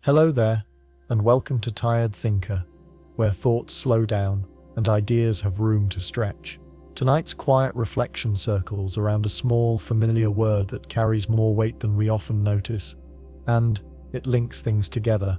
Hello there, and welcome to Tired Thinker, where thoughts slow down and ideas have room to stretch. Tonight's quiet reflection circles around a small, familiar word that carries more weight than we often notice, and it links things together.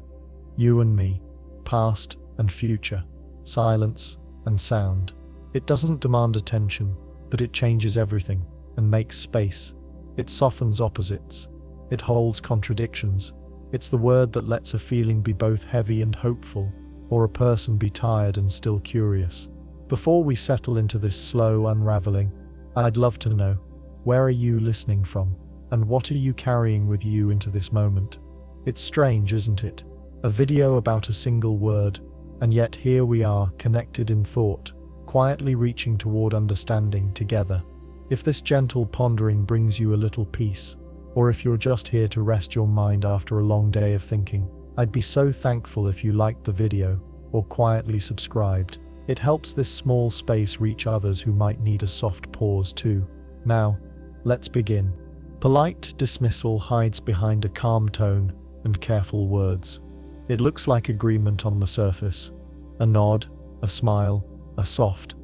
You and me, past and future, silence and sound. It doesn't demand attention, but it changes everything and makes space. It softens opposites. It holds contradictions. It's the word that lets a feeling be both heavy and hopeful, or a person be tired and still curious. Before we settle into this slow unraveling, I'd love to know, where are you listening from, and what are you carrying with you into this moment? It's strange, isn't it? A video about a single word, and yet here we are, connected in thought, quietly reaching toward understanding together. If this gentle pondering brings you a little peace, or if you're just here to rest your mind after a long day of thinking, I'd be so thankful if you liked the video, or quietly subscribed. It helps this small space reach others who might need a soft pause too. Now, let's begin. Polite dismissal hides behind a calm tone and careful words. It looks like agreement on the surface. A nod, a smile, a soft.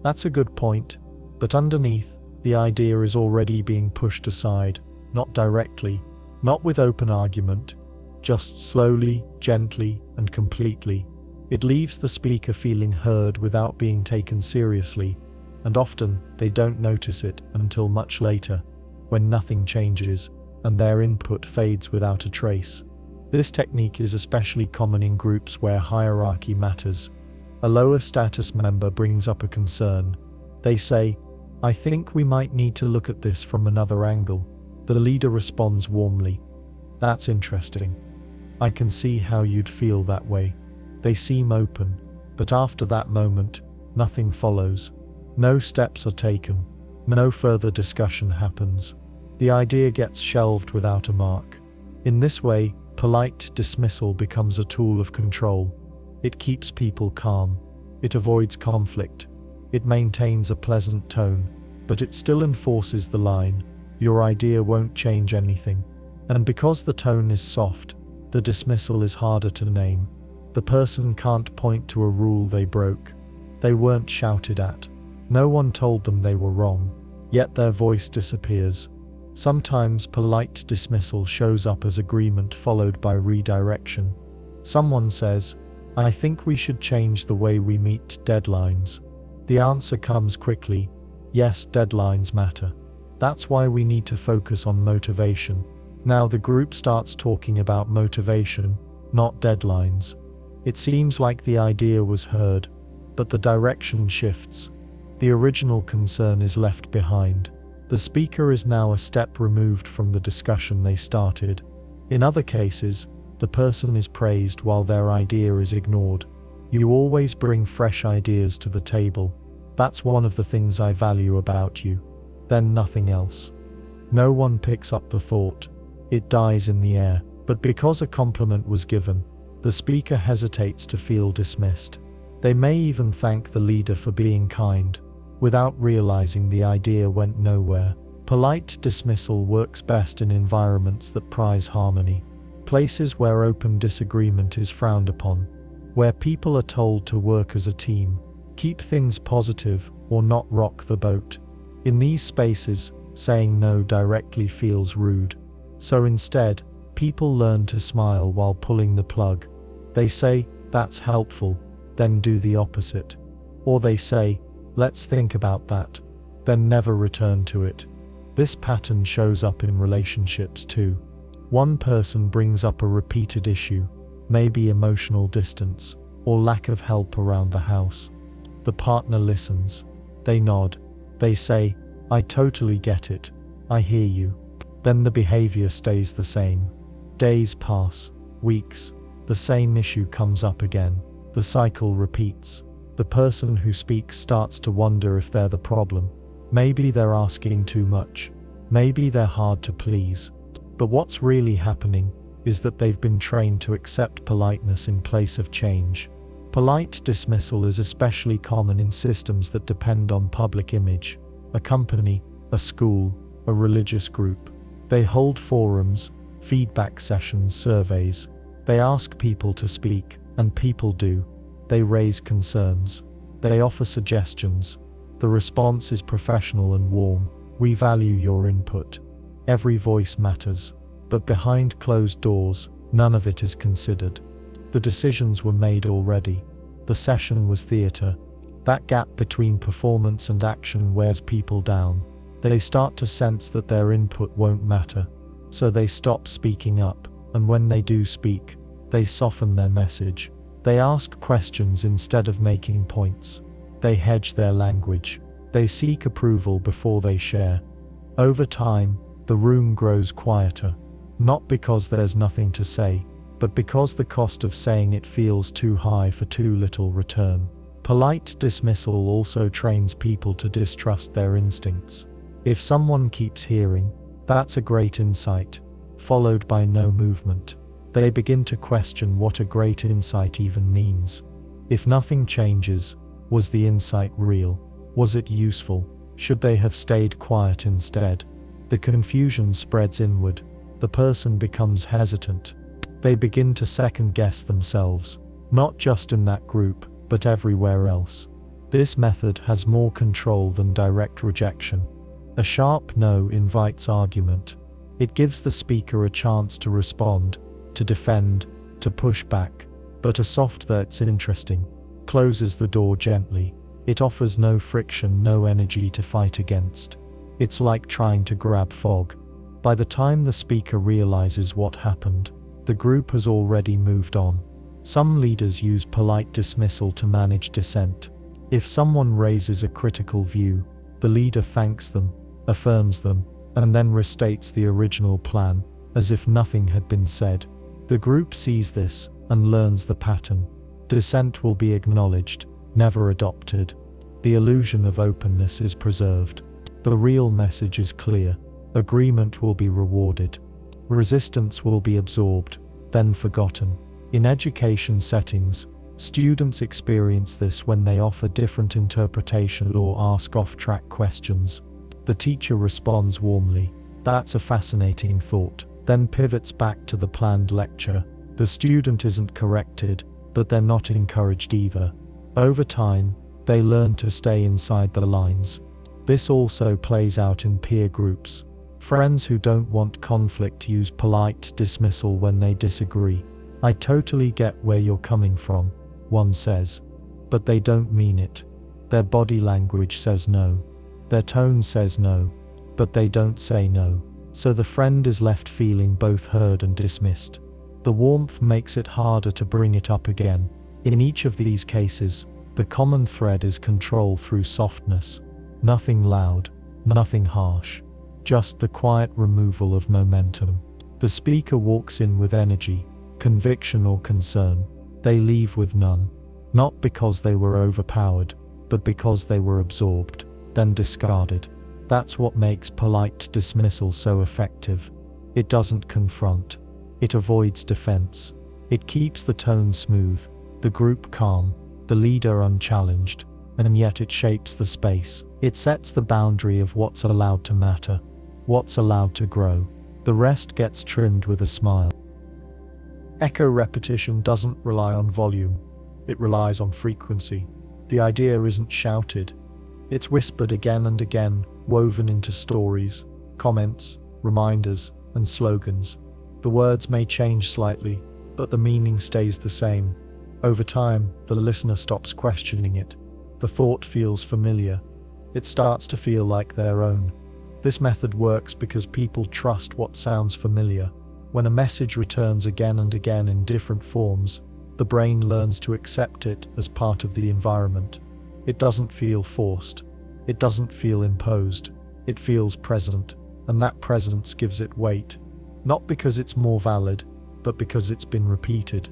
That's a good point, but underneath, the idea is already being pushed aside. Not directly, not with open argument, just slowly, gently, and completely. It leaves the speaker feeling heard without being taken seriously, and often they don't notice it until much later, when nothing changes, and their input fades without a trace. This technique is especially common in groups where hierarchy matters. A lower status member brings up a concern. They say, "I think we might need to look at this from another angle." The leader responds warmly, "That's interesting. I can see how you'd feel that way." They seem open, but after that moment, nothing follows. No steps are taken. No further discussion happens. The idea gets shelved without a mark. In this way, polite dismissal becomes a tool of control. It keeps people calm. It avoids conflict. It maintains a pleasant tone, but it still enforces the line, "Your idea won't change anything." And because the tone is soft, the dismissal is harder to name. The person can't point to a rule they broke. They weren't shouted at. No one told them they were wrong, yet their voice disappears. Sometimes polite dismissal shows up as agreement followed by redirection. Someone says, "I think we should change the way we meet deadlines." The answer comes quickly, "Yes, deadlines matter. That's why we need to focus on motivation." Now the group starts talking about motivation, not deadlines. It seems like the idea was heard, but the direction shifts. The original concern is left behind. The speaker is now a step removed from the discussion they started. In other cases, the person is praised while their idea is ignored. "You always bring fresh ideas to the table. That's one of the things I value about you." Then nothing else. No one picks up the thought. It dies in the air. But because a compliment was given, the speaker hesitates to feel dismissed. They may even thank the leader for being kind, without realizing the idea went nowhere. Polite dismissal works best in environments that prize harmony. Places where open disagreement is frowned upon. Where people are told to work as a team, keep things positive, or not rock the boat. In these spaces, saying no directly feels rude. So instead, people learn to smile while pulling the plug. They say, "That's helpful," then do the opposite. Or they say, "Let's think about that," then never return to it. This pattern shows up in relationships too. One person brings up a repeated issue, maybe emotional distance, or lack of help around the house. The partner listens. They nod. They say, "I totally get it. I hear you." Then the behavior stays the same. Days pass, weeks, the same issue comes up again. The cycle repeats. The person who speaks starts to wonder if they're the problem. Maybe they're asking too much. Maybe they're hard to please. But what's really happening is that they've been trained to accept politeness in place of change. Polite dismissal is especially common in systems that depend on public image. A company, a school, a religious group. They hold forums, feedback sessions, surveys. They ask people to speak, and people do. They raise concerns. They offer suggestions. The response is professional and warm. We value your input. Every voice matters. But behind closed doors, none of it is considered. The decisions were made already. The session was theatre. That gap between performance and action wears people down. They start to sense that their input won't matter. So they stop speaking up, and when they do speak, they soften their message. They ask questions instead of making points. They hedge their language. They seek approval before they share. Over time, the room grows quieter. Not because there's nothing to say, but because the cost of saying it feels too high for too little return. Polite dismissal also trains people to distrust their instincts. If someone keeps hearing, "That's a great insight," followed by no movement, they begin to question what a great insight even means. If nothing changes, was the insight real? Was it useful? Should they have stayed quiet instead? The confusion spreads inward. The person becomes hesitant. They begin to second-guess themselves, not just in that group, but everywhere else. This method has more control than direct rejection. A sharp no invites argument. It gives the speaker a chance to respond, to defend, to push back. But a soft "that's interesting" closes the door gently. It offers no friction, no energy to fight against. It's like trying to grab fog. By the time the speaker realizes what happened, the group has already moved on. Some leaders use polite dismissal to manage dissent. If someone raises a critical view, the leader thanks them, affirms them, and then restates the original plan, as if nothing had been said. The group sees this, and learns the pattern. Dissent will be acknowledged, never adopted. The illusion of openness is preserved. The real message is clear. Agreement will be rewarded. Resistance will be absorbed, then forgotten. In education settings, students experience this when they offer different interpretation or ask off-track questions. The teacher responds warmly, "That's a fascinating thought," then pivots back to the planned lecture. The student isn't corrected, but they're not encouraged either. Over time, they learn to stay inside the lines. This also plays out in peer groups. Friends who don't want conflict use polite dismissal when they disagree. "I totally get where you're coming from," one says. But they don't mean it. Their body language says no. Their tone says no. But they don't say no. So the friend is left feeling both heard and dismissed. The warmth makes it harder to bring it up again. In each of these cases, the common thread is control through softness. Nothing loud, nothing harsh. Just the quiet removal of momentum. The speaker walks in with energy, conviction or concern. They leave with none. Not because they were overpowered, but because they were absorbed, then discarded. That's what makes polite dismissal so effective. It doesn't confront. It avoids defense. It keeps the tone smooth, the group calm, the leader unchallenged, and yet it shapes the space. It sets the boundary of what's allowed to matter, what's allowed to grow. The rest gets trimmed with a smile. Echo repetition doesn't rely on volume. It relies on frequency. The idea isn't shouted. It's whispered again and again, woven into stories, comments, reminders, and slogans. The words may change slightly, but the meaning stays the same. Over time, the listener stops questioning it. The thought feels familiar. It starts to feel like their own. This method works because people trust what sounds familiar. When a message returns again and again in different forms, the brain learns to accept it as part of the environment. It doesn't feel forced. It doesn't feel imposed. It feels present, and that presence gives it weight. Not because it's more valid, but because it's been repeated.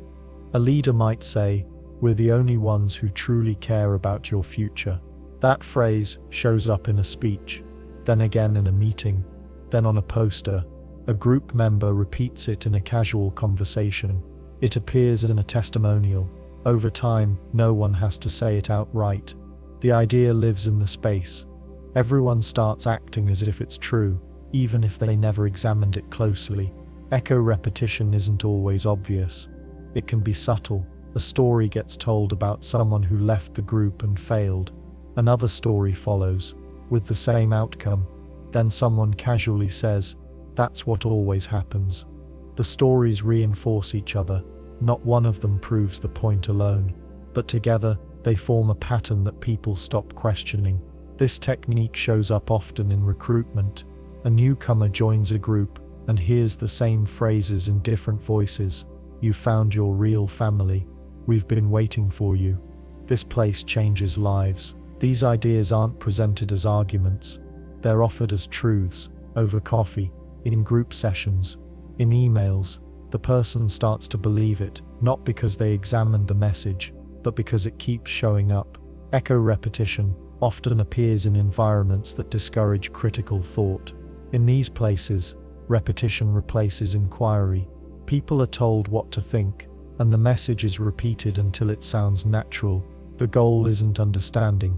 A leader might say, "We're the only ones who truly care about your future." That phrase shows up in a speech, then again in a meeting, then on a poster. A group member repeats it in a casual conversation. It appears in a testimonial. Over time, no one has to say it outright. The idea lives in the space. Everyone starts acting as if it's true, even if they never examined it closely. Echo repetition isn't always obvious. It can be subtle. A story gets told about someone who left the group and failed. Another story follows, with the same outcome. Then someone casually says, "That's what always happens." The stories reinforce each other. Not one of them proves the point alone, but together, they form a pattern that people stop questioning. This technique shows up often in recruitment. A newcomer joins a group and hears the same phrases in different voices. "You found your real family. We've been waiting for you. This place changes lives." These ideas aren't presented as arguments. They're offered as truths, over coffee, in group sessions, in emails. The person starts to believe it, not because they examined the message, but because it keeps showing up. Echo repetition often appears in environments that discourage critical thought. In these places, repetition replaces inquiry. People are told what to think, and the message is repeated until it sounds natural. The goal isn't understanding.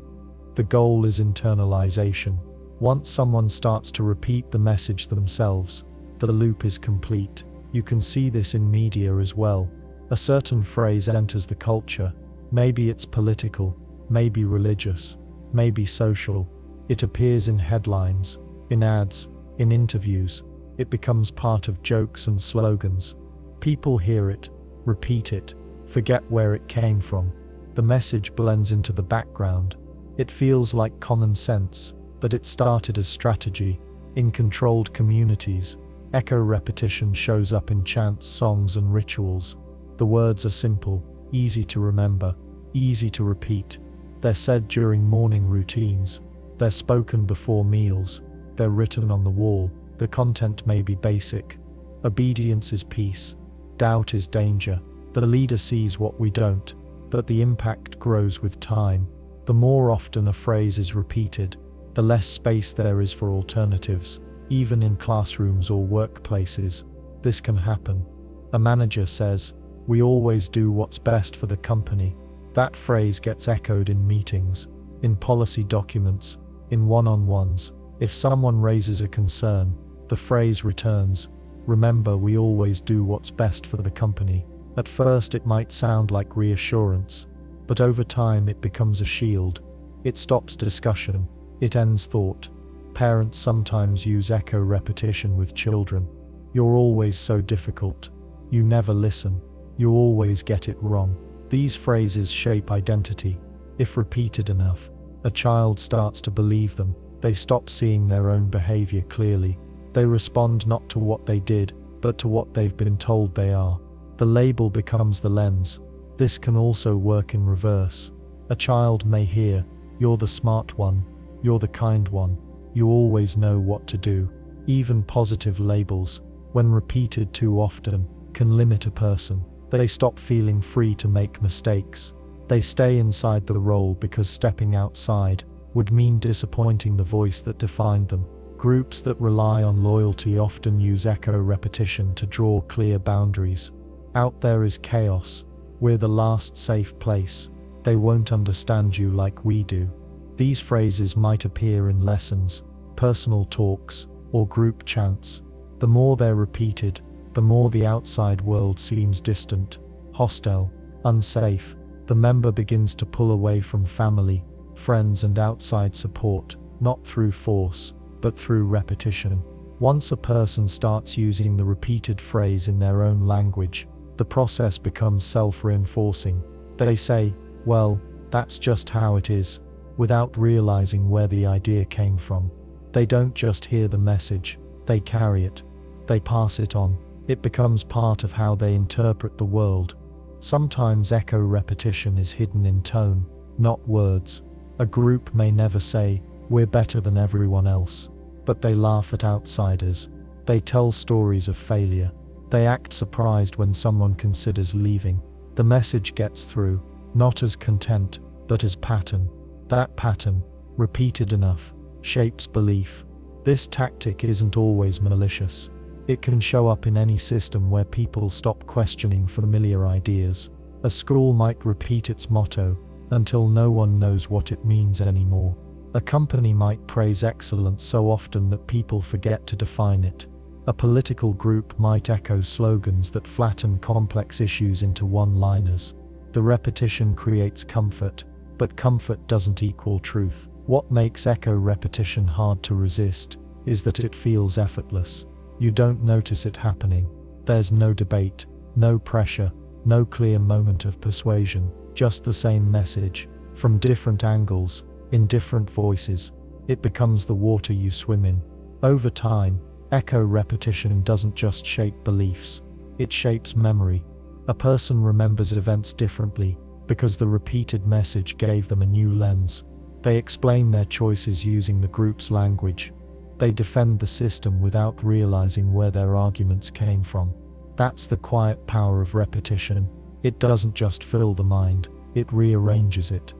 The goal is internalization. Once someone starts to repeat the message themselves, the loop is complete. You can see this in media as well. A certain phrase enters the culture. Maybe it's political, maybe religious, maybe social. It appears in headlines, in ads, in interviews. It becomes part of jokes and slogans. People hear it, repeat it, forget where it came from. The message blends into the background. It feels like common sense, but it started as strategy. In controlled communities, echo repetition shows up in chants, songs, and rituals. The words are simple, easy to remember, easy to repeat. They're said during morning routines. They're spoken before meals. They're written on the wall. The content may be basic. Obedience is peace. Doubt is danger. The leader sees what we don't, but the impact grows with time. The more often a phrase is repeated, the less space there is for alternatives. Even in classrooms or workplaces, this can happen. A manager says, "We always do what's best for the company." That phrase gets echoed in meetings, in policy documents, in one-on-ones. If someone raises a concern, the phrase returns, "Remember, we always do what's best for the company." At first it might sound like reassurance, but over time it becomes a shield. It stops discussion. It ends thought. Parents sometimes use echo repetition with children. "You're always so difficult. You never listen. You always get it wrong." These phrases shape identity. If repeated enough, a child starts to believe them. They stop seeing their own behavior clearly. They respond not to what they did, but to what they've been told they are. The label becomes the lens. This can also work in reverse. A child may hear, "You're the smart one. You're the kind one. You always know what to do." Even positive labels, when repeated too often, can limit a person. They stop feeling free to make mistakes. They stay inside the role because stepping outside would mean disappointing the voice that defined them. Groups that rely on loyalty often use echo repetition to draw clear boundaries. Out there is chaos. We're the last safe place. They won't understand you like we do. These phrases might appear in lessons, personal talks, or group chants. The more they're repeated, the more the outside world seems distant, hostile, unsafe. The member begins to pull away from family, friends, and outside support, not through force, but through repetition. Once a person starts using the repeated phrase in their own language, the process becomes self-reinforcing. They say, "Well, that's just how it is," without realizing where the idea came from. They don't just hear the message, they carry it. They pass it on. It becomes part of how they interpret the world. Sometimes echo repetition is hidden in tone, not words. A group may never say, "We're better than everyone else," but they laugh at outsiders. They tell stories of failure. They act surprised when someone considers leaving. The message gets through, not as content, but as pattern. That pattern, repeated enough, shapes belief. This tactic isn't always malicious. It can show up in any system where people stop questioning familiar ideas. A school might repeat its motto until no one knows what it means anymore. A company might praise excellence so often that people forget to define it. A political group might echo slogans that flatten complex issues into one-liners. The repetition creates comfort, but comfort doesn't equal truth. What makes echo repetition hard to resist is that it feels effortless. You don't notice it happening. There's no debate, no pressure, no clear moment of persuasion, just the same message, from different angles, in different voices. It becomes the water you swim in. Over time, echo repetition doesn't just shape beliefs, it shapes memory. A person remembers events differently because the repeated message gave them a new lens. They explain their choices using the group's language. They defend the system without realizing where their arguments came from. That's the quiet power of repetition. It doesn't just fill the mind, it rearranges it.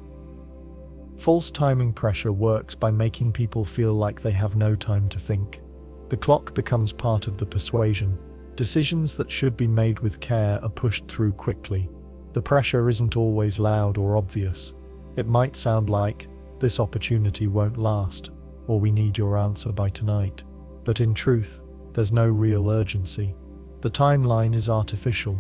False timing pressure works by making people feel like they have no time to think. The clock becomes part of the persuasion. Decisions that should be made with care are pushed through quickly. The pressure isn't always loud or obvious. It might sound like, "This opportunity won't last," or "We need your answer by tonight." But in truth, there's no real urgency. The timeline is artificial.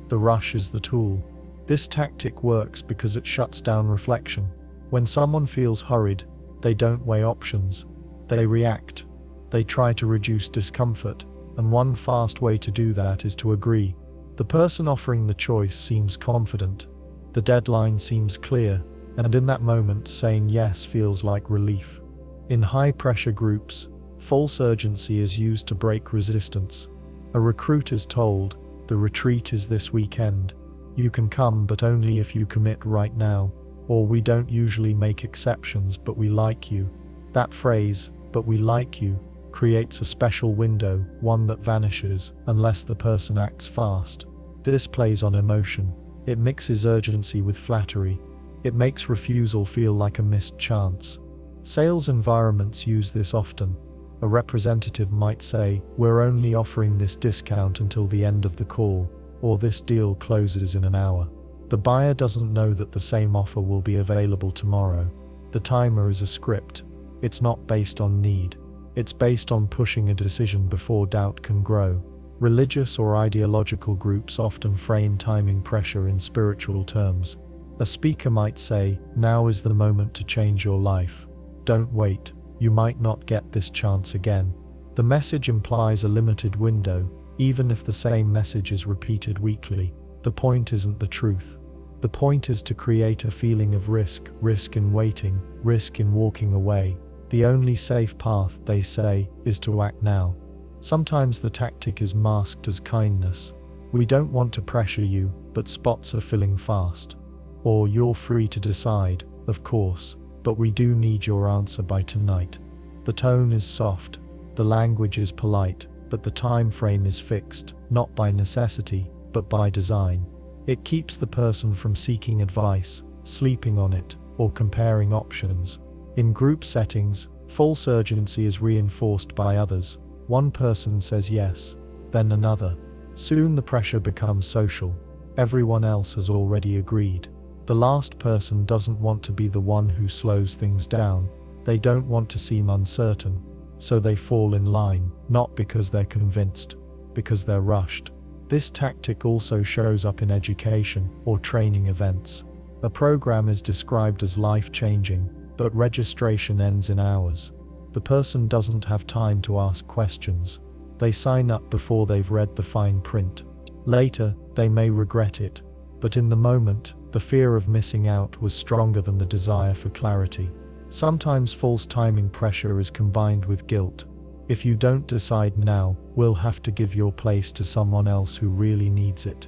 The rush is the tool. This tactic works because it shuts down reflection. When someone feels hurried, they don't weigh options. They react. They try to reduce discomfort, and one fast way to do that is to agree. The person offering the choice seems confident. The deadline seems clear, and in that moment saying yes feels like relief. In high-pressure groups, false urgency is used to break resistance. A recruit is told, "The retreat is this weekend. You can come but only if you commit right now," or "We don't usually make exceptions but we like you." That phrase, "but we like you," creates a special window, one that vanishes unless the person acts fast. This plays on emotion. It mixes urgency with flattery. It makes refusal feel like a missed chance. Sales environments use this often. A representative might say, "We're only offering this discount until the end of the call," or "This deal closes in an hour." The buyer doesn't know that the same offer will be available tomorrow. The timer is a script. It's not based on need. It's based on pushing a decision before doubt can grow. Religious or ideological groups often frame timing pressure in spiritual terms. A speaker might say, "Now is the moment to change your life. Don't wait. You might not get this chance again." The message implies a limited window, even if the same message is repeated weekly. The point isn't the truth. The point is to create a feeling of risk in waiting, risk in walking away. The only safe path, they say, is to act now. Sometimes the tactic is masked as kindness. "We don't want to pressure you, but spots are filling fast." Or "You're free to decide, of course, but we do need your answer by tonight." The tone is soft, the language is polite, but the time frame is fixed, not by necessity, but by design. It keeps the person from seeking advice, sleeping on it, or comparing options. In group settings, false urgency is reinforced by others. One person says yes, then another. Soon the pressure becomes social. Everyone else has already agreed. The last person doesn't want to be the one who slows things down. They don't want to seem uncertain, so they fall in line, not because they're convinced, because they're rushed. This tactic also shows up in education or training events. A program is described as life-changing, but registration ends in hours. The person doesn't have time to ask questions. They sign up before they've read the fine print. Later, they may regret it, but in the moment, the fear of missing out was stronger than the desire for clarity. Sometimes false timing pressure is combined with guilt. "If you don't decide now, we'll have to give your place to someone else who really needs it."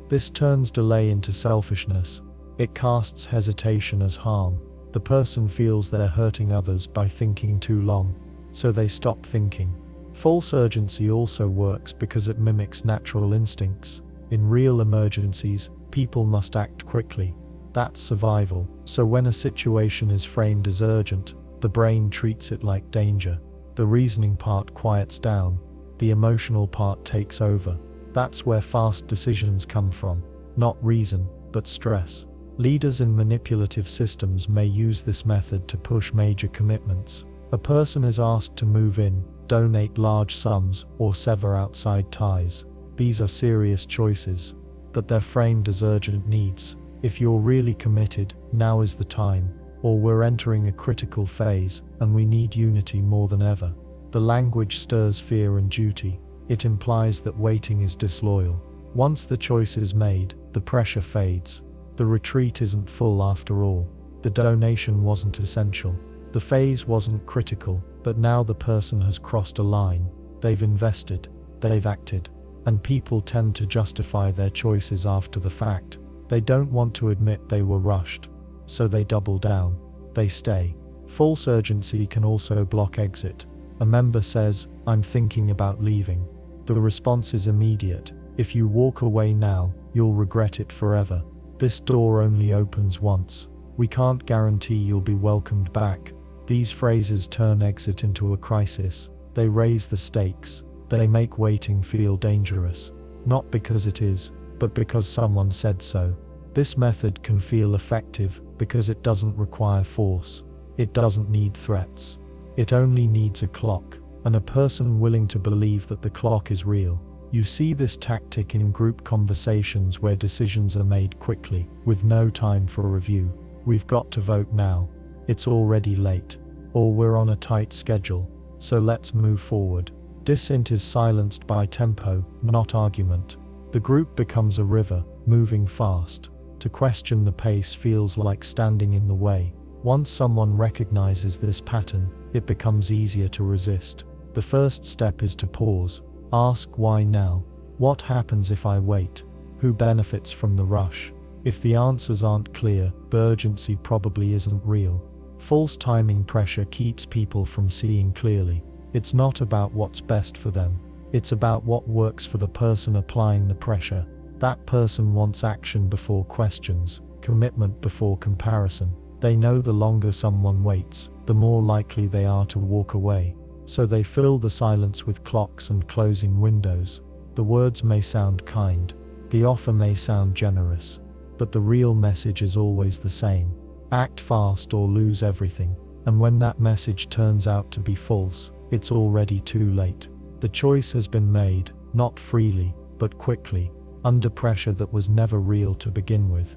This turns delay into selfishness. It casts hesitation as harm. The person feels they're hurting others by thinking too long, so they stop thinking. False urgency also works because it mimics natural instincts. In real emergencies, people must act quickly. That's survival. So when a situation is framed as urgent, the brain treats it like danger. The reasoning part quiets down. The emotional part takes over. That's where fast decisions come from. Not reason, but stress. Leaders in manipulative systems may use this method to push major commitments. A person is asked to move in, donate large sums, or sever outside ties. These are serious choices, but they're framed as urgent needs. If you're really committed, now is the time, or we're entering a critical phase, and we need unity more than ever. The language stirs fear and duty. It implies that waiting is disloyal. Once the choice is made, the pressure fades. The retreat isn't full after all. The donation wasn't essential. The phase wasn't critical, but now the person has crossed a line. They've invested. They've acted. And people tend to justify their choices after the fact. They don't want to admit they were rushed. So they double down. They stay. False urgency can also block exit. A member says, "I'm thinking about leaving." The response is immediate. If you walk away now, you'll regret it forever. This door only opens once. We can't guarantee you'll be welcomed back. These phrases turn exit into a crisis. They raise the stakes. They make waiting feel dangerous. Not because it is, but because someone said so. This method can feel effective because it doesn't require force. It doesn't need threats. It only needs a clock, and a person willing to believe that the clock is real. You see this tactic in group conversations where decisions are made quickly, with no time for review. We've got to vote now. It's already late. Or we're on a tight schedule, so let's move forward. Dissent is silenced by tempo, not argument. The group becomes a river, moving fast. To question the pace feels like standing in the way. Once someone recognizes this pattern, it becomes easier to resist. The first step is to pause. Ask why now? What happens if I wait? Who benefits from the rush? If the answers aren't clear, the urgency probably isn't real. False timing pressure keeps people from seeing clearly. It's not about what's best for them. It's about what works for the person applying the pressure. That person wants action before questions, commitment before comparison. They know the longer someone waits, the more likely they are to walk away. So they fill the silence with clocks and closing windows. The words may sound kind. The offer may sound generous. But the real message is always the same. Act fast or lose everything. And when that message turns out to be false, it's already too late. The choice has been made, not freely, but quickly, under pressure that was never real to begin with.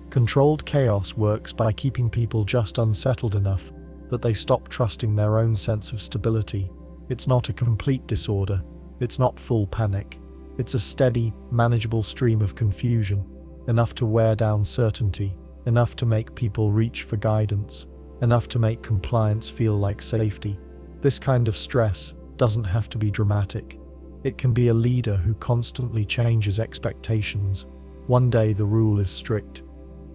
Controlled chaos works by keeping people just unsettled enough that they stop trusting their own sense of stability. It's not a complete disorder. It's not full panic. It's a steady, manageable stream of confusion, enough to wear down certainty, enough to make people reach for guidance, enough to make compliance feel like safety. This kind of stress doesn't have to be dramatic. It can be a leader who constantly changes expectations. One day the rule is strict.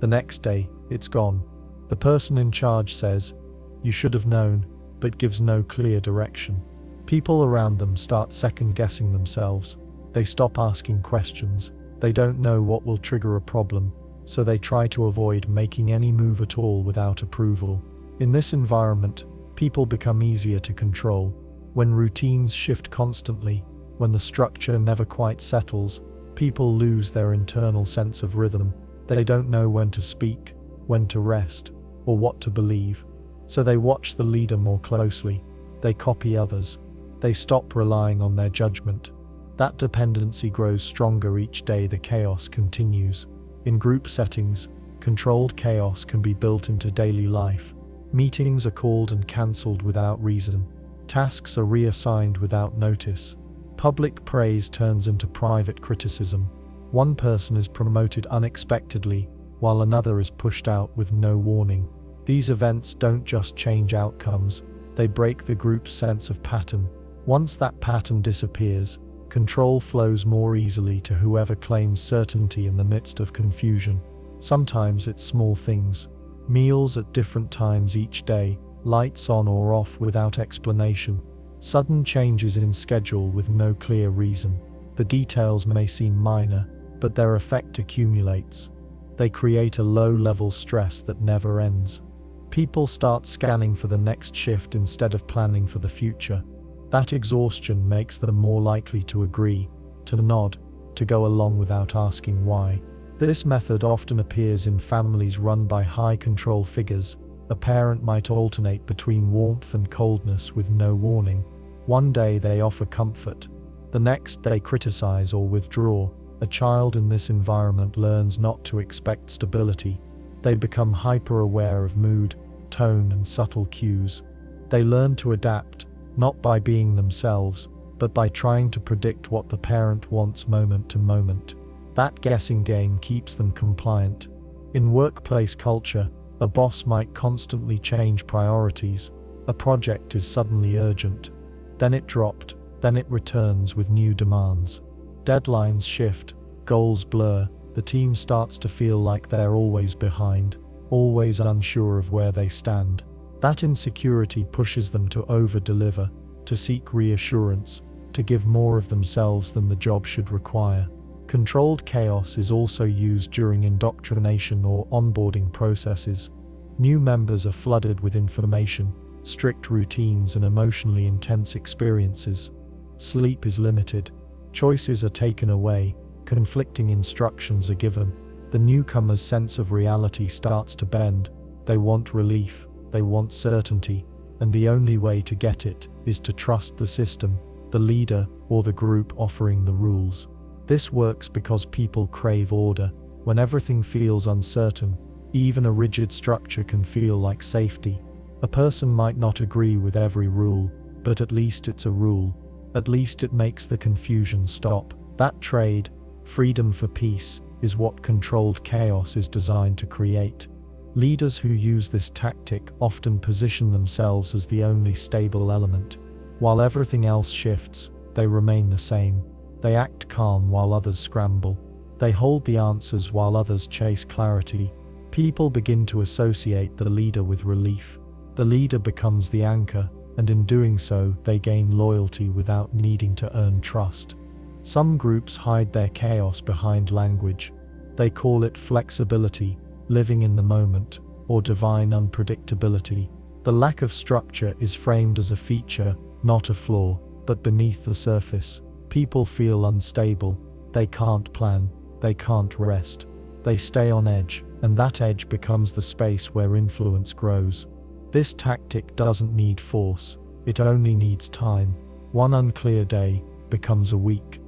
The next day, it's gone. The person in charge says, "You should have known," but gives no clear direction. People around them start second-guessing themselves. They stop asking questions. They don't know what will trigger a problem, so they try to avoid making any move at all without approval. In this environment, people become easier to control. When routines shift constantly, when the structure never quite settles, people lose their internal sense of rhythm. They don't know when to speak, when to rest, or what to believe. So they watch the leader more closely. They copy others. They stop relying on their judgment. That dependency grows stronger each day the chaos continues. In group settings, controlled chaos can be built into daily life. Meetings are called and cancelled without reason. Tasks are reassigned without notice. Public praise turns into private criticism. One person is promoted unexpectedly, while another is pushed out with no warning. These events don't just change outcomes, they break the group's sense of pattern. Once that pattern disappears, control flows more easily to whoever claims certainty in the midst of confusion. Sometimes it's small things. Meals at different times each day, lights on or off without explanation. Sudden changes in schedule with no clear reason. The details may seem minor, but their effect accumulates. They create a low-level stress that never ends. People start scanning for the next shift instead of planning for the future. That exhaustion makes them more likely to agree, to nod, to go along without asking why. This method often appears in families run by high-control figures. A parent might alternate between warmth and coldness with no warning. One day they offer comfort. The next they criticize or withdraw. A child in this environment learns not to expect stability. They become hyper-aware of mood, tone, and subtle cues. They learn to adapt, not by being themselves, but by trying to predict what the parent wants moment to moment. That guessing game keeps them compliant. In workplace culture, a boss might constantly change priorities. A project is suddenly urgent. Then it dropped, then it returns with new demands. Deadlines shift, goals blur, the team starts to feel like they're always behind, always unsure of where they stand. That insecurity pushes them to over-deliver, to seek reassurance, to give more of themselves than the job should require. Controlled chaos is also used during indoctrination or onboarding processes. New members are flooded with information, strict routines, and emotionally intense experiences. Sleep is limited. Choices are taken away. Conflicting instructions are given. The newcomer's sense of reality starts to bend. They want relief. They want certainty. And the only way to get it is to trust the system, the leader, or the group offering the rules. This works because people crave order. When everything feels uncertain, even a rigid structure can feel like safety. A person might not agree with every rule, but at least it's a rule. At least it makes the confusion stop. That trade, freedom for peace, is what controlled chaos is designed to create. Leaders who use this tactic often position themselves as the only stable element. While everything else shifts, they remain the same. They act calm while others scramble. They hold the answers while others chase clarity. People begin to associate the leader with relief. The leader becomes the anchor, and in doing so, they gain loyalty without needing to earn trust. Some groups hide their chaos behind language. They call it flexibility, living in the moment, or divine unpredictability. The lack of structure is framed as a feature, not a flaw, but beneath the surface, people feel unstable. They can't plan, they can't rest. They stay on edge, and that edge becomes the space where influence grows. This tactic doesn't need force, it only needs time. One unclear day becomes a week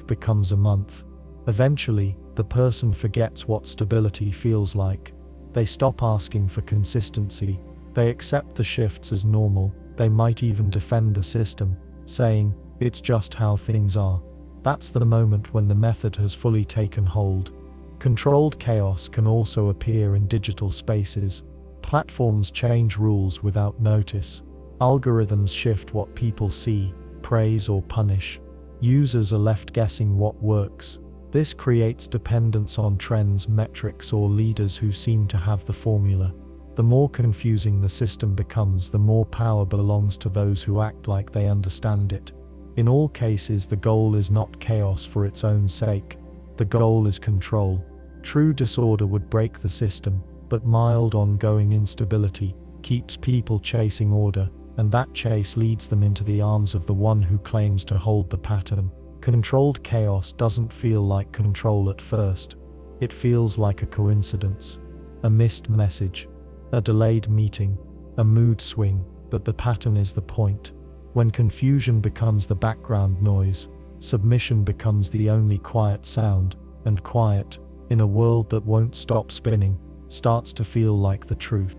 becomes a month. Eventually, the person forgets what stability feels like. They stop asking for consistency. They accept the shifts as normal. They might even defend the system, saying, "It's just how things are." That's the moment when the method has fully taken hold. Controlled chaos can also appear in digital spaces. Platforms change rules without notice. Algorithms shift what people see, praise or punish. Users are left guessing what works. This creates dependence on trends, metrics, or leaders who seem to have the formula. The more confusing the system becomes, the more power belongs to those who act like they understand it. In all cases, the goal is not chaos for its own sake. The goal is control. True disorder would break the system, but mild ongoing instability keeps people chasing order, and that chase leads them into the arms of the one who claims to hold the pattern. Controlled chaos doesn't feel like control at first. It feels like a coincidence, a missed message, a delayed meeting, a mood swing, but the pattern is the point. When confusion becomes the background noise, submission becomes the only quiet sound, and quiet, in a world that won't stop spinning, starts to feel like the truth.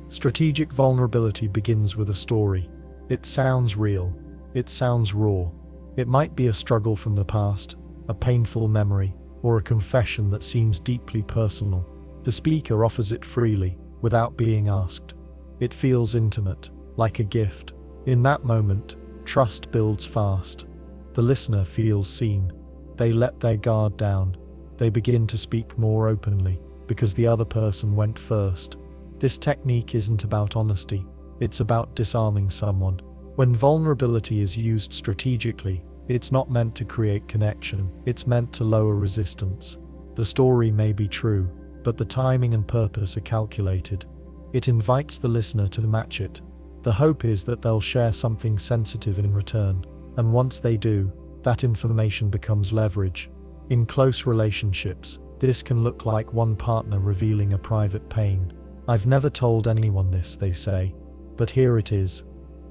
Strategic vulnerability begins with a story. It sounds real. It sounds raw. It might be a struggle from the past, a painful memory, or a confession that seems deeply personal. The speaker offers it freely, without being asked. It feels intimate, like a gift. In that moment, trust builds fast. The listener feels seen. They let their guard down. They begin to speak more openly, because the other person went first. This technique isn't about honesty, it's about disarming someone. When vulnerability is used strategically, it's not meant to create connection, it's meant to lower resistance. The story may be true, but the timing and purpose are calculated. It invites the listener to match it. The hope is that they'll share something sensitive in return, and once they do, that information becomes leverage. In close relationships, this can look like one partner revealing a private pain. "I've never told anyone this," they say, "but here it is."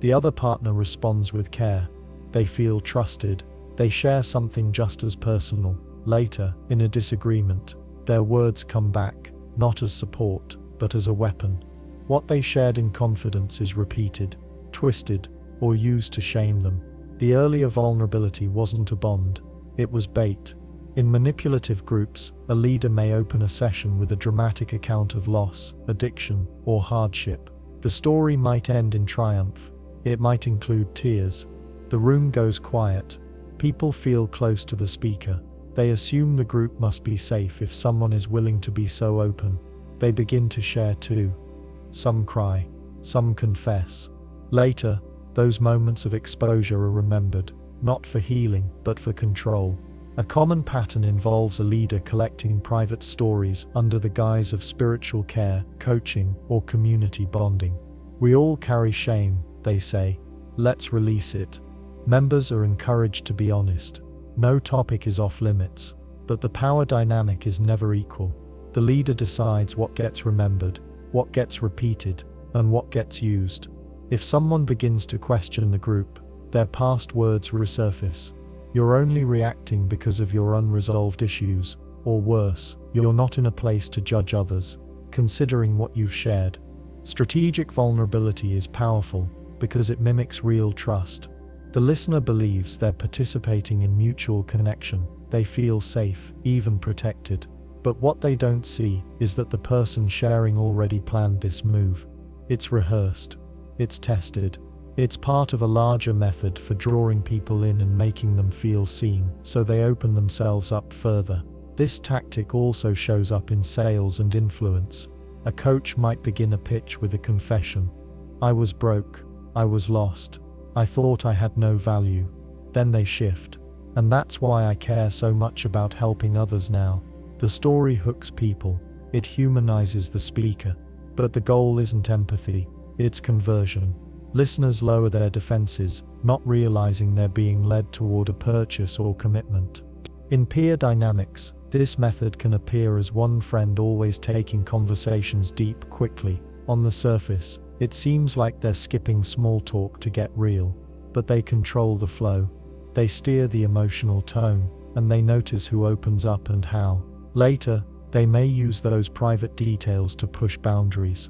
The other partner responds with care. They feel trusted. They share something just as personal. Later, in a disagreement, their words come back, not as support, but as a weapon. What they shared in confidence is repeated, twisted, or used to shame them. The earlier vulnerability wasn't a bond, it was bait. In manipulative groups, a leader may open a session with a dramatic account of loss, addiction, or hardship. The story might end in triumph. It might include tears. The room goes quiet. People feel close to the speaker. They assume the group must be safe if someone is willing to be so open. They begin to share too. Some cry. Some confess. Later, those moments of exposure are remembered, not for healing, but for control. A common pattern involves a leader collecting private stories under the guise of spiritual care, coaching, or community bonding. We all carry shame, they say. Let's release it. Members are encouraged to be honest. No topic is off limits, but the power dynamic is never equal. The leader decides what gets remembered, what gets repeated, and what gets used. If someone begins to question the group, their past words resurface. You're only reacting because of your unresolved issues, or worse, you're not in a place to judge others, considering what you've shared. Strategic vulnerability is powerful because it mimics real trust. The listener believes they're participating in mutual connection. They feel safe, even protected. But what they don't see is that the person sharing already planned this move. It's rehearsed. It's tested. It's part of a larger method for drawing people in and making them feel seen, so they open themselves up further. This tactic also shows up in sales and influence. A coach might begin a pitch with a confession. I was broke. I was lost. I thought I had no value. Then they shift. And that's why I care so much about helping others now. The story hooks people. It humanizes the speaker. But the goal isn't empathy. It's conversion. Listeners lower their defenses, not realizing they're being led toward a purchase or commitment. In peer dynamics, this method can appear as one friend always taking conversations deep quickly. On the surface, it seems like they're skipping small talk to get real, but they control the flow. They steer the emotional tone, and they notice who opens up and how. Later, they may use those private details to push boundaries.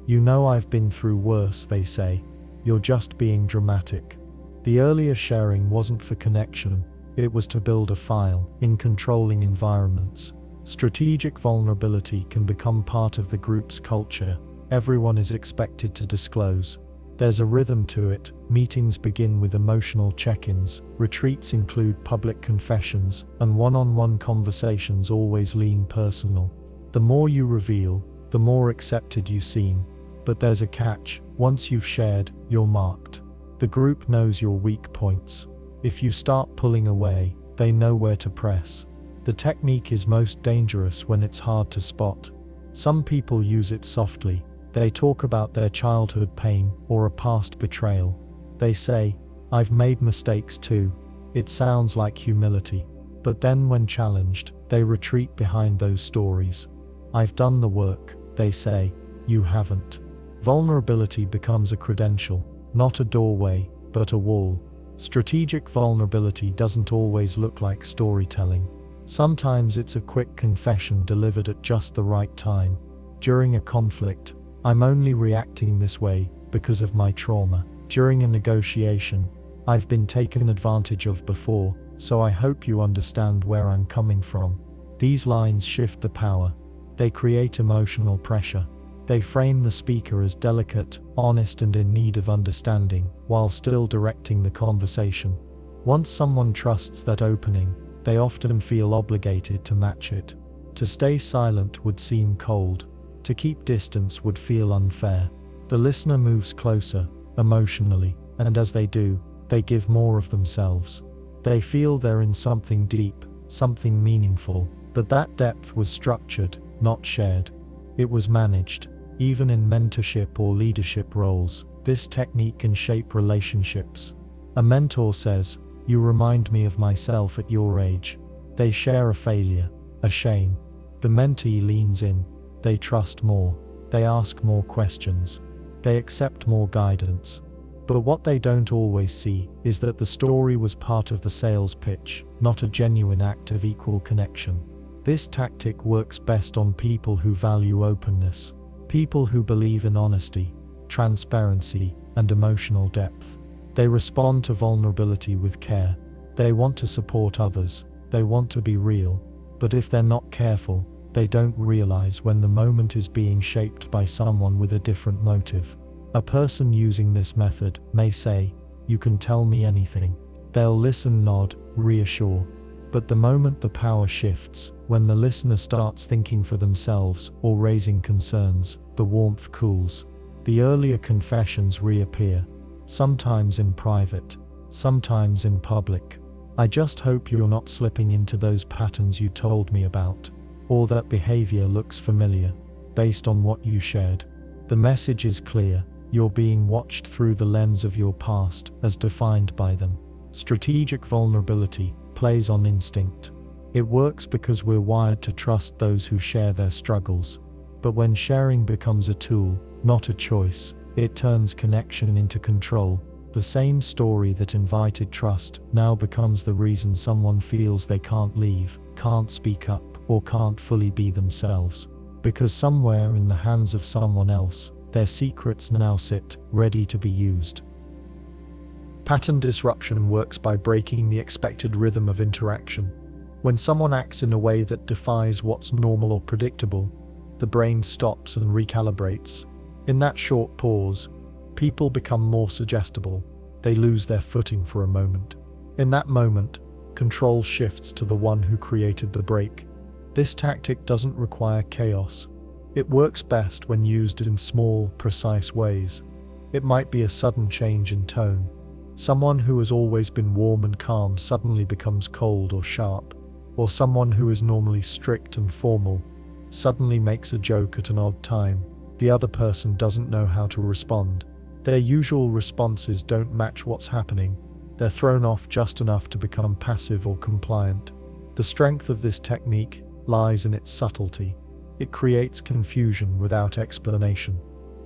You know, I've been through worse, they say. You're just being dramatic. The earlier sharing wasn't for connection, it was to build a file. In controlling environments, strategic vulnerability can become part of the group's culture. Everyone is expected to disclose. There's a rhythm to it. Meetings begin with emotional check-ins, retreats include public confessions, and one-on-one conversations always lean personal. The more you reveal, the more accepted you seem. But there's a catch. Once you've shared, you're marked. The group knows your weak points. If you start pulling away, they know where to press. The technique is most dangerous when it's hard to spot. Some people use it softly. They talk about their childhood pain or a past betrayal. They say, I've made mistakes too. It sounds like humility. But then when challenged, they retreat behind those stories. I've done the work, they say. You haven't. Vulnerability becomes a credential, not a doorway, but a wall. Strategic vulnerability doesn't always look like storytelling. Sometimes it's a quick confession delivered at just the right time. During a conflict, I'm only reacting this way because of my trauma. During a negotiation, I've been taken advantage of before, so I hope you understand where I'm coming from. These lines shift the power. They create emotional pressure. They frame the speaker as delicate, honest, and in need of understanding, while still directing the conversation. Once someone trusts that opening, they often feel obligated to match it. To stay silent would seem cold. To keep distance would feel unfair. The listener moves closer, emotionally, and as they do, they give more of themselves. They feel they're in something deep, something meaningful, but that depth was structured, not shared. It was managed. Even in mentorship or leadership roles, this technique can shape relationships. A mentor says, "You remind me of myself at your age." They share a failure, a shame. The mentee leans in. They trust more. They ask more questions. They accept more guidance. But what they don't always see is that the story was part of the sales pitch, not a genuine act of equal connection. This tactic works best on people who value openness, people who believe in honesty, transparency, and emotional depth. They respond to vulnerability with care. They want to support others. They want to be real. But if they're not careful, they don't realize when the moment is being shaped by someone with a different motive. A person using this method may say, "You can tell me anything." They'll listen, nod, reassure. But the moment the power shifts, when the listener starts thinking for themselves or raising concerns, the warmth cools. The earlier confessions reappear, sometimes in private, sometimes in public. "I just hope you're not slipping into those patterns you told me about," or "that behavior looks familiar," based on what you shared. The message is clear. You're being watched through the lens of your past, as defined by them. Strategic vulnerability plays on instinct. It works because we're wired to trust those who share their struggles. But when sharing becomes a tool, not a choice, it turns connection into control. The same story that invited trust now becomes the reason someone feels they can't leave, can't speak up, or can't fully be themselves. Because somewhere in the hands of someone else, their secrets now sit, ready to be used. Pattern disruption works by breaking the expected rhythm of interaction. When someone acts in a way that defies what's normal or predictable, the brain stops and recalibrates. In that short pause, people become more suggestible. They lose their footing for a moment. In that moment, control shifts to the one who created the break. This tactic doesn't require chaos. It works best when used in small, precise ways. It might be a sudden change in tone. Someone who has always been warm and calm suddenly becomes cold or sharp. Or someone who is normally strict and formal suddenly makes a joke at an odd time. The other person doesn't know how to respond. Their usual responses don't match what's happening. They're thrown off just enough to become passive or compliant. The strength of this technique lies in its subtlety. It creates confusion without explanation.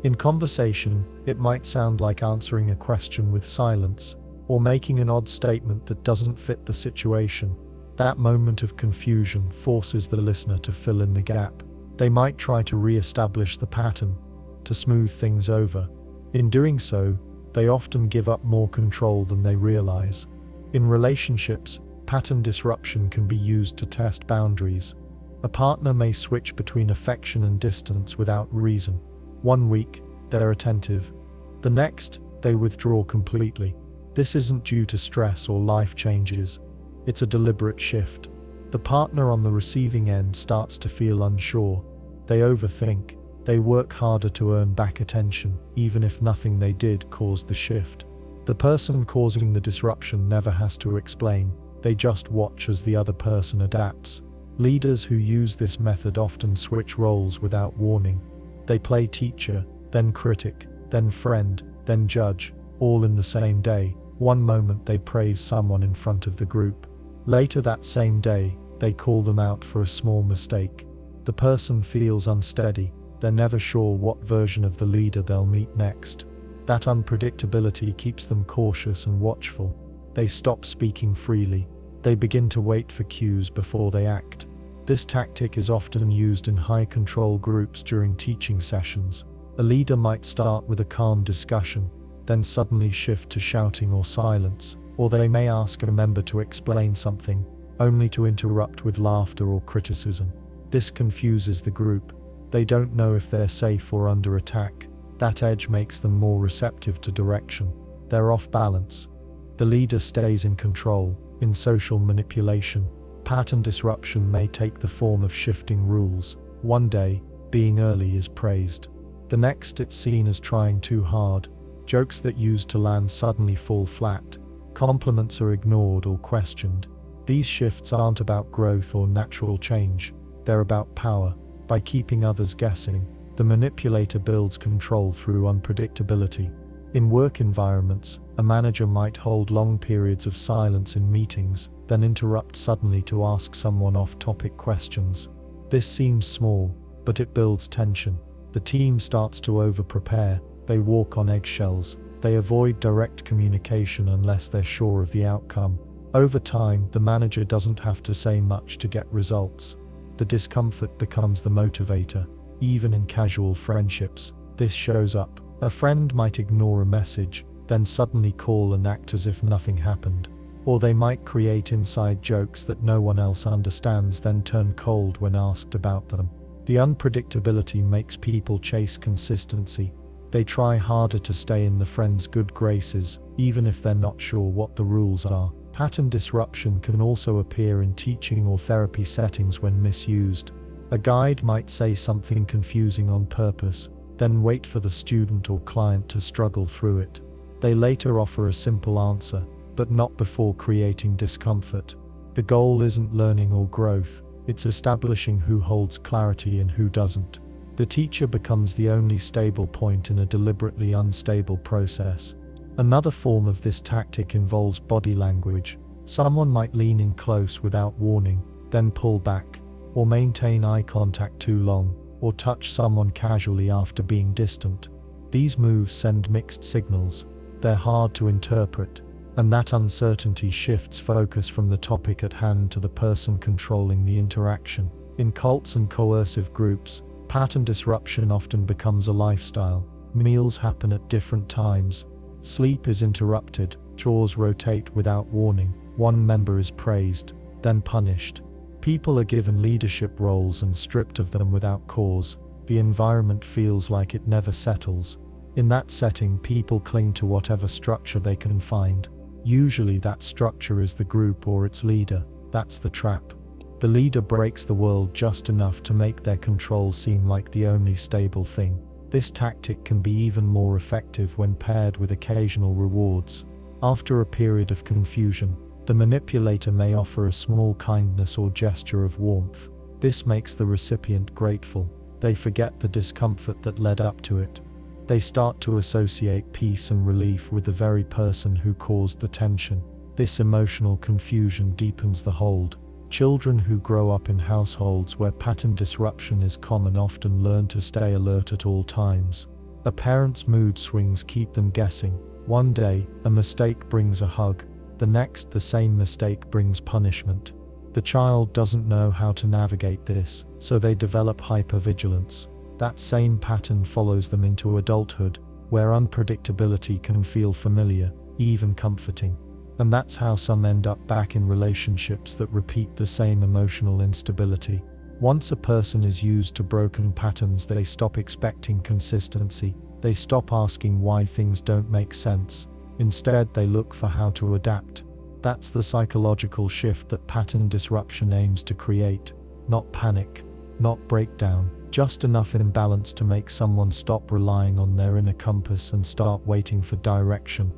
In conversation, it might sound like answering a question with silence, or making an odd statement that doesn't fit the situation. That moment of confusion forces the listener to fill in the gap. They might try to re-establish the pattern, to smooth things over. In doing so, they often give up more control than they realize. In relationships, pattern disruption can be used to test boundaries. A partner may switch between affection and distance without reason. One week, they're attentive. The next, they withdraw completely. This isn't due to stress or life changes. It's a deliberate shift. The partner on the receiving end starts to feel unsure. They overthink. They work harder to earn back attention, even if nothing they did caused the shift. The person causing the disruption never has to explain. They just watch as the other person adapts. Leaders who use this method often switch roles without warning. They play teacher, then critic, then friend, then judge, all in the same day. One moment they praise someone in front of the group. Later that same day, they call them out for a small mistake. The person feels unsteady. They're never sure what version of the leader they'll meet next. That unpredictability keeps them cautious and watchful. They stop speaking freely. They begin to wait for cues before they act. This tactic is often used in high-control groups during teaching sessions. A leader might start with a calm discussion, then suddenly shift to shouting or silence, or they may ask a member to explain something, only to interrupt with laughter or criticism. This confuses the group. They don't know if they're safe or under attack. That edge makes them more receptive to direction. They're off balance. The leader stays in control. In social manipulation, pattern disruption may take the form of shifting rules. One day, being early is praised. The next, it's seen as trying too hard. Jokes that used to land suddenly fall flat. Compliments are ignored or questioned. These shifts aren't about growth or natural change. They're about power. By keeping others guessing, the manipulator builds control through unpredictability. In work environments, a manager might hold long periods of silence in meetings, then interrupt suddenly to ask someone off-topic questions. This seems small, but it builds tension. The team starts to over-prepare. They walk on eggshells. They avoid direct communication unless they're sure of the outcome. Over time, the manager doesn't have to say much to get results. The discomfort becomes the motivator. Even in casual friendships, this shows up. A friend might ignore a message, then suddenly call and act as if nothing happened. Or they might create inside jokes that no one else understands, then turn cold when asked about them. The unpredictability makes people chase consistency. They try harder to stay in the friend's good graces, even if they're not sure what the rules are. Pattern disruption can also appear in teaching or therapy settings when misused. A guide might say something confusing on purpose, then wait for the student or client to struggle through it. They later offer a simple answer, but not before creating discomfort. The goal isn't learning or growth, it's establishing who holds clarity and who doesn't. The teacher becomes the only stable point in a deliberately unstable process. Another form of this tactic involves body language. Someone might lean in close without warning, then pull back, or maintain eye contact too long, or touch someone casually after being distant. These moves send mixed signals. They're hard to interpret, and that uncertainty shifts focus from the topic at hand to the person controlling the interaction. In cults and coercive groups, pattern disruption often becomes a lifestyle. Meals happen at different times. Sleep is interrupted, chores rotate without warning, one member is praised, then punished. People are given leadership roles and stripped of them without cause. The environment feels like it never settles. In that setting, people cling to whatever structure they can find. Usually that structure is the group or its leader. That's the trap. The leader breaks the world just enough to make their control seem like the only stable thing. This tactic can be even more effective when paired with occasional rewards. After a period of confusion, the manipulator may offer a small kindness or gesture of warmth. This makes the recipient grateful. They forget the discomfort that led up to it. They start to associate peace and relief with the very person who caused the tension. This emotional confusion deepens the hold. Children who grow up in households where pattern disruption is common often learn to stay alert at all times. A parent's mood swings keep them guessing. One day, a mistake brings a hug. The next, the same mistake brings punishment. The child doesn't know how to navigate this, so they develop hypervigilance. That same pattern follows them into adulthood, where unpredictability can feel familiar, even comforting. And that's how some end up back in relationships that repeat the same emotional instability. Once a person is used to broken patterns, they stop expecting consistency. They stop asking why things don't make sense. Instead, they look for how to adapt. That's the psychological shift that pattern disruption aims to create. Not panic, not breakdown, just enough imbalance to make someone stop relying on their inner compass and start waiting for direction.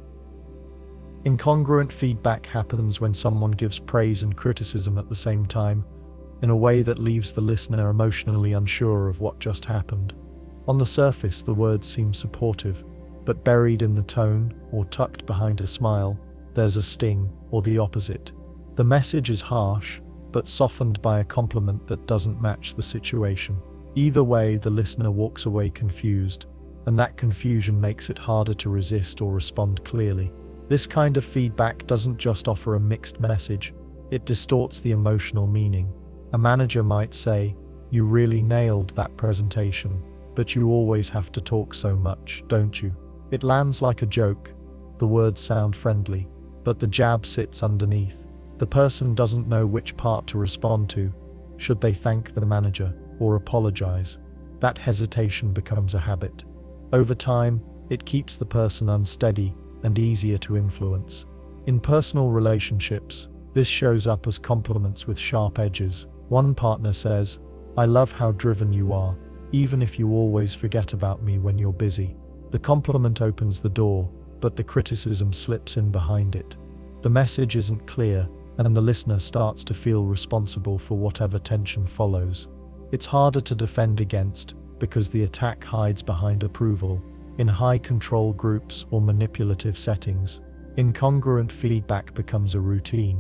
Incongruent feedback happens when someone gives praise and criticism at the same time, in a way that leaves the listener emotionally unsure of what just happened. On the surface, the words seem supportive, but buried in the tone, or tucked behind a smile, there's a sting, or the opposite. The message is harsh, but softened by a compliment that doesn't match the situation. Either way, the listener walks away confused, and that confusion makes it harder to resist or respond clearly. This kind of feedback doesn't just offer a mixed message, it distorts the emotional meaning. A manager might say, "You really nailed that presentation, but you always have to talk so much, don't you?" It lands like a joke. The words sound friendly, but the jab sits underneath. The person doesn't know which part to respond to. Should they thank the manager or apologize? That hesitation becomes a habit. Over time, it keeps the person unsteady and easier to influence. In personal relationships, this shows up as compliments with sharp edges. One partner says, "I love how driven you are, even if you always forget about me when you're busy." The compliment opens the door, but the criticism slips in behind it. The message isn't clear, and the listener starts to feel responsible for whatever tension follows. It's harder to defend against, because the attack hides behind approval. In high-control groups or manipulative settings, incongruent feedback becomes a routine.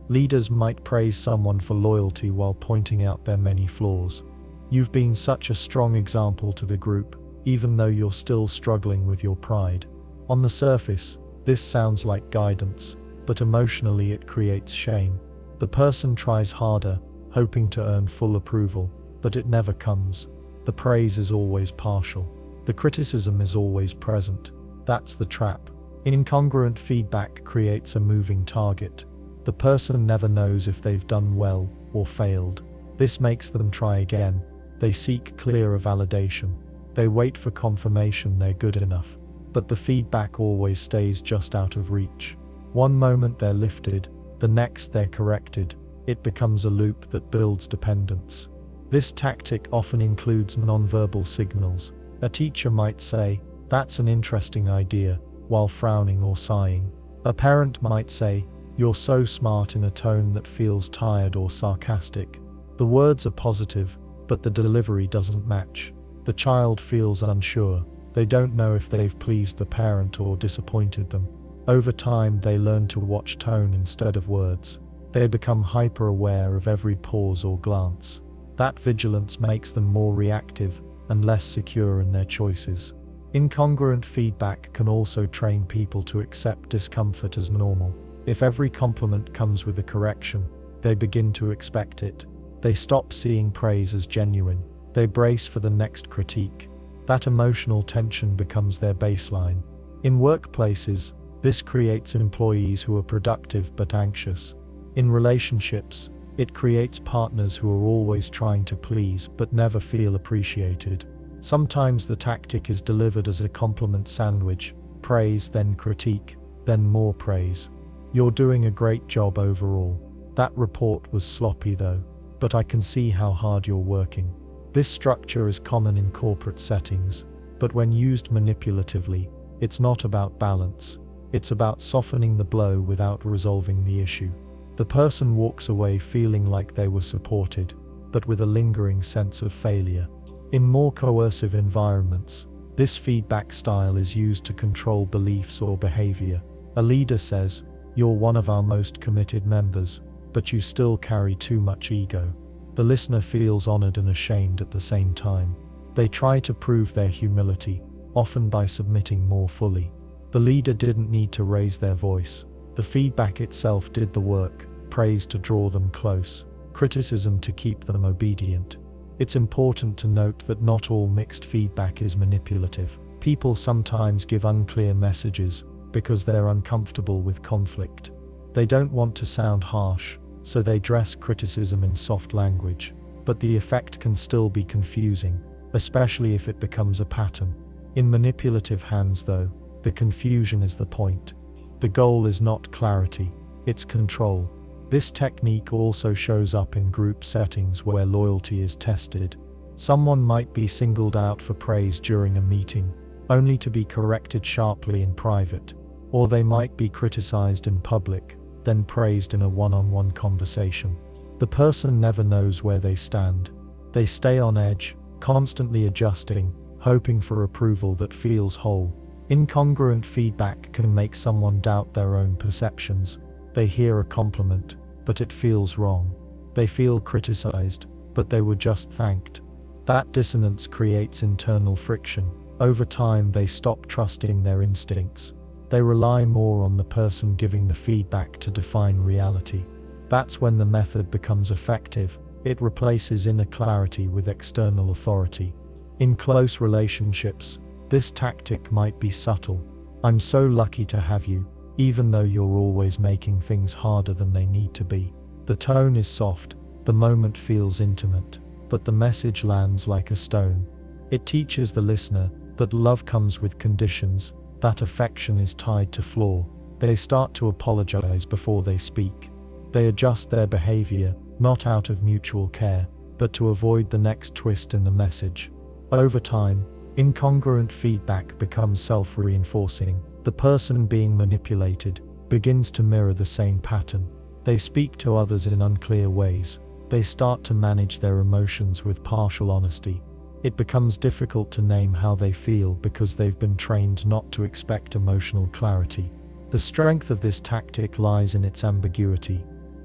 Leaders might praise someone for loyalty while pointing out their many flaws. "You've been such a strong example to the group, even though you're still struggling with your pride." On the surface, this sounds like guidance, but emotionally it creates shame. The person tries harder, hoping to earn full approval, but it never comes. The praise is always partial. The criticism is always present. That's the trap. Incongruent feedback creates a moving target. The person never knows if they've done well or failed. This makes them try again. They seek clearer validation. They wait for confirmation they're good enough. But the feedback always stays just out of reach. One moment they're lifted, the next they're corrected. It becomes a loop that builds dependence. This tactic often includes nonverbal signals. A teacher might say, "That's an interesting idea," while frowning or sighing. A parent might say, "You're so smart," in a tone that feels tired or sarcastic. The words are positive, but the delivery doesn't match. The child feels unsure. They don't know if they've pleased the parent or disappointed them. Over time, they learn to watch tone instead of words. They become hyper-aware of every pause or glance. That vigilance makes them more reactive and less secure in their choices. Incongruent feedback can also train people to accept discomfort as normal. If every compliment comes with a correction, they begin to expect it. They stop seeing praise as genuine. They brace for the next critique. That emotional tension becomes their baseline. In workplaces, this creates employees who are productive but anxious. In relationships, it creates partners who are always trying to please but never feel appreciated. Sometimes the tactic is delivered as a compliment sandwich: praise, then critique, then more praise. "You're doing a great job overall. That report was sloppy though, but I can see how hard you're working." This structure is common in corporate settings, but when used manipulatively, it's not about balance. It's about softening the blow without resolving the issue. The person walks away feeling like they were supported, but with a lingering sense of failure. In more coercive environments, this feedback style is used to control beliefs or behavior. A leader says, "You're one of our most committed members, but you still carry too much ego." The listener feels honored and ashamed at the same time. They try to prove their humility, often by submitting more fully. The leader didn't need to raise their voice. The feedback itself did the work: praise to draw them close, criticism to keep them obedient. It's important to note that not all mixed feedback is manipulative. People sometimes give unclear messages because they're uncomfortable with conflict. They don't want to sound harsh, so they dress criticism in soft language. But the effect can still be confusing, especially if it becomes a pattern. In manipulative hands, though, the confusion is the point. The goal is not clarity, it's control. This technique also shows up in group settings where loyalty is tested. Someone might be singled out for praise during a meeting, only to be corrected sharply in private. Or they might be criticized in public, then praised in a one-on-one conversation. The person never knows where they stand. They stay on edge, constantly adjusting, hoping for approval that feels whole. Incongruent feedback can make someone doubt their own perceptions. They hear a compliment, but it feels wrong. They feel criticized, but they were just thanked. That dissonance creates internal friction. Over time, they stop trusting their instincts. They rely more on the person giving the feedback to define reality. That's when the method becomes effective. It replaces inner clarity with external authority. In close relationships, this tactic might be subtle. "I'm so lucky to have you," even though you're always making things harder than they need to be. The tone is soft, the moment feels intimate, but the message lands like a stone. It teaches the listener that love comes with conditions, that affection is tied to flaw. They start to apologize before they speak. They adjust their behavior, not out of mutual care, but to avoid the next twist in the message. Over time, incongruent feedback becomes self-reinforcing. The person being manipulated begins to mirror the same pattern. They speak to others in unclear ways. They start to manage their emotions with partial honesty. It becomes difficult to name how they feel because they've been trained not to expect emotional clarity. The strength of this tactic lies in its ambiguity.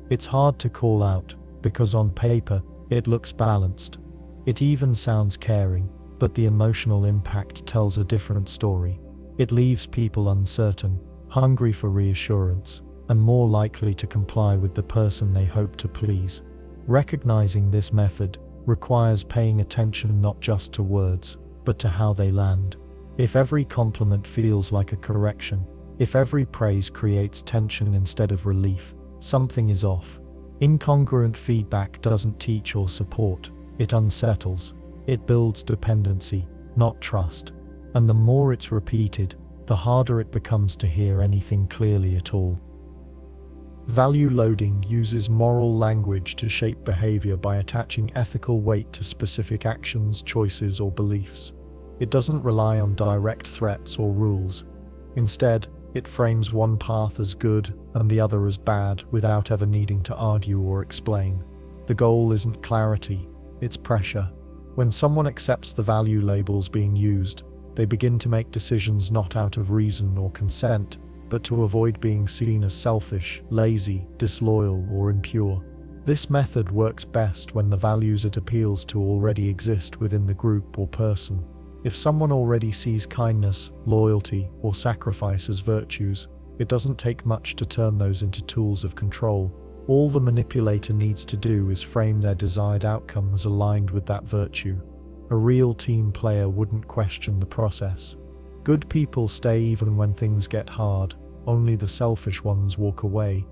It's hard to call out, because on paper, it looks balanced. It even sounds caring, but the emotional impact tells a different story. It leaves people uncertain, hungry for reassurance, and more likely to comply with the person they hope to please. Recognizing this method requires paying attention not just to words, but to how they land. If every compliment feels like a correction, if every praise creates tension instead of relief, something is off. Incongruent feedback doesn't teach or support, it unsettles. It builds dependency, not trust. And the more it's repeated, the harder it becomes to hear anything clearly at all. Value loading uses moral language to shape behavior by attaching ethical weight to specific actions, choices, or beliefs. It doesn't rely on direct threats or rules. Instead, it frames one path as good and the other as bad without ever needing to argue or explain. The goal isn't clarity, it's pressure. When someone accepts the value labels being used, they begin to make decisions not out of reason or consent, but to avoid being seen as selfish, lazy, disloyal, or impure. This method works best when the values it appeals to already exist within the group or person. If someone already sees kindness, loyalty, or sacrifice as virtues, it doesn't take much to turn those into tools of control. All the manipulator needs to do is frame their desired outcome as aligned with that virtue. A real team player wouldn't question the process. Good people stay even when things get hard, only the selfish ones walk away.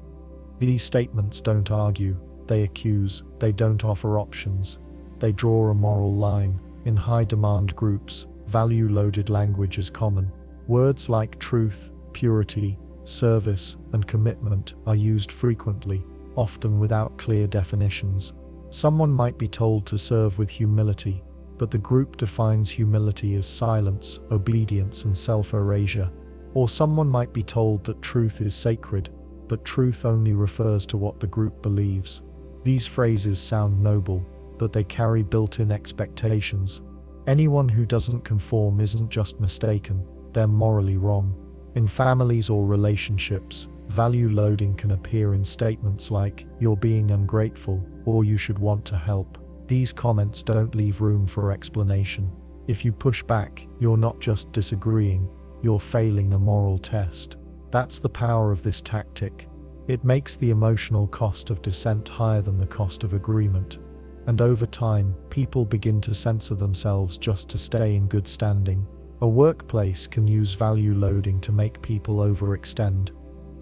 These statements don't argue, they accuse, they don't offer options. They draw a moral line. In high-demand groups, value-loaded language is common. Words like truth, purity, service, and commitment are used frequently, often without clear definitions. Someone might be told to serve with humility, but the group defines humility as silence, obedience, and self-erasure. Or someone might be told that truth is sacred, but truth only refers to what the group believes. These phrases sound noble, but they carry built-in expectations. Anyone who doesn't conform isn't just mistaken, they're morally wrong. In families or relationships, value loading can appear in statements like, "You're being ungrateful," or "You should want to help." These comments don't leave room for explanation. If you push back, you're not just disagreeing, you're failing a moral test. That's the power of this tactic. It makes the emotional cost of dissent higher than the cost of agreement. And over time, people begin to censor themselves just to stay in good standing. A workplace can use value loading to make people overextend.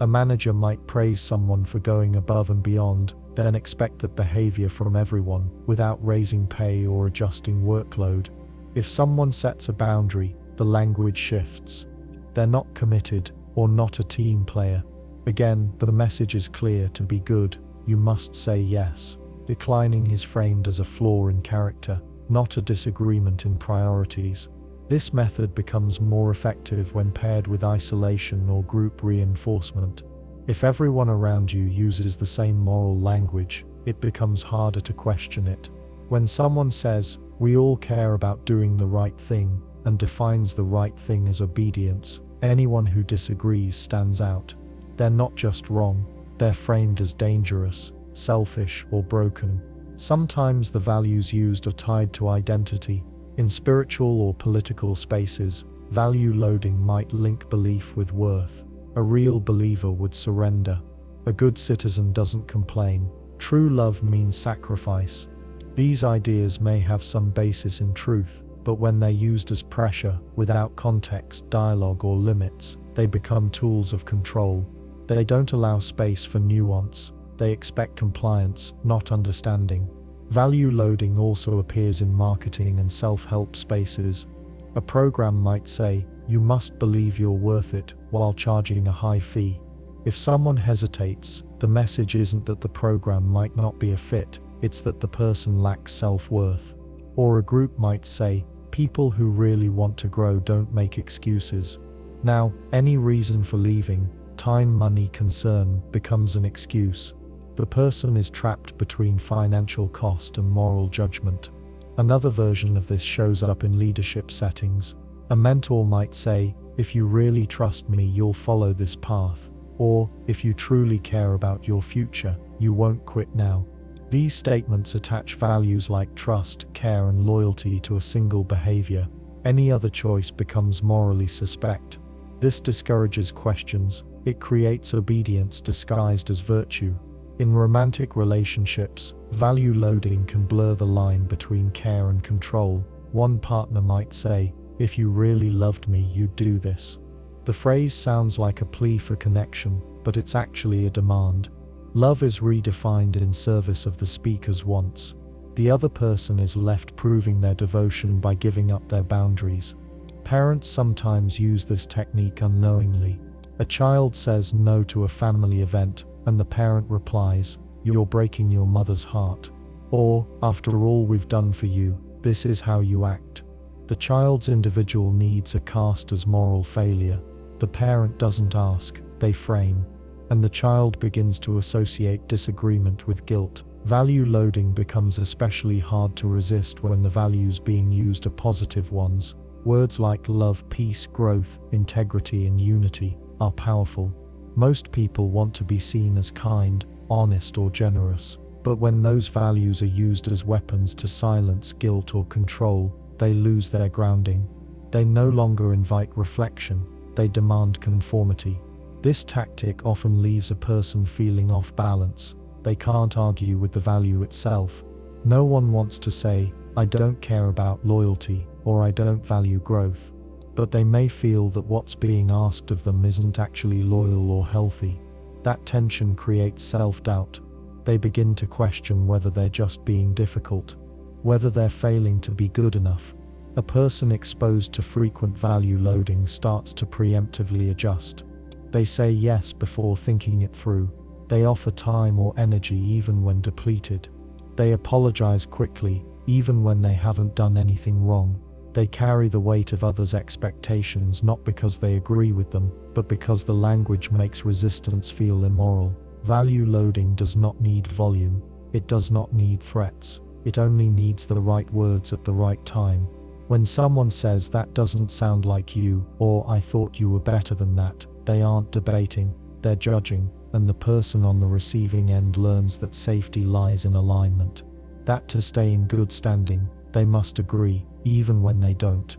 A manager might praise someone for going above and beyond, then expect that behavior from everyone, without raising pay or adjusting workload. If someone sets a boundary, the language shifts. They're not committed, or not a team player. Again, the message is clear: to be good, you must say yes. Declining is framed as a flaw in character, not a disagreement in priorities. This method becomes more effective when paired with isolation or group reinforcement. If everyone around you uses the same moral language, it becomes harder to question it. When someone says, "We all care about doing the right thing," and defines the right thing as obedience, anyone who disagrees stands out. They're not just wrong, they're framed as dangerous, selfish, or broken. Sometimes the values used are tied to identity. In spiritual or political spaces, value loading might link belief with worth. A real believer would surrender. A good citizen doesn't complain. True love means sacrifice. These ideas may have some basis in truth, but when they're used as pressure, without context, dialogue, or limits, they become tools of control. They don't allow space for nuance. They expect compliance, not understanding. Value loading also appears in marketing and self-help spaces. A program might say, "You must believe you're worth it," while charging a high fee. If someone hesitates, the message isn't that the program might not be a fit, it's that the person lacks self-worth. Or a group might say, "People who really want to grow don't make excuses." Now, any reason for leaving, time, money, concern, becomes an excuse. The person is trapped between financial cost and moral judgment. Another version of this shows up in leadership settings. A mentor might say, "If you really trust me, you'll follow this path." Or, "If you truly care about your future, you won't quit now." These statements attach values like trust, care, and loyalty to a single behavior. Any other choice becomes morally suspect. This discourages questions. It creates obedience disguised as virtue. In romantic relationships, value loading can blur the line between care and control. One partner might say, "If you really loved me, you'd do this." The phrase sounds like a plea for connection, but it's actually a demand. Love is redefined in service of the speaker's wants. The other person is left proving their devotion by giving up their boundaries. Parents sometimes use this technique unknowingly. A child says no to a family event, and the parent replies, "You're breaking your mother's heart." Or, "After all we've done for you, this is how you act." The child's individual needs are cast as moral failure. The parent doesn't ask, they frame. And the child begins to associate disagreement with guilt. Value loading becomes especially hard to resist when the values being used are positive ones. Words like love, peace, growth, integrity, and unity are powerful. Most people want to be seen as kind, honest, or generous. But when those values are used as weapons to silence guilt or control, they lose their grounding. They no longer invite reflection, they demand conformity. This tactic often leaves a person feeling off balance. They can't argue with the value itself. No one wants to say, "I don't care about loyalty," or "I don't value growth." But they may feel that what's being asked of them isn't actually loyal or healthy. That tension creates self-doubt. They begin to question whether they're just being difficult, whether they're failing to be good enough. A person exposed to frequent value loading starts to preemptively adjust. They say yes before thinking it through. They offer time or energy even when depleted. They apologize quickly, even when they haven't done anything wrong. They carry the weight of others' expectations not because they agree with them, but because the language makes resistance feel immoral. Value loading does not need volume. It does not need threats. It only needs the right words at the right time. When someone says, "That doesn't sound like you," or "I thought you were better than that," they aren't debating, they're judging, and the person on the receiving end learns that safety lies in alignment. That to stay in good standing, they must agree, even when they don't.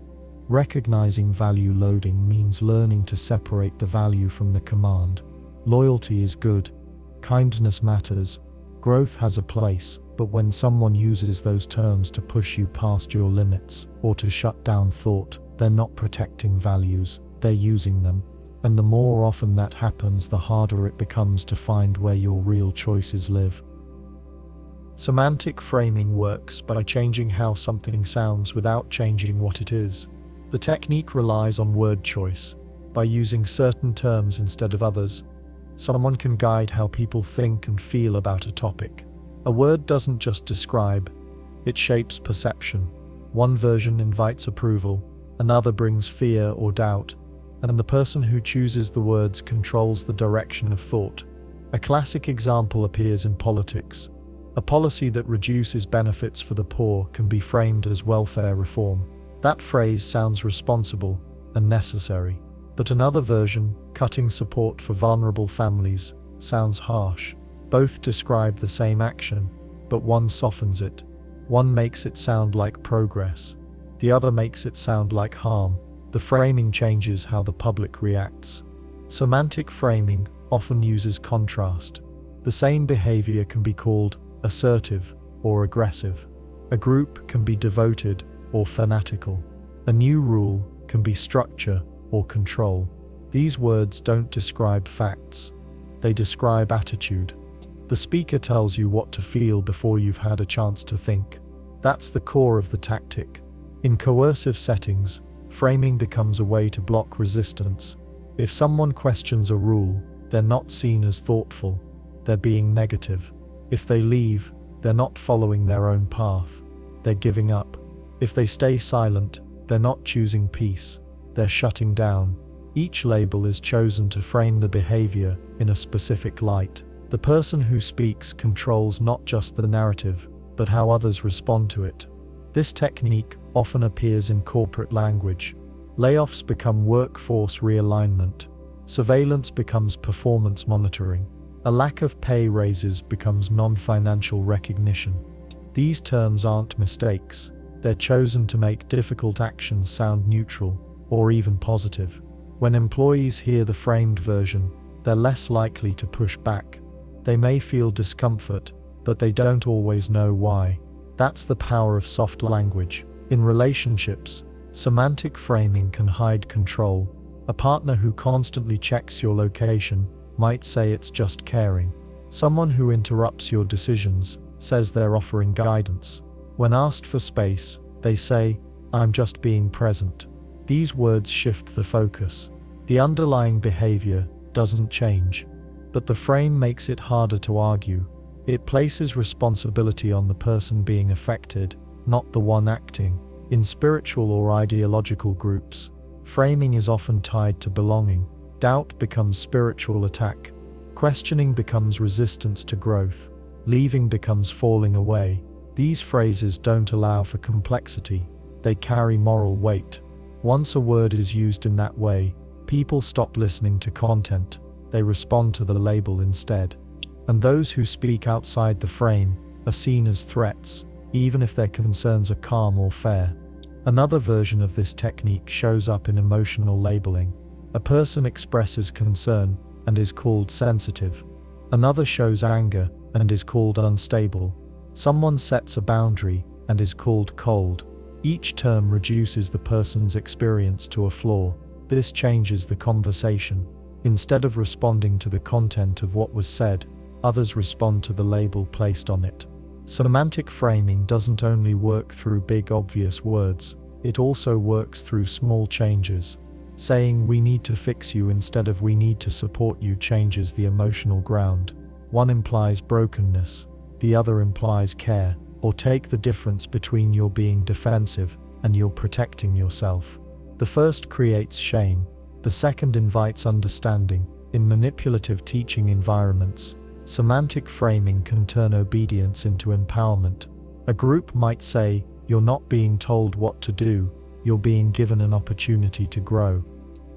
Recognizing value loading means learning to separate the value from the command. Loyalty is good. Kindness matters. Growth has a place, but when someone uses those terms to push you past your limits, or to shut down thought, they're not protecting values, they're using them. And the more often that happens, the harder it becomes to find where your real choices live. Semantic framing works by changing how something sounds without changing what it is. The technique relies on word choice. By using certain terms instead of others, someone can guide how people think and feel about a topic. A word doesn't just describe, it shapes perception. One version invites approval, another brings fear or doubt, and the person who chooses the words controls the direction of thought. A classic example appears in politics. A policy that reduces benefits for the poor can be framed as welfare reform. That phrase sounds responsible and necessary. But another version, cutting support for vulnerable families, sounds harsh. Both describe the same action, but one softens it. One makes it sound like progress. The other makes it sound like harm. The framing changes how the public reacts. Semantic framing often uses contrast. The same behavior can be called assertive or aggressive. A group can be devoted or fanatical. A new rule can be structure or control. These words don't describe facts. They describe attitude. The speaker tells you what to feel before you've had a chance to think. That's the core of the tactic. In coercive settings, framing becomes a way to block resistance. If someone questions a rule, they're not seen as thoughtful. They're being negative. If they leave, they're not following their own path. They're giving up. If they stay silent, they're not choosing peace. They're shutting down. Each label is chosen to frame the behavior in a specific light. The person who speaks controls not just the narrative, but how others respond to it. This technique often appears in corporate language. Layoffs become workforce realignment. Surveillance becomes performance monitoring. A lack of pay raises becomes non-financial recognition. These terms aren't mistakes. They're chosen to make difficult actions sound neutral, or even positive. When employees hear the framed version, they're less likely to push back. They may feel discomfort, but they don't always know why. That's the power of soft language. In relationships, semantic framing can hide control. A partner who constantly checks your location might say it's just caring. Someone who interrupts your decisions says they're offering guidance. When asked for space, they say, "I'm just being present." These words shift the focus. The underlying behavior doesn't change, but the frame makes it harder to argue. It places responsibility on the person being affected, not the one acting. In spiritual or ideological groups, framing is often tied to belonging. Doubt becomes spiritual attack. Questioning becomes resistance to growth. Leaving becomes falling away. These phrases don't allow for complexity. They carry moral weight. Once a word is used in that way, people stop listening to content. They respond to the label instead. And those who speak outside the frame are seen as threats, even if their concerns are calm or fair. Another version of this technique shows up in emotional labeling. A person expresses concern and is called sensitive. Another shows anger and is called unstable. Someone sets a boundary and is called cold. Each term reduces the person's experience to a flaw. This changes the conversation. Instead of responding to the content of what was said, others respond to the label placed on it. Semantic framing doesn't only work through big obvious words, it also works through small changes. Saying "we need to fix you" instead of "we need to support you" changes the emotional ground. One implies brokenness, the other implies care. Or take the difference between you're being defensive and you're protecting yourself. The first creates shame, the second invites understanding. In manipulative teaching environments, semantic framing can turn obedience into empowerment. A group might say, "You're not being told what to do, you're being given an opportunity to grow."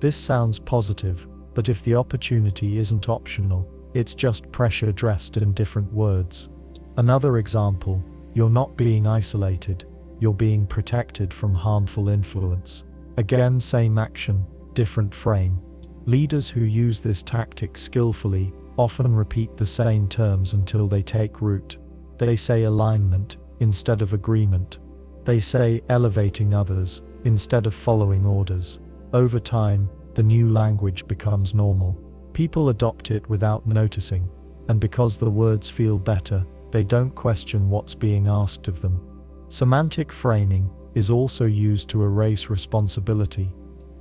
This sounds positive, but if the opportunity isn't optional, it's just pressure dressed in different words. Another example, "You're not being isolated, you're being protected from harmful influence." Again, same action, different frame. Leaders who use this tactic skillfully often repeat the same terms until they take root. They say alignment instead of agreement. They say elevating others instead of following orders. Over time, the new language becomes normal. People adopt it without noticing, and because the words feel better, they don't question what's being asked of them. Semantic framing is also used to erase responsibility.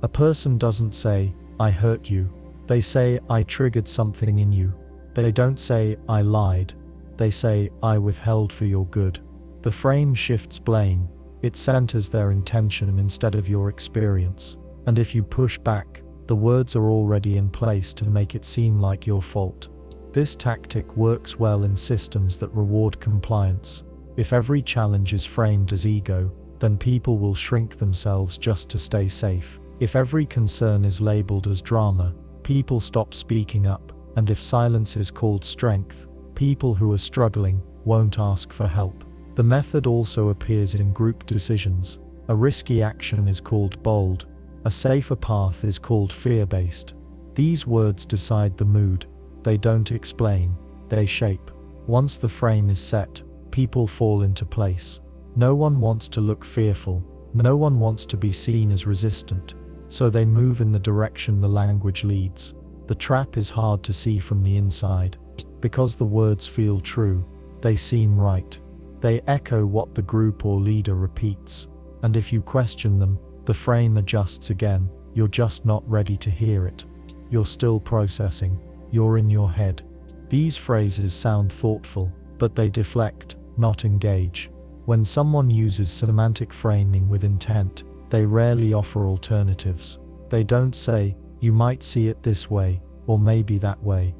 A person doesn't say, "I hurt you." They say, "I triggered something in you." They don't say, "I lied." They say, "I withheld for your good." The frame shifts blame. It centers their intention instead of your experience. And if you push back, the words are already in place to make it seem like your fault. This tactic works well in systems that reward compliance. If every challenge is framed as ego, then people will shrink themselves just to stay safe. If every concern is labeled as drama, people stop speaking up. And if silence is called strength, people who are struggling won't ask for help. The method also appears in group decisions. A risky action is called bold. A safer path is called fear-based. These words decide the mood. They don't explain, they shape. Once the frame is set, people fall into place. No one wants to look fearful, no one wants to be seen as resistant, so they move in the direction the language leads. The trap is hard to see from the inside. Because the words feel true, they seem right. They echo what the group or leader repeats. And if you question them, the frame adjusts again. You're just not ready to hear it. You're still processing. You're in your head. These phrases sound thoughtful, but they deflect, not engage. When someone uses semantic framing with intent, they rarely offer alternatives. They don't say, "You might see it this way, or maybe that way."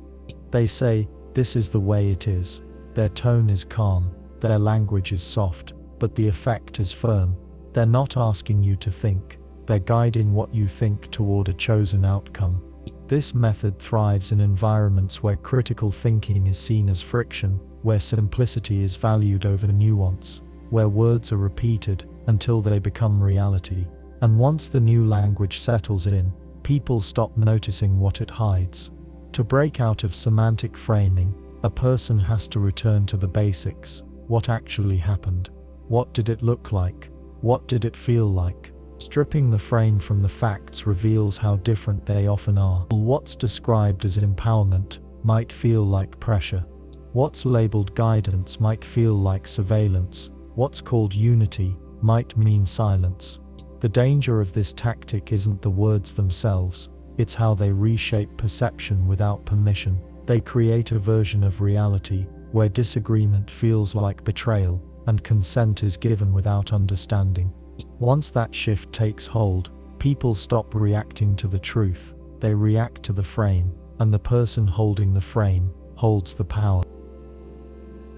They say, "This is the way it is." Their tone is calm, their language is soft, but the effect is firm. They're not asking you to think, they're guiding what you think toward a chosen outcome. This method thrives in environments where critical thinking is seen as friction, where simplicity is valued over nuance, where words are repeated until they become reality. And once the new language settles in, people stop noticing what it hides. To break out of semantic framing, a person has to return to the basics. What actually happened? What did it look like? What did it feel like? Stripping the frame from the facts reveals how different they often are. What's described as empowerment might feel like pressure. What's labeled guidance might feel like surveillance. What's called unity might mean silence. The danger of this tactic isn't the words themselves, it's how they reshape perception without permission. They create a version of reality where disagreement feels like betrayal and consent is given without understanding. Once that shift takes hold, people stop reacting to the truth, they react to the frame, and the person holding the frame holds the power.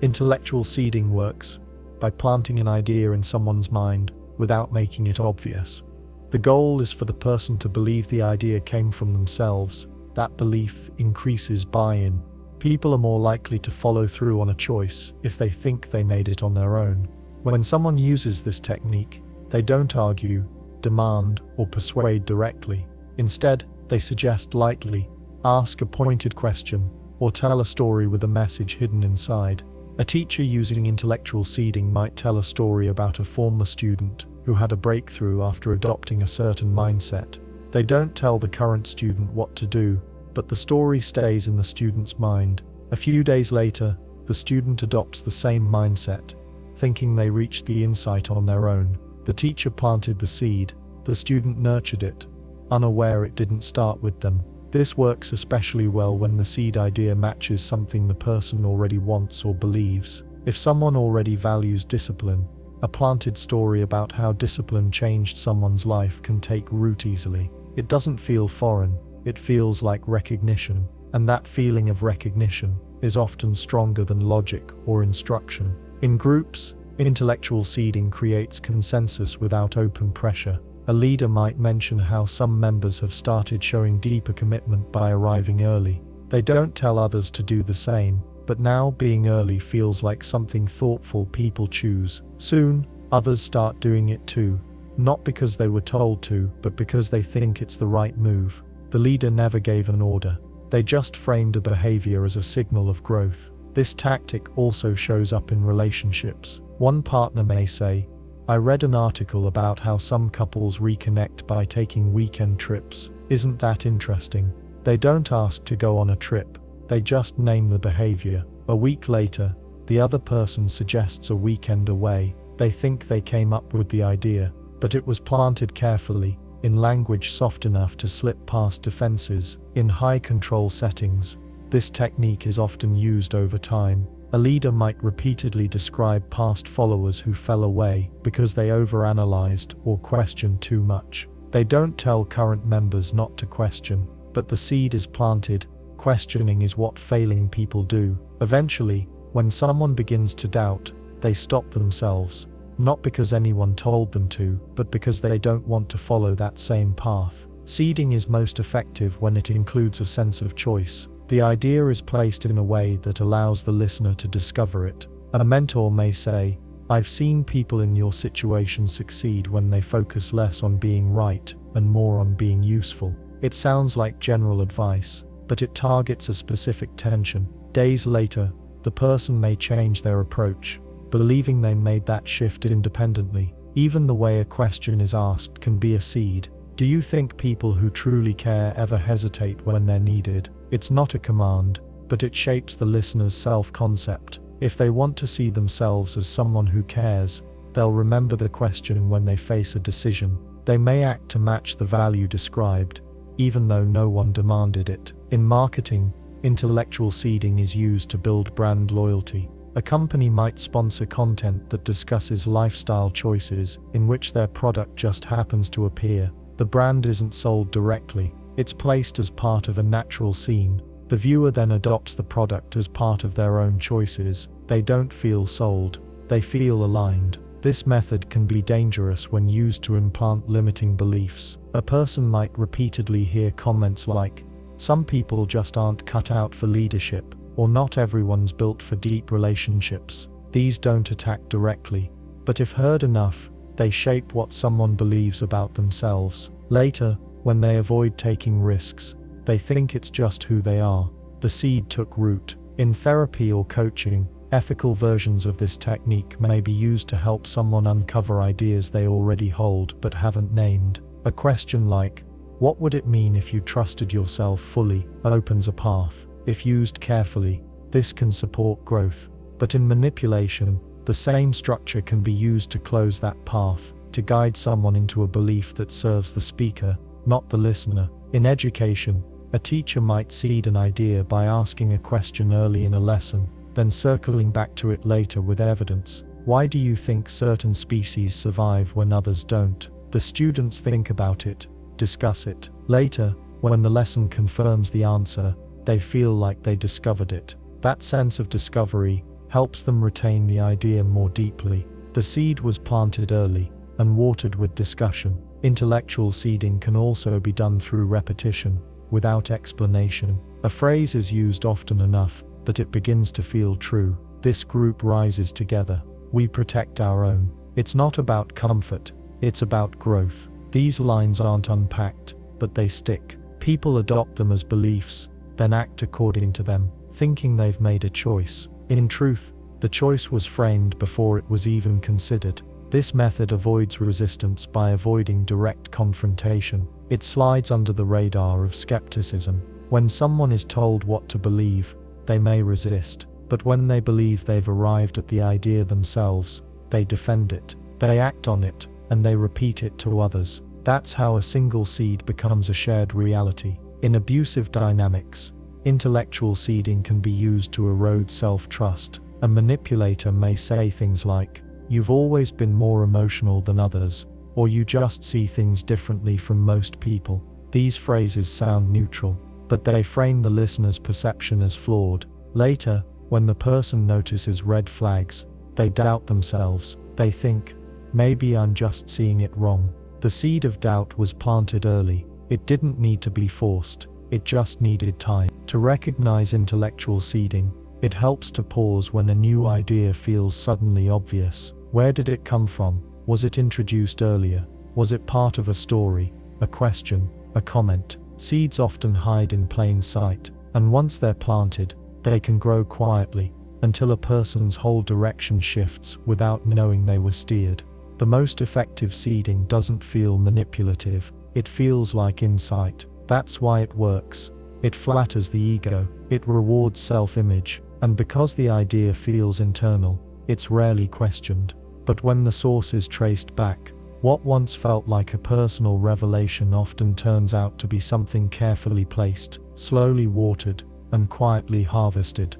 Intellectual seeding works by planting an idea in someone's mind without making it obvious. The goal is for the person to believe the idea came from themselves. That belief increases buy-in. People are more likely to follow through on a choice if they think they made it on their own. When someone uses this technique, they don't argue, demand, or persuade directly. Instead, they suggest lightly, ask a pointed question, or tell a story with a message hidden inside. A teacher using intellectual seeding might tell a story about a former student who had a breakthrough after adopting a certain mindset. They don't tell the current student what to do, but the story stays in the student's mind. A few days later, the student adopts the same mindset, thinking they reached the insight on their own. The teacher planted the seed, the student nurtured it, unaware it didn't start with them. This works especially well when the seed idea matches something the person already wants or believes. If someone already values discipline, a planted story about how discipline changed someone's life can take root easily. It doesn't feel foreign, it feels like recognition, and that feeling of recognition is often stronger than logic or instruction. In groups, intellectual seeding creates consensus without open pressure. A leader might mention how some members have started showing deeper commitment by arriving early. They don't tell others to do the same, but now being early feels like something thoughtful people choose. Soon, others start doing it too, not because they were told to, but because they think it's the right move. The leader never gave an order. They just framed a behavior as a signal of growth. This tactic also shows up in relationships. One partner may say, "I read an article about how some couples reconnect by taking weekend trips. Isn't that interesting?" They don't ask to go on a trip, they just name the behavior. A week later, the other person suggests a weekend away. They think they came up with the idea, but it was planted carefully, in language soft enough to slip past defenses. In high control settings, this technique is often used over time. A leader might repeatedly describe past followers who fell away because they overanalyzed or questioned too much. They don't tell current members not to question, but the seed is planted. Questioning is what failing people do. Eventually, when someone begins to doubt, they stop themselves, not because anyone told them to, but because they don't want to follow that same path. Seeding is most effective when it includes a sense of choice. The idea is placed in a way that allows the listener to discover it. A mentor may say, "I've seen people in your situation succeed when they focus less on being right and more on being useful." It sounds like general advice, but it targets a specific tension. Days later, the person may change their approach, believing they made that shift independently. Even the way a question is asked can be a seed. Do you think people who truly care ever hesitate when they're needed? It's not a command, but it shapes the listener's self-concept. If they want to see themselves as someone who cares, they'll remember the question when they face a decision. They may act to match the value described, even though no one demanded it. In marketing, intellectual seeding is used to build brand loyalty. A company might sponsor content that discusses lifestyle choices in which their product just happens to appear. The brand isn't sold directly, it's placed as part of a natural scene. The viewer then adopts the product as part of their own choices. They don't feel sold, they feel aligned. This method can be dangerous when used to implant limiting beliefs. A person might repeatedly hear comments like, "Some people just aren't cut out for leadership," or "Not everyone's built for deep relationships." These don't attack directly, but if heard enough, they shape what someone believes about themselves. Later, When they avoid taking risks, they think it's just who they are. The seed took root. In therapy or coaching, ethical versions of this technique may be used to help someone uncover ideas they already hold but haven't named. A question like, "What would it mean if you trusted yourself fully?" opens a path. If used carefully, this can support growth. But in manipulation, the same structure can be used to close that path, to guide someone into a belief that serves the speaker, not the listener. In education, a teacher might seed an idea by asking a question early in a lesson, then circling back to it later with evidence. Why do you think certain species survive when others don't? The students think about it, discuss it. Later, when the lesson confirms the answer, they feel like they discovered it. That sense of discovery helps them retain the idea more deeply. The seed was planted early and watered with discussion. Intellectual seeding can also be done through repetition, without explanation. A phrase is used often enough that it begins to feel true. This group rises together. We protect our own. It's not about comfort, it's about growth. These lines aren't unpacked, but they stick. People adopt them as beliefs, then act according to them, thinking they've made a choice. In truth, the choice was framed before it was even considered. This method avoids resistance by avoiding direct confrontation. It slides under the radar of skepticism. When someone is told what to believe, they may resist, but when they believe they've arrived at the idea themselves, they defend it, they act on it, and they repeat it to others. That's how a single seed becomes a shared reality. In abusive dynamics, intellectual seeding can be used to erode self-trust. A manipulator may say things like, "You've always been more emotional than others," or "You just see things differently from most people." These phrases sound neutral, but they frame the listener's perception as flawed. Later, when the person notices red flags, they doubt themselves. They think, "Maybe I'm just seeing it wrong." The seed of doubt was planted early. It didn't need to be forced, it just needed time. To recognize intellectual seeding, it helps to pause when a new idea feels suddenly obvious. Where did it come from? Was it introduced earlier? Was it part of a story, a question, a comment? Seeds often hide in plain sight, and once they're planted, they can grow quietly, until a person's whole direction shifts without knowing they were steered. The most effective seeding doesn't feel manipulative, it feels like insight. That's why it works. It flatters the ego, it rewards self-image, and because the idea feels internal, it's rarely questioned. But when the source is traced back, what once felt like a personal revelation often turns out to be something carefully placed, slowly watered, and quietly harvested.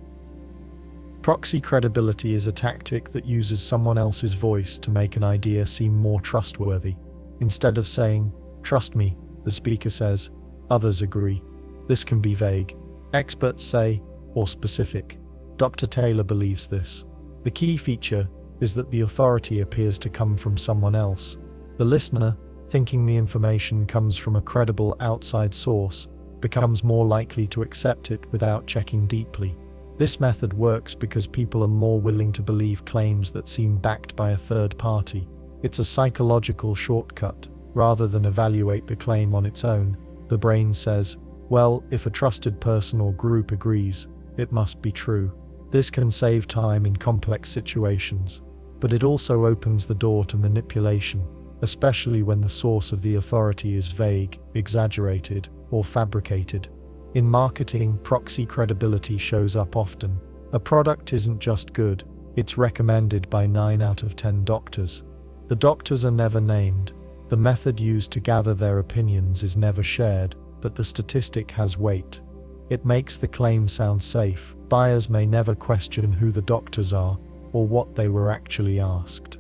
Proxy credibility is a tactic that uses someone else's voice to make an idea seem more trustworthy. Instead of saying, "Trust me," the speaker says, "Others agree." This can be vague, experts say, or specific. Dr. Taylor believes this. The key feature is that the authority appears to come from someone else. The listener, thinking the information comes from a credible outside source, becomes more likely to accept it without checking deeply. This method works because people are more willing to believe claims that seem backed by a third party. It's a psychological shortcut. Rather than evaluate the claim on its own, the brain says, "Well, if a trusted person or group agrees, it must be true." This can save time in complex situations, but it also opens the door to manipulation, especially when the source of the authority is vague, exaggerated, or fabricated. In marketing, proxy credibility shows up often. A product isn't just good, it's recommended by 9 out of 10 doctors. The doctors are never named. The method used to gather their opinions is never shared, but the statistic has weight. It makes the claim sound safe. Buyers may never question who the doctors are, or what they were actually asked.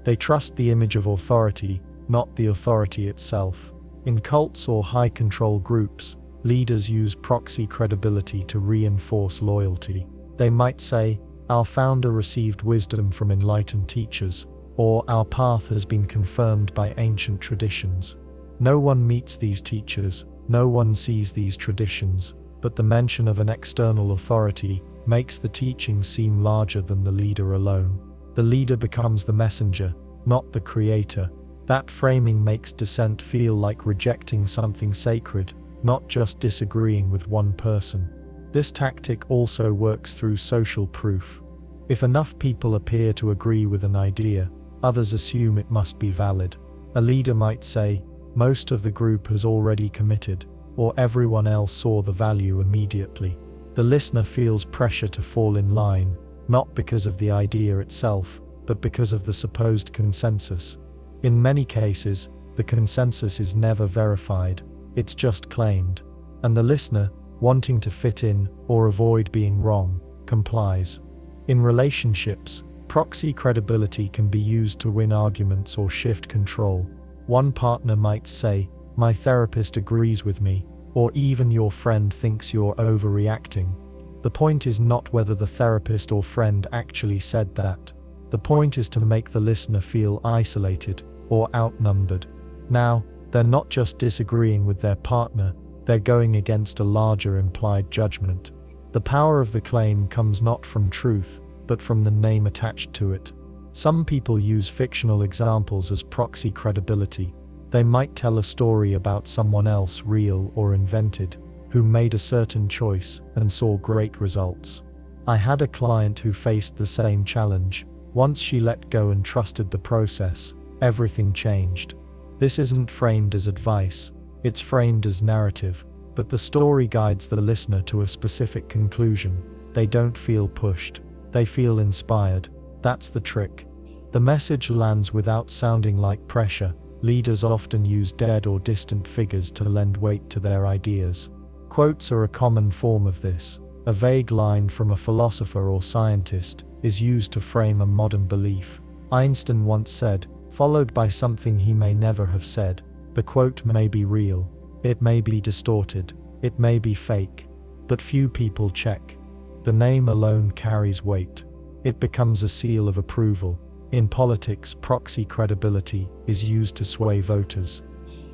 They trust the image of authority, not the authority itself. In cults or high-control groups, leaders use proxy credibility to reinforce loyalty. They might say, "Our founder received wisdom from enlightened teachers," or "Our path has been confirmed by ancient traditions." No one meets these teachers, no one sees these traditions, but the mention of an external authority makes the teaching seem larger than the leader alone. The leader becomes the messenger, not the creator. That framing makes dissent feel like rejecting something sacred, not just disagreeing with one person. This tactic also works through social proof. If enough people appear to agree with an idea, others assume it must be valid. A leader might say, "Most of the group has already committed," or "Everyone else saw the value immediately." The listener feels pressure to fall in line, not because of the idea itself, but because of the supposed consensus. In many cases, the consensus is never verified, it's just claimed, and the listener, wanting to fit in or avoid being wrong, complies. In relationships, proxy credibility can be used to win arguments or shift control. One partner might say, "My therapist agrees with me," or even "Your friend thinks you're overreacting." The point is not whether the therapist or friend actually said that. The point is to make the listener feel isolated or outnumbered. Now, they're not just disagreeing with their partner, they're going against a larger implied judgment. The power of the claim comes not from truth, but from the name attached to it. Some people use fictional examples as proxy credibility. They might tell a story about someone else, real or invented, who made a certain choice and saw great results. I had a client who faced the same challenge. Once she let go and trusted the process, everything changed. This isn't framed as advice, it's framed as narrative, but the story guides the listener to a specific conclusion. They don't feel pushed, they feel inspired. That's the trick. The message lands without sounding like pressure. Leaders often use dead or distant figures to lend weight to their ideas. Quotes are a common form of this. A vague line from a philosopher or scientist is used to frame a modern belief. Einstein once said, followed by something he may never have said. The quote may be real, it may be distorted, it may be fake, but few people check. The name alone carries weight. It becomes a seal of approval. In politics, proxy credibility is used to sway voters.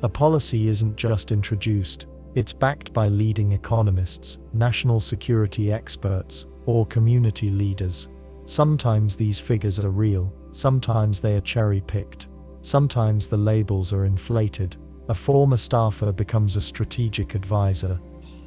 A policy isn't just introduced, it's backed by leading economists, national security experts, or community leaders. Sometimes these figures are real, sometimes they are cherry-picked, sometimes the labels are inflated. A former staffer becomes a strategic advisor.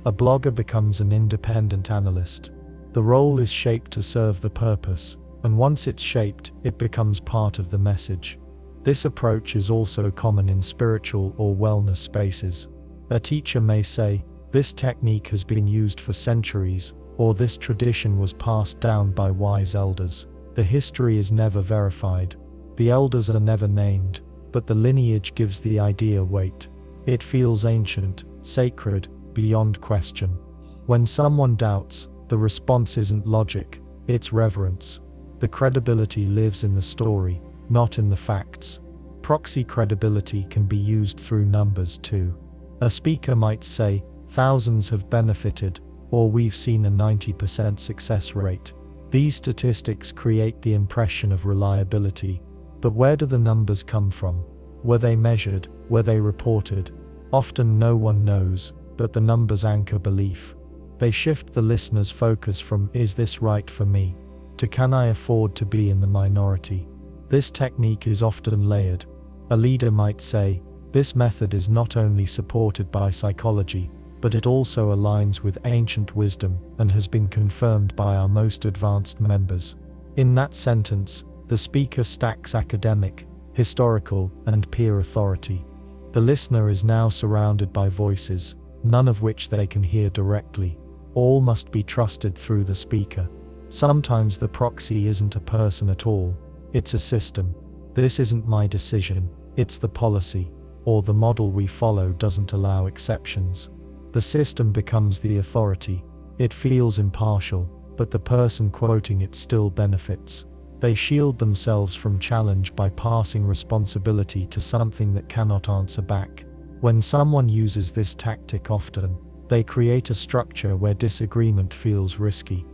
A blogger becomes an independent analyst. The role is shaped to serve the purpose, and once it's shaped, it becomes part of the message. This approach is also common in spiritual or wellness spaces. A teacher may say, "This technique has been used for centuries," or "This tradition was passed down by wise elders." The history is never verified. The elders are never named, but the lineage gives the idea weight. It feels ancient, sacred, beyond question. When someone doubts, the response isn't logic, it's reverence. The credibility lives in the story, not in the facts. Proxy credibility can be used through numbers too. A speaker might say, "Thousands have benefited," or "We've seen a 90% success rate." These statistics create the impression of reliability. But where do the numbers come from? Were they measured? Were they reported? Often no one knows, but the numbers anchor belief. They shift the listener's focus from "Is this right for me?" to "Can I afford to be in the minority?" This technique is often layered. A leader might say, "This method is not only supported by psychology, but it also aligns with ancient wisdom and has been confirmed by our most advanced members." In that sentence, the speaker stacks academic, historical, and peer authority. The listener is now surrounded by voices, none of which they can hear directly. All must be trusted through the speaker. Sometimes the proxy isn't a person at all, it's a system. "This isn't my decision, it's the policy," or "The model we follow doesn't allow exceptions." The system becomes the authority. It feels impartial, but the person quoting it still benefits. They shield themselves from challenge by passing responsibility to something that cannot answer back. When someone uses this tactic often, they create a structure where disagreement feels risky.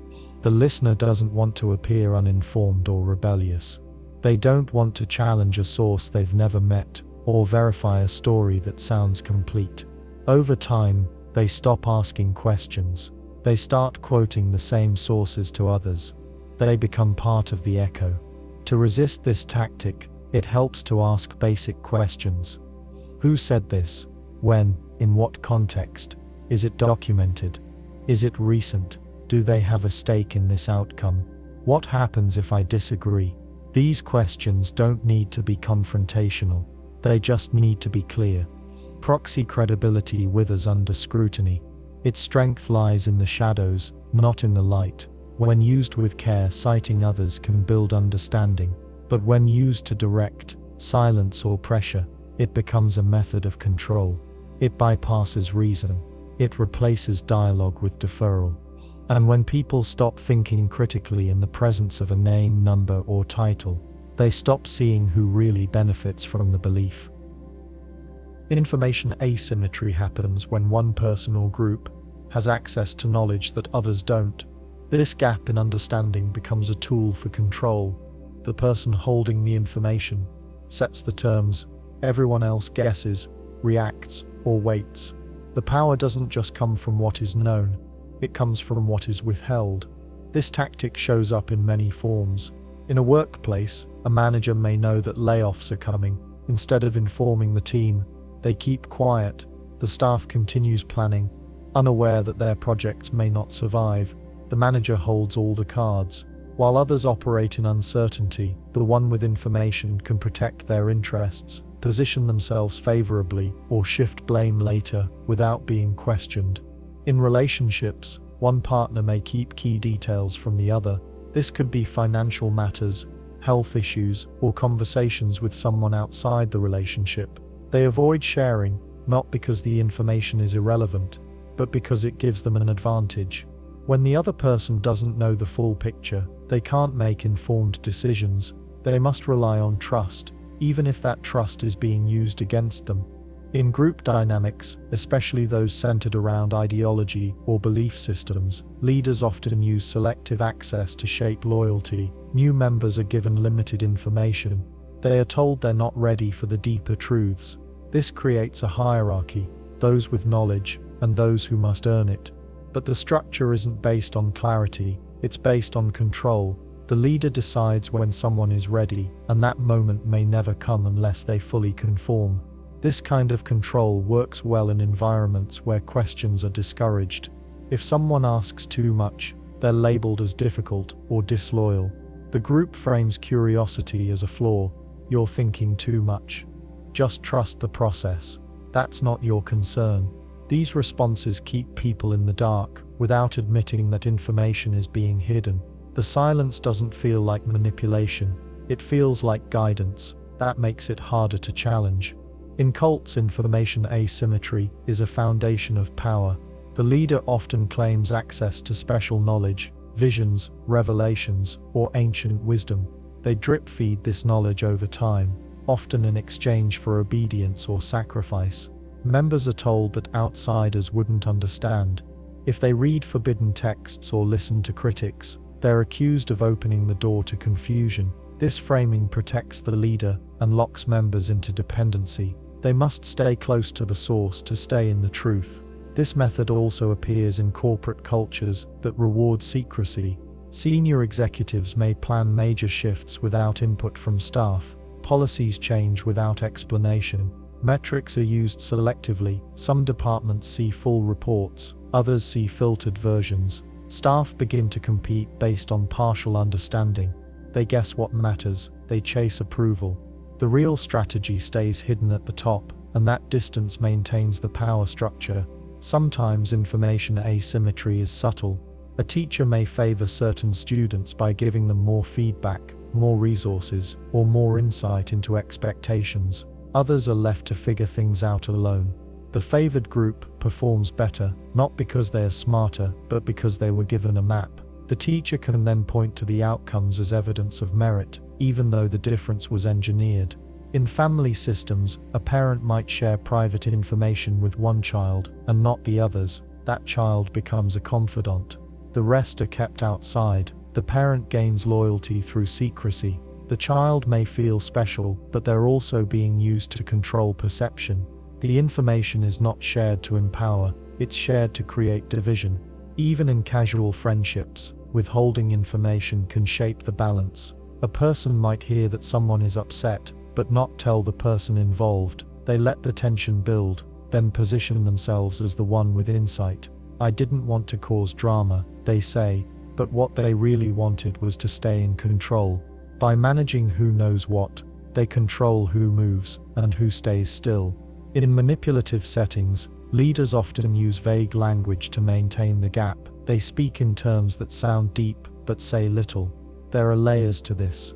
The listener doesn't want to appear uninformed or rebellious. They don't want to challenge a source they've never met, or verify a story that sounds complete. Over time, they stop asking questions. They start quoting the same sources to others. They become part of the echo. To resist this tactic, It helps to ask basic questions. Who said this? When? In what context? Is it documented? Is it recent? Do they have a stake in this outcome? What happens if I disagree? These questions don't need to be confrontational. They just need to be clear. Proxy credibility withers under scrutiny. Its strength lies in the shadows, not in the light. When used with care, citing others can build understanding. But when used to direct, silence or pressure, it becomes a method of control. It bypasses reason. It replaces dialogue with deferral. And when people stop thinking critically in the presence of a name, number, or title, they stop seeing who really benefits from the belief. Information asymmetry happens when one person or group has access to knowledge that others don't. This gap in understanding becomes a tool for control. The person holding the information sets the terms. Everyone else guesses, reacts, or waits. The power doesn't just come from what is known, it comes from what is withheld. This tactic shows up in many forms. In a workplace, a manager may know that layoffs are coming. Instead of informing the team, they keep quiet. The staff continues planning, unaware that their projects may not survive. The manager holds all the cards. While others operate in uncertainty, the one with information can protect their interests, position themselves favorably, or shift blame later without being questioned. In relationships, one partner may keep key details from the other. This could be financial matters, health issues, or conversations with someone outside the relationship. They avoid sharing, not because the information is irrelevant, but because it gives them an advantage. When the other person doesn't know the full picture, they can't make informed decisions. They must rely on trust, even if that trust is being used against them. In group dynamics, especially those centered around ideology or belief systems, leaders often use selective access to shape loyalty. New members are given limited information. They are told they're not ready for the deeper truths. This creates a hierarchy, those with knowledge, and those who must earn it. But the structure isn't based on clarity, it's based on control. The leader decides when someone is ready, and that moment may never come unless they fully conform. This kind of control works well in environments where questions are discouraged. If someone asks too much, they're labeled as difficult or disloyal. The group frames curiosity as a flaw. You're thinking too much. Just trust the process. That's not your concern. These responses keep people in the dark without admitting that information is being hidden. The silence doesn't feel like manipulation. It feels like guidance. That makes it harder to challenge. In cults, information asymmetry is a foundation of power. The leader often claims access to special knowledge, visions, revelations, or ancient wisdom. They drip feed this knowledge over time, often in exchange for obedience or sacrifice. Members are told that outsiders wouldn't understand. If they read forbidden texts or listen to critics, they're accused of opening the door to confusion. This framing protects the leader and locks members into dependency. They must stay close to the source to stay in the truth. This method also appears in corporate cultures that reward secrecy. Senior executives may plan major shifts without input from staff. Policies change without explanation. Metrics are used selectively. Some departments see full reports, others see filtered versions. Staff begin to compete based on partial understanding. They guess what matters, they chase approval. The real strategy stays hidden at the top, and that distance maintains the power structure. Sometimes information asymmetry is subtle. A teacher may favor certain students by giving them more feedback, more resources, or more insight into expectations. Others are left to figure things out alone. The favored group performs better, not because they are smarter, but because they were given a map. The teacher can then point to the outcomes as evidence of merit, even though the difference was engineered. In family systems, a parent might share private information with one child and not the others. That child becomes a confidant. The rest are kept outside. The parent gains loyalty through secrecy. The child may feel special, but they're also being used to control perception. The information is not shared to empower, it's shared to create division. Even in casual friendships, withholding information can shape the balance. A person might hear that someone is upset, but not tell the person involved. They let the tension build, then position themselves as the one with insight. I didn't want to cause drama, they say, but what they really wanted was to stay in control. By managing who knows what, they control who moves and who stays still. In manipulative settings, leaders often use vague language to maintain the gap. They speak in terms that sound deep but say little. There are layers to this.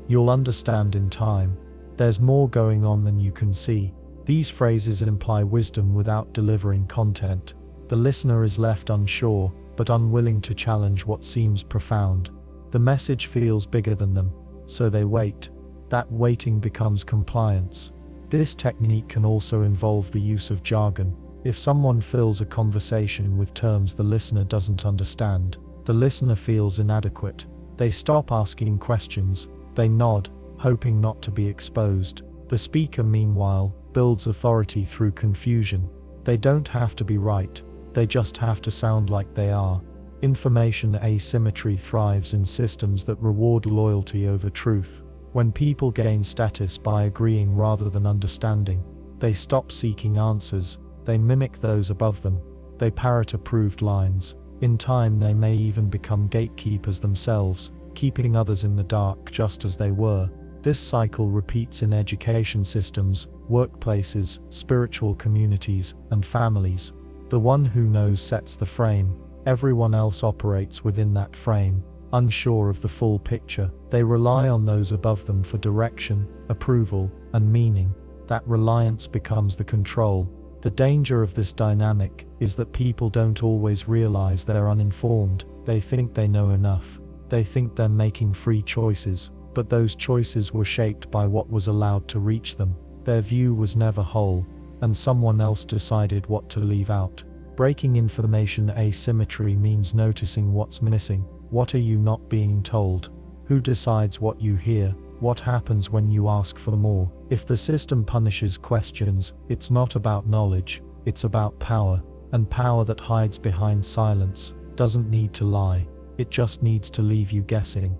You'll understand in time. There's more going on than you can see. These phrases imply wisdom without delivering content. The listener is left unsure, but unwilling to challenge what seems profound. The message feels bigger than them, so they wait. That waiting becomes compliance. This technique can also involve the use of jargon. If someone fills a conversation with terms the listener doesn't understand, the listener feels inadequate. They stop asking questions. They nod, hoping not to be exposed. The speaker, meanwhile, builds authority through confusion. They don't have to be right. They just have to sound like they are. Information asymmetry thrives in systems that reward loyalty over truth. When people gain status by agreeing rather than understanding, they stop seeking answers. They mimic those above them. They parrot approved lines. In time, they may even become gatekeepers themselves, keeping others in the dark just as they were. This cycle repeats in education systems, workplaces, spiritual communities, and families. The one who knows sets the frame. Everyone else operates within that frame. Unsure of the full picture, they rely on those above them for direction, approval, and meaning. That reliance becomes the control. The danger of this dynamic is that people don't always realize they're uninformed. They think they know enough. They think they're making free choices, but those choices were shaped by what was allowed to reach them. Their view was never whole, and someone else decided what to leave out. Breaking information asymmetry means noticing what's missing. What are you not being told? Who decides what you hear? What happens when you ask for more? If the system punishes questions, it's not about knowledge, it's about power. And power that hides behind silence doesn't need to lie, it just needs to leave you guessing.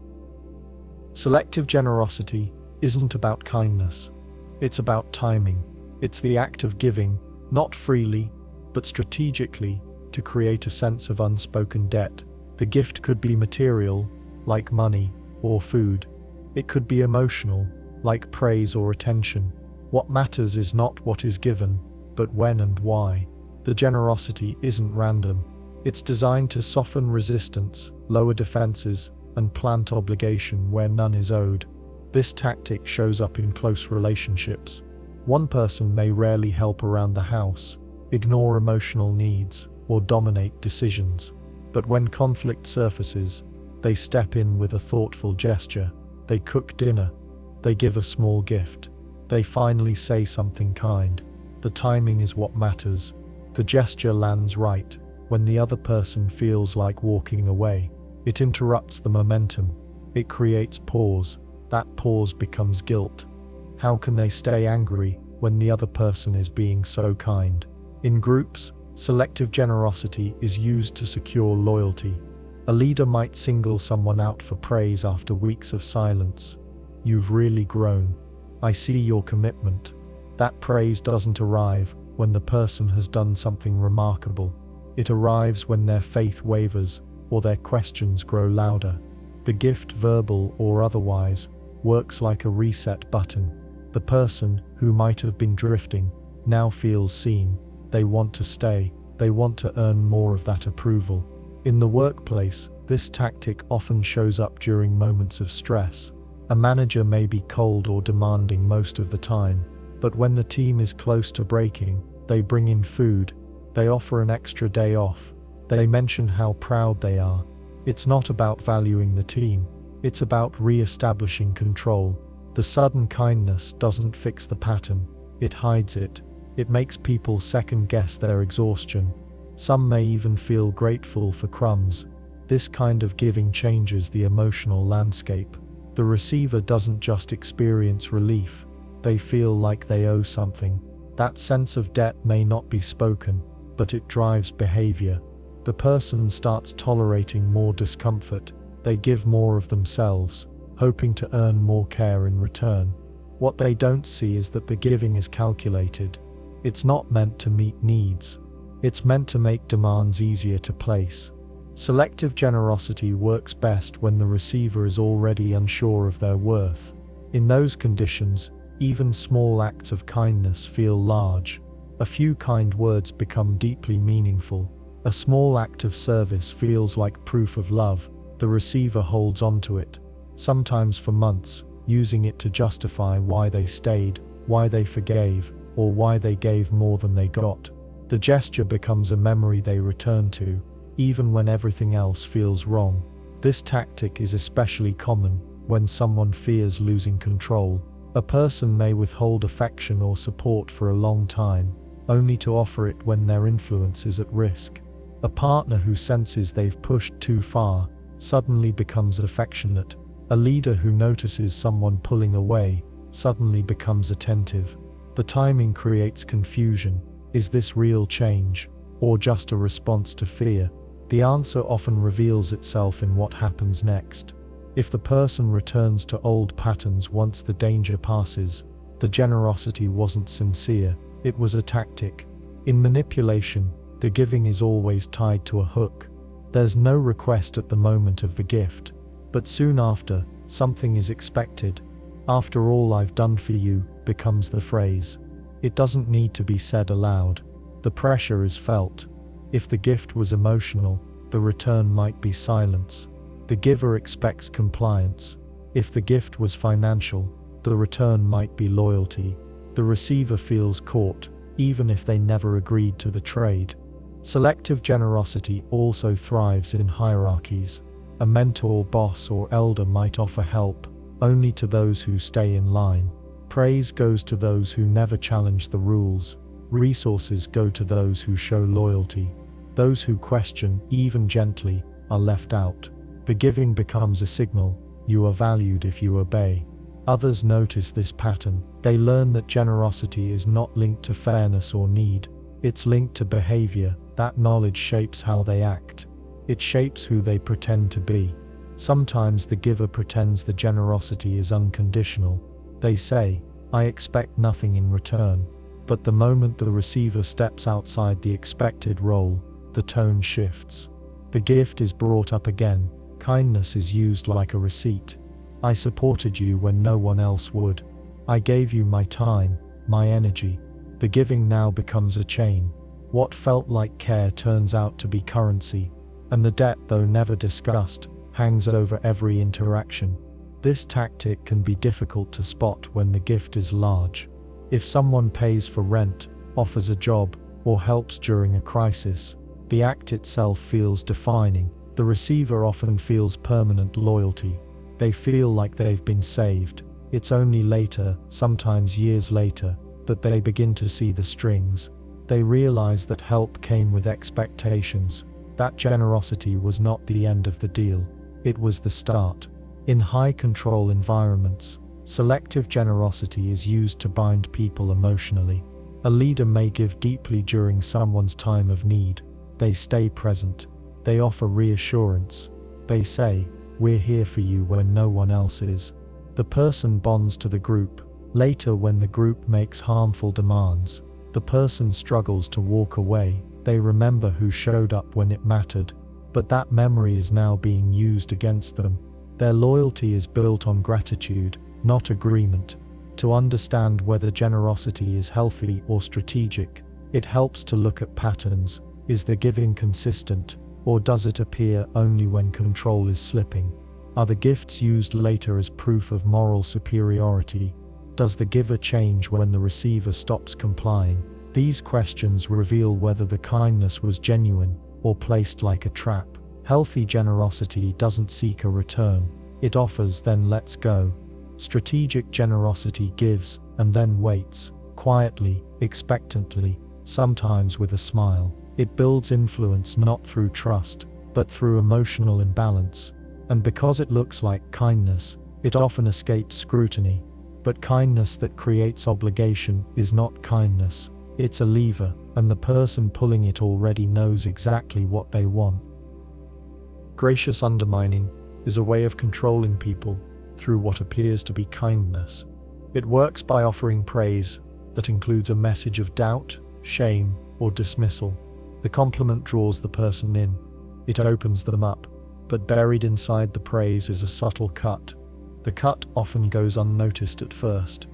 Selective generosity isn't about kindness. It's about timing. It's the act of giving, not freely, but strategically, to create a sense of unspoken debt. The gift could be material, like money or food. It could be emotional, like praise or attention. What matters is not what is given, but when and why. The generosity isn't random. It's designed to soften resistance, lower defenses, and plant obligation where none is owed. This tactic shows up in close relationships. One person may rarely help around the house, ignore emotional needs, or dominate decisions. But when conflict surfaces, they step in with a thoughtful gesture. They cook dinner. They give a small gift. They finally say something kind. The timing is what matters. The gesture lands right when the other person feels like walking away. It interrupts the momentum. It creates pause. That pause becomes guilt. How can they stay angry when the other person is being so kind? In groups, selective generosity is used to secure loyalty. A leader might single someone out for praise after weeks of silence. You've really grown. I see your commitment. That praise doesn't arrive when the person has done something remarkable. It arrives when their faith wavers or their questions grow louder. The gift, verbal or otherwise, works like a reset button. The person who might have been drifting now feels seen. They want to stay. They want to earn more of that approval. In the workplace, this tactic often shows up during moments of stress. A manager may be cold or demanding most of the time, but when the team is close to breaking, they bring in food. They offer an extra day off. They mention how proud they are. It's not about valuing the team. It's about re-establishing control. The sudden kindness doesn't fix the pattern. It hides it. It makes people second-guess their exhaustion. Some may even feel grateful for crumbs. This kind of giving changes the emotional landscape. The receiver doesn't just experience relief. They feel like they owe something. That sense of debt may not be spoken, but it drives behavior. The person starts tolerating more discomfort. They give more of themselves, hoping to earn more care in return. What they don't see is that the giving is calculated. It's not meant to meet needs. It's meant to make demands easier to place. Selective generosity works best when the receiver is already unsure of their worth. In those conditions, even small acts of kindness feel large. A few kind words become deeply meaningful. A small act of service feels like proof of love. The receiver holds onto it, sometimes for months, using it to justify why they stayed, why they forgave, or why they gave more than they got. The gesture becomes a memory they return to, even when everything else feels wrong. This tactic is especially common when someone fears losing control. A person may withhold affection or support for a long time, only to offer it when their influence is at risk. A partner who senses they've pushed too far suddenly becomes affectionate. A leader who notices someone pulling away suddenly becomes attentive. The timing creates confusion. Is this real change, or just a response to fear? The answer often reveals itself in what happens next. If the person returns to old patterns once the danger passes, the generosity wasn't sincere, it was a tactic. In manipulation, the giving is always tied to a hook. There's no request at the moment of the gift, but soon after, something is expected. "After all I've done for you," becomes the phrase. It doesn't need to be said aloud. The pressure is felt. If the gift was emotional, the return might be silence. The giver expects compliance. If the gift was financial, the return might be loyalty. The receiver feels caught, even if they never agreed to the trade. Selective generosity also thrives in hierarchies. A mentor, boss, or elder might offer help only to those who stay in line. Praise goes to those who never challenge the rules. Resources go to those who show loyalty. Those who question, even gently, are left out. The giving becomes a signal: you are valued if you obey. Others notice this pattern. They learn that generosity is not linked to fairness or need. It's linked to behavior. That knowledge shapes how they act. It shapes who they pretend to be. Sometimes the giver pretends the generosity is unconditional. They say, "I expect nothing in return." But the moment the receiver steps outside the expected role, the tone shifts. The gift is brought up again. Kindness is used like a receipt. "I supported you when no one else would. I gave you my time, my energy." The giving now becomes a chain. What felt like care turns out to be currency, and the debt, though never discussed, hangs over every interaction. This tactic can be difficult to spot when the gift is large. If someone pays for rent, offers a job, or helps during a crisis, the act itself feels defining. The receiver often feels permanent loyalty. They feel like they've been saved. It's only later, sometimes years later, that they begin to see the strings. They realize that help came with expectations. That generosity was not the end of the deal. It was the start. In high-control environments, selective generosity is used to bind people emotionally. A leader may give deeply during someone's time of need. They stay present. They offer reassurance. They say, "We're here for you when no one else is." The person bonds to the group. Later, when the group makes harmful demands, the person struggles to walk away. They remember who showed up when it mattered, but that memory is now being used against them. Their loyalty is built on gratitude, not agreement. To understand whether generosity is healthy or strategic, it helps to look at patterns. Is the giving consistent, or does it appear only when control is slipping? Are the gifts used later as proof of moral superiority? Does the giver change when the receiver stops complying? These questions reveal whether the kindness was genuine or placed like a trap. Healthy generosity doesn't seek a return. It offers, then lets go. Strategic generosity gives, and then waits, quietly, expectantly, sometimes with a smile. It builds influence not through trust, but through emotional imbalance. And because it looks like kindness, it often escapes scrutiny. But kindness that creates obligation is not kindness. It's a lever, and the person pulling it already knows exactly what they want. Gracious undermining is a way of controlling people through what appears to be kindness. It works by offering praise that includes a message of doubt, shame, or dismissal. The compliment draws the person in. It opens them up. But buried inside the praise is a subtle cut. The cut often goes unnoticed at first.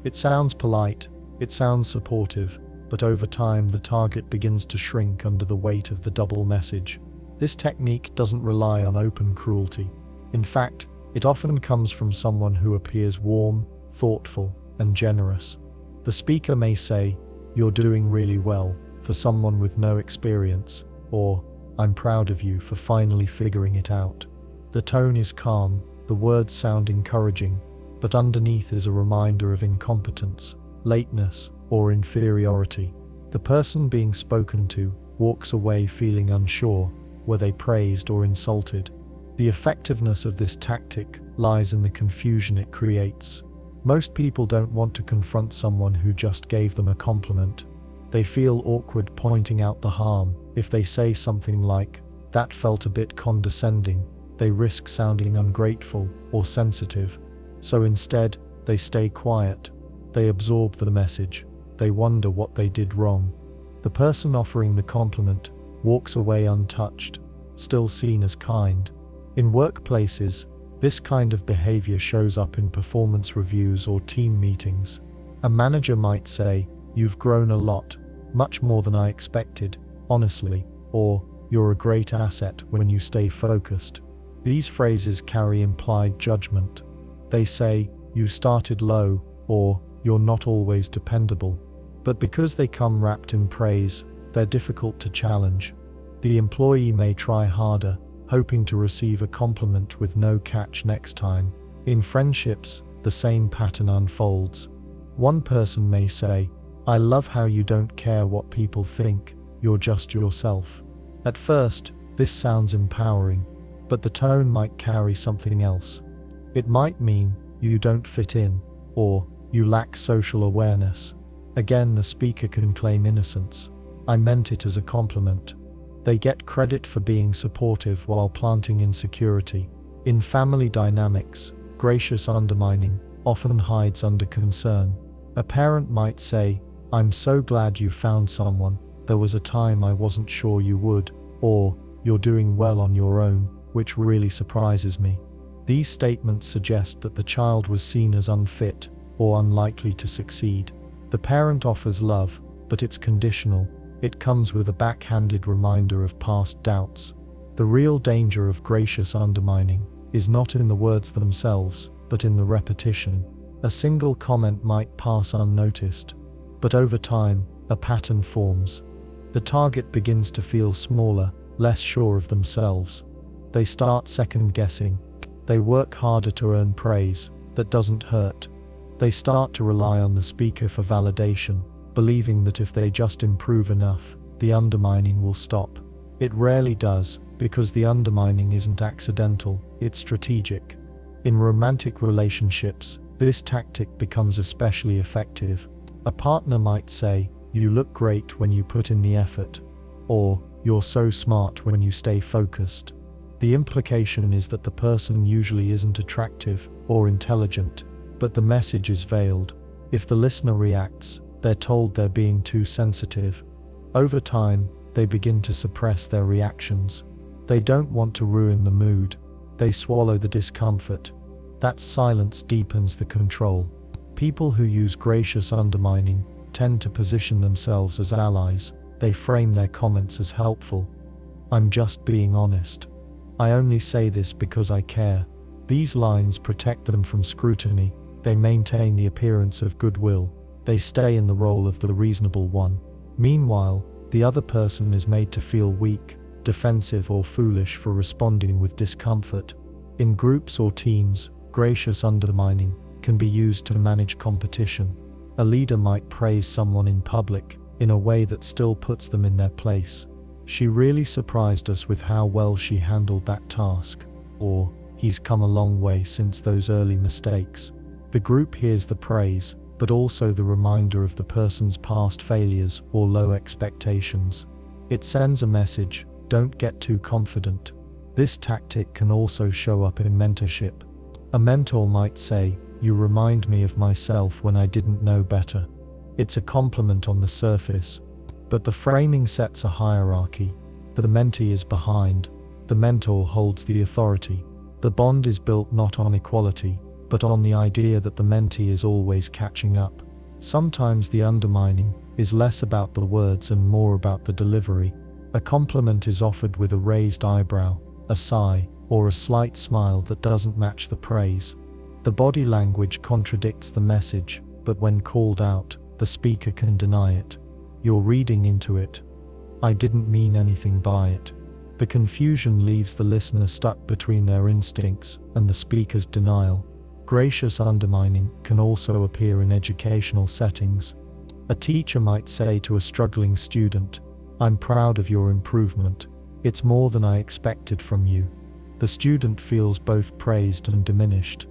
It sounds polite, it sounds supportive, but over time the target begins to shrink under the weight of the double message. This technique doesn't rely on open cruelty. In fact, it often comes from someone who appears warm, thoughtful, and generous. The speaker may say, "You're doing really well," for someone with no experience, or "I'm proud of you for finally figuring it out." The tone is calm, the words sound encouraging, but underneath is a reminder of incompetence, lateness, or inferiority. The person being spoken to walks away feeling unsure, were they praised or insulted? The effectiveness of this tactic lies in the confusion it creates. Most people don't want to confront someone who just gave them a compliment. They feel awkward pointing out the harm. If they say something like, "That felt a bit condescending," they risk sounding ungrateful or sensitive. So instead, they stay quiet. They absorb the message. They wonder what they did wrong. The person offering the compliment walks away untouched, still seen as kind. In workplaces, this kind of behavior shows up in performance reviews or team meetings. A manager might say, "You've grown a lot, much more than I expected, honestly," or "You're a great asset when you stay focused." These phrases carry implied judgment. They say, "You started low," or "You're not always dependable." But because they come wrapped in praise, they're difficult to challenge. The employee may try harder, hoping to receive a compliment with no catch next time. In friendships, the same pattern unfolds. One person may say, "I love how you don't care what people think, you're just yourself." At first, this sounds empowering, but the tone might carry something else. It might mean, "You don't fit in," or "You lack social awareness." Again, the speaker can claim innocence. "I meant it as a compliment." They get credit for being supportive while planting insecurity. In family dynamics, gracious undermining often hides under concern. A parent might say, "I'm so glad you found someone, there was a time I wasn't sure you would," or "You're doing well on your own, which really surprises me." These statements suggest that the child was seen as unfit or unlikely to succeed. The parent offers love, but it's conditional. It comes with a backhanded reminder of past doubts. The real danger of gracious undermining is not in the words themselves, but in the repetition. A single comment might pass unnoticed, but over time, a pattern forms. The target begins to feel smaller, less sure of themselves. They start second-guessing. They work harder to earn praise that doesn't hurt. They start to rely on the speaker for validation, believing that if they just improve enough, the undermining will stop. It rarely does, because the undermining isn't accidental, it's strategic. In romantic relationships, this tactic becomes especially effective. A partner might say, "You look great when you put in the effort," or "You're so smart when you stay focused." The implication is that the person usually isn't attractive or intelligent, but the message is veiled. If the listener reacts, they're told they're being too sensitive. Over time, they begin to suppress their reactions. They don't want to ruin the mood. They swallow the discomfort. That silence deepens the control. People who use gracious undermining tend to position themselves as allies. They frame their comments as helpful. "I'm just being honest. I only say this because I care." These lines protect them from scrutiny. They maintain the appearance of goodwill. They stay in the role of the reasonable one. Meanwhile, the other person is made to feel weak, defensive, or foolish for responding with discomfort. In groups or teams, gracious undermining can be used to manage competition. A leader might praise someone in public in a way that still puts them in their place. "She really surprised us with how well she handled that task," or "He's come a long way since those early mistakes." The group hears the praise, but also the reminder of the person's past failures or low expectations. It sends a message, "Don't get too confident." This tactic can also show up in mentorship. A mentor might say, "You remind me of myself when I didn't know better." It's a compliment on the surface, but the framing sets a hierarchy. The mentee is behind, the mentor holds the authority. The bond is built not on equality, but on the idea that the mentee is always catching up. Sometimes the undermining is less about the words and more about the delivery. A compliment is offered with a raised eyebrow, a sigh, or a slight smile that doesn't match the praise. The body language contradicts the message, but when called out, the speaker can deny it. "You're reading into it. I didn't mean anything by it." The confusion leaves the listener stuck between their instincts and the speaker's denial. Gracious undermining can also appear in educational settings. A teacher might say to a struggling student, "I'm proud of your improvement. It's more than I expected from you." The student feels both praised and diminished.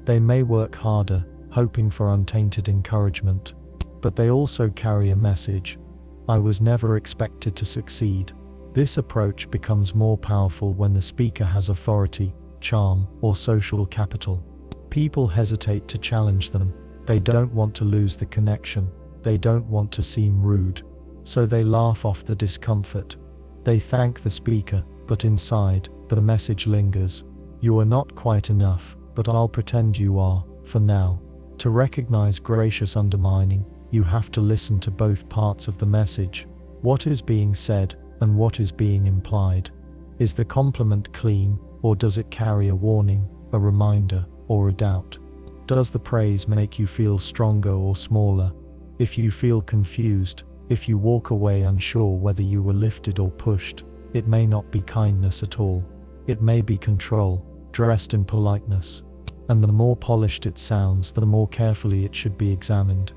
They may work harder, hoping for untainted encouragement, but they also carry a message: "I was never expected to succeed." This approach becomes more powerful when the speaker has authority, charm, or social capital. People hesitate to challenge them. They don't want to lose the connection. They don't want to seem rude. So they laugh off the discomfort. They thank the speaker, but inside, the message lingers. "You are not quite enough, but I'll pretend you are, for now." To recognize gracious undermining, you have to listen to both parts of the message. What is being said, and what is being implied? Is the compliment clean, or does it carry a warning, a reminder, or a doubt? Does the praise make you feel stronger or smaller? If you feel confused, if you walk away unsure whether you were lifted or pushed, it may not be kindness at all. It may be control, dressed in politeness. And the more polished it sounds, the more carefully it should be examined.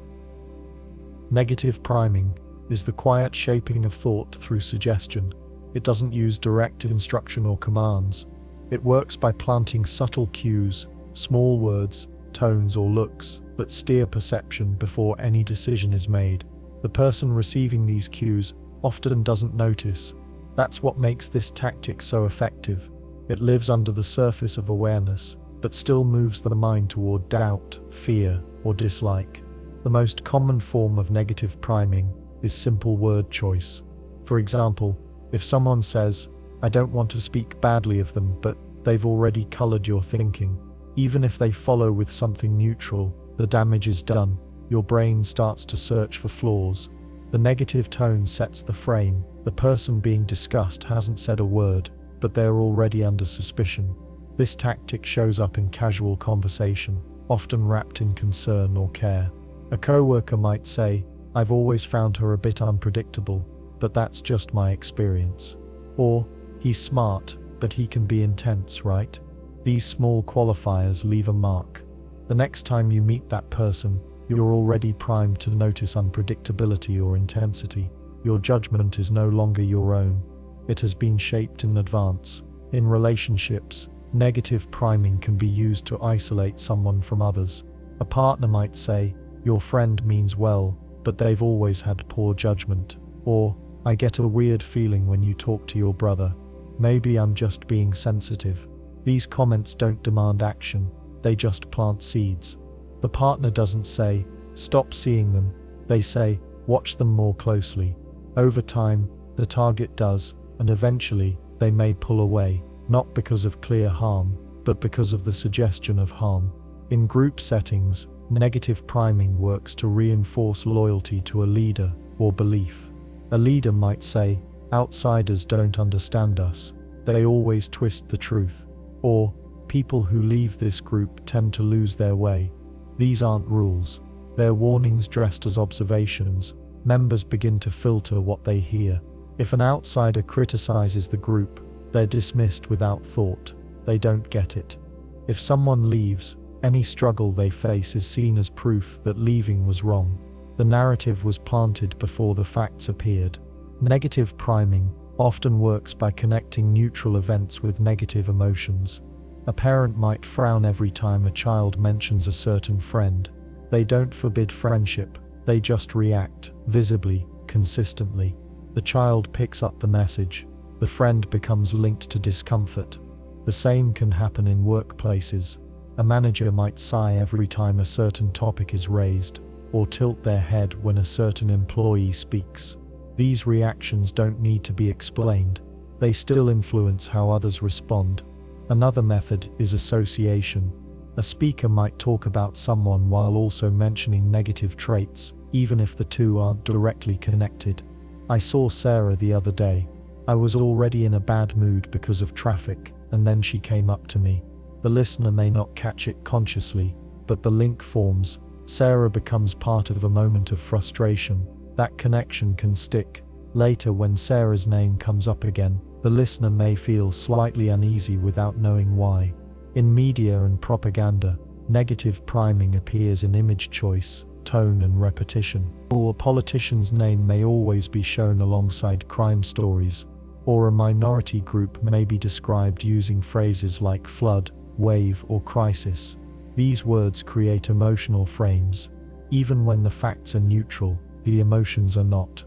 Negative priming is the quiet shaping of thought through suggestion. It doesn't use direct instruction or commands. It works by planting subtle cues, small words, tones or looks that steer perception before any decision is made. The person receiving these cues often doesn't notice. That's what makes this tactic so effective. It lives under the surface of awareness, but still moves the mind toward doubt, fear, or dislike. The most common form of negative priming is simple word choice. For example, if someone says, "I don't want to speak badly of them," but they've already colored your thinking. Even if they follow with something neutral, the damage is done. Your brain starts to search for flaws. The negative tone sets the frame. The person being discussed hasn't said a word, but they're already under suspicion. This tactic shows up in casual conversation, often wrapped in concern or care. A coworker might say, "I've always found her a bit unpredictable, but that's just my experience." Or, "He's smart, but he can be intense, right?" These small qualifiers leave a mark. The next time you meet that person, you're already primed to notice unpredictability or intensity. Your judgment is no longer your own. It has been shaped in advance. In relationships, negative priming can be used to isolate someone from others. A partner might say, "Your friend means well, but they've always had poor judgment." Or, "I get a weird feeling when you talk to your brother. Maybe I'm just being sensitive." These comments don't demand action, they just plant seeds. The partner doesn't say, "Stop seeing them." They say, "Watch them more closely." Over time, the target does, and eventually, they may pull away, not because of clear harm, but because of the suggestion of harm. In group settings, negative priming works to reinforce loyalty to a leader or belief. A leader might say, "Outsiders don't understand us. They always twist the truth." Or, "People who leave this group tend to lose their way." These aren't rules. They're warnings dressed as observations. Members begin to filter what they hear. If an outsider criticizes the group, they're dismissed without thought. They don't get it. If someone leaves, any struggle they face is seen as proof that leaving was wrong. The narrative was planted before the facts appeared. Negative priming often works by connecting neutral events with negative emotions. A parent might frown every time a child mentions a certain friend. They don't forbid friendship, they just react, visibly, consistently. The child picks up the message. The friend becomes linked to discomfort. The same can happen in workplaces. A manager might sigh every time a certain topic is raised, or tilt their head when a certain employee speaks. These reactions don't need to be explained. They still influence how others respond. Another method is association. A speaker might talk about someone while also mentioning negative traits, even if the two aren't directly connected. I saw Sarah the other day. I was already in a bad mood because of traffic, and then she came up to me. The listener may not catch it consciously, but the link forms. Sarah becomes part of a moment of frustration. That connection can stick. Later, when Sarah's name comes up again, the listener may feel slightly uneasy without knowing why. In media and propaganda, negative priming appears in image choice, tone and repetition. Or a politician's name may always be shown alongside crime stories. Or a minority group may be described using phrases like flood, wave or crisis. These words create emotional frames. Even when the facts are neutral, the emotions are not.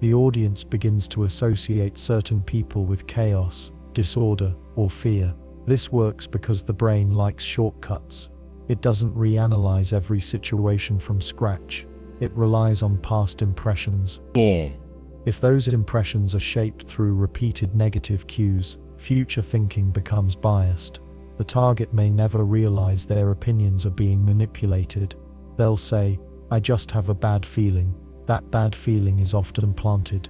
The audience begins to associate certain people with chaos, disorder, or fear. This works because the brain likes shortcuts. It doesn't reanalyze every situation from scratch. It relies on past impressions. If those impressions are shaped through repeated negative cues, future thinking becomes biased. The target may never realize their opinions are being manipulated. They'll say, "I just have a bad feeling." That bad feeling is often planted.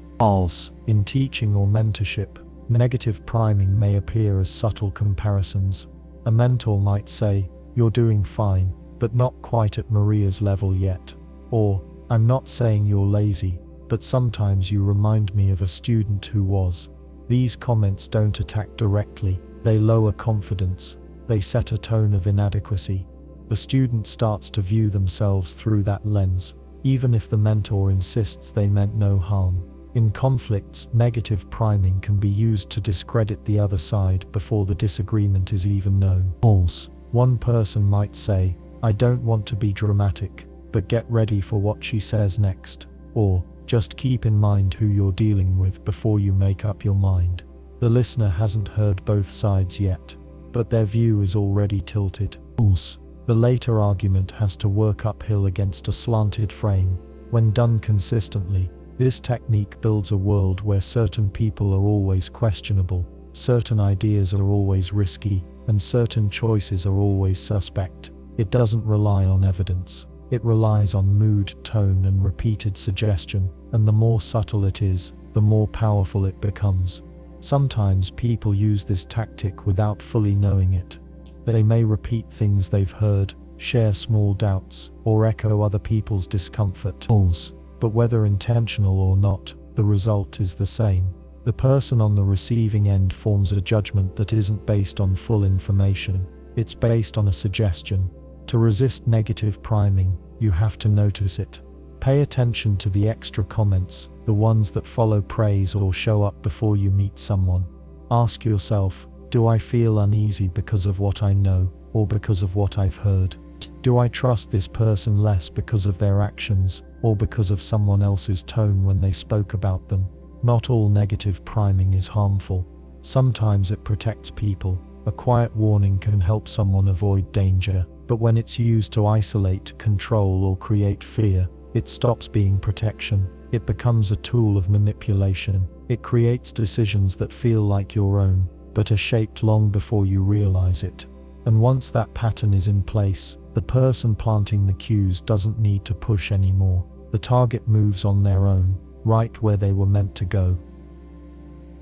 In teaching or mentorship, negative priming may appear as subtle comparisons. A mentor might say, "You're doing fine, but not quite at Maria's level yet." Or, "I'm not saying you're lazy, but sometimes you remind me of a student who was." These comments don't attack directly. They lower confidence. They set a tone of inadequacy. The student starts to view themselves through that lens, even if the mentor insists they meant no harm. In conflicts, negative priming can be used to discredit the other side before the disagreement is even known. One person might say, "I don't want to be dramatic, but get ready for what she says next." Or, "Just keep in mind who you're dealing with before you make up your mind." The listener hasn't heard both sides yet, but their view is already tilted. The later argument has to work uphill against a slanted frame. When done consistently, this technique builds a world where certain people are always questionable, certain ideas are always risky, and certain choices are always suspect. It doesn't rely on evidence. It relies on mood, tone, and repeated suggestion, and the more subtle it is, the more powerful it becomes. Sometimes people use this tactic without fully knowing it. They may repeat things they've heard, share small doubts, or echo other people's discomfort. But whether intentional or not, the result is the same. The person on the receiving end forms a judgment that isn't based on full information. It's based on a suggestion. To resist negative priming, you have to notice it. Pay attention to the extra comments, the ones that follow praise or show up before you meet someone. Ask yourself, do I feel uneasy because of what I know, or because of what I've heard? Do I trust this person less because of their actions, or because of someone else's tone when they spoke about them? Not all negative priming is harmful. Sometimes it protects people. A quiet warning can help someone avoid danger, but when it's used to isolate, control, or create fear, it stops being protection. It becomes a tool of manipulation. It creates decisions that feel like your own, but are shaped long before you realize it. And once that pattern is in place, the person planting the cues doesn't need to push anymore. The target moves on their own, right where they were meant to go.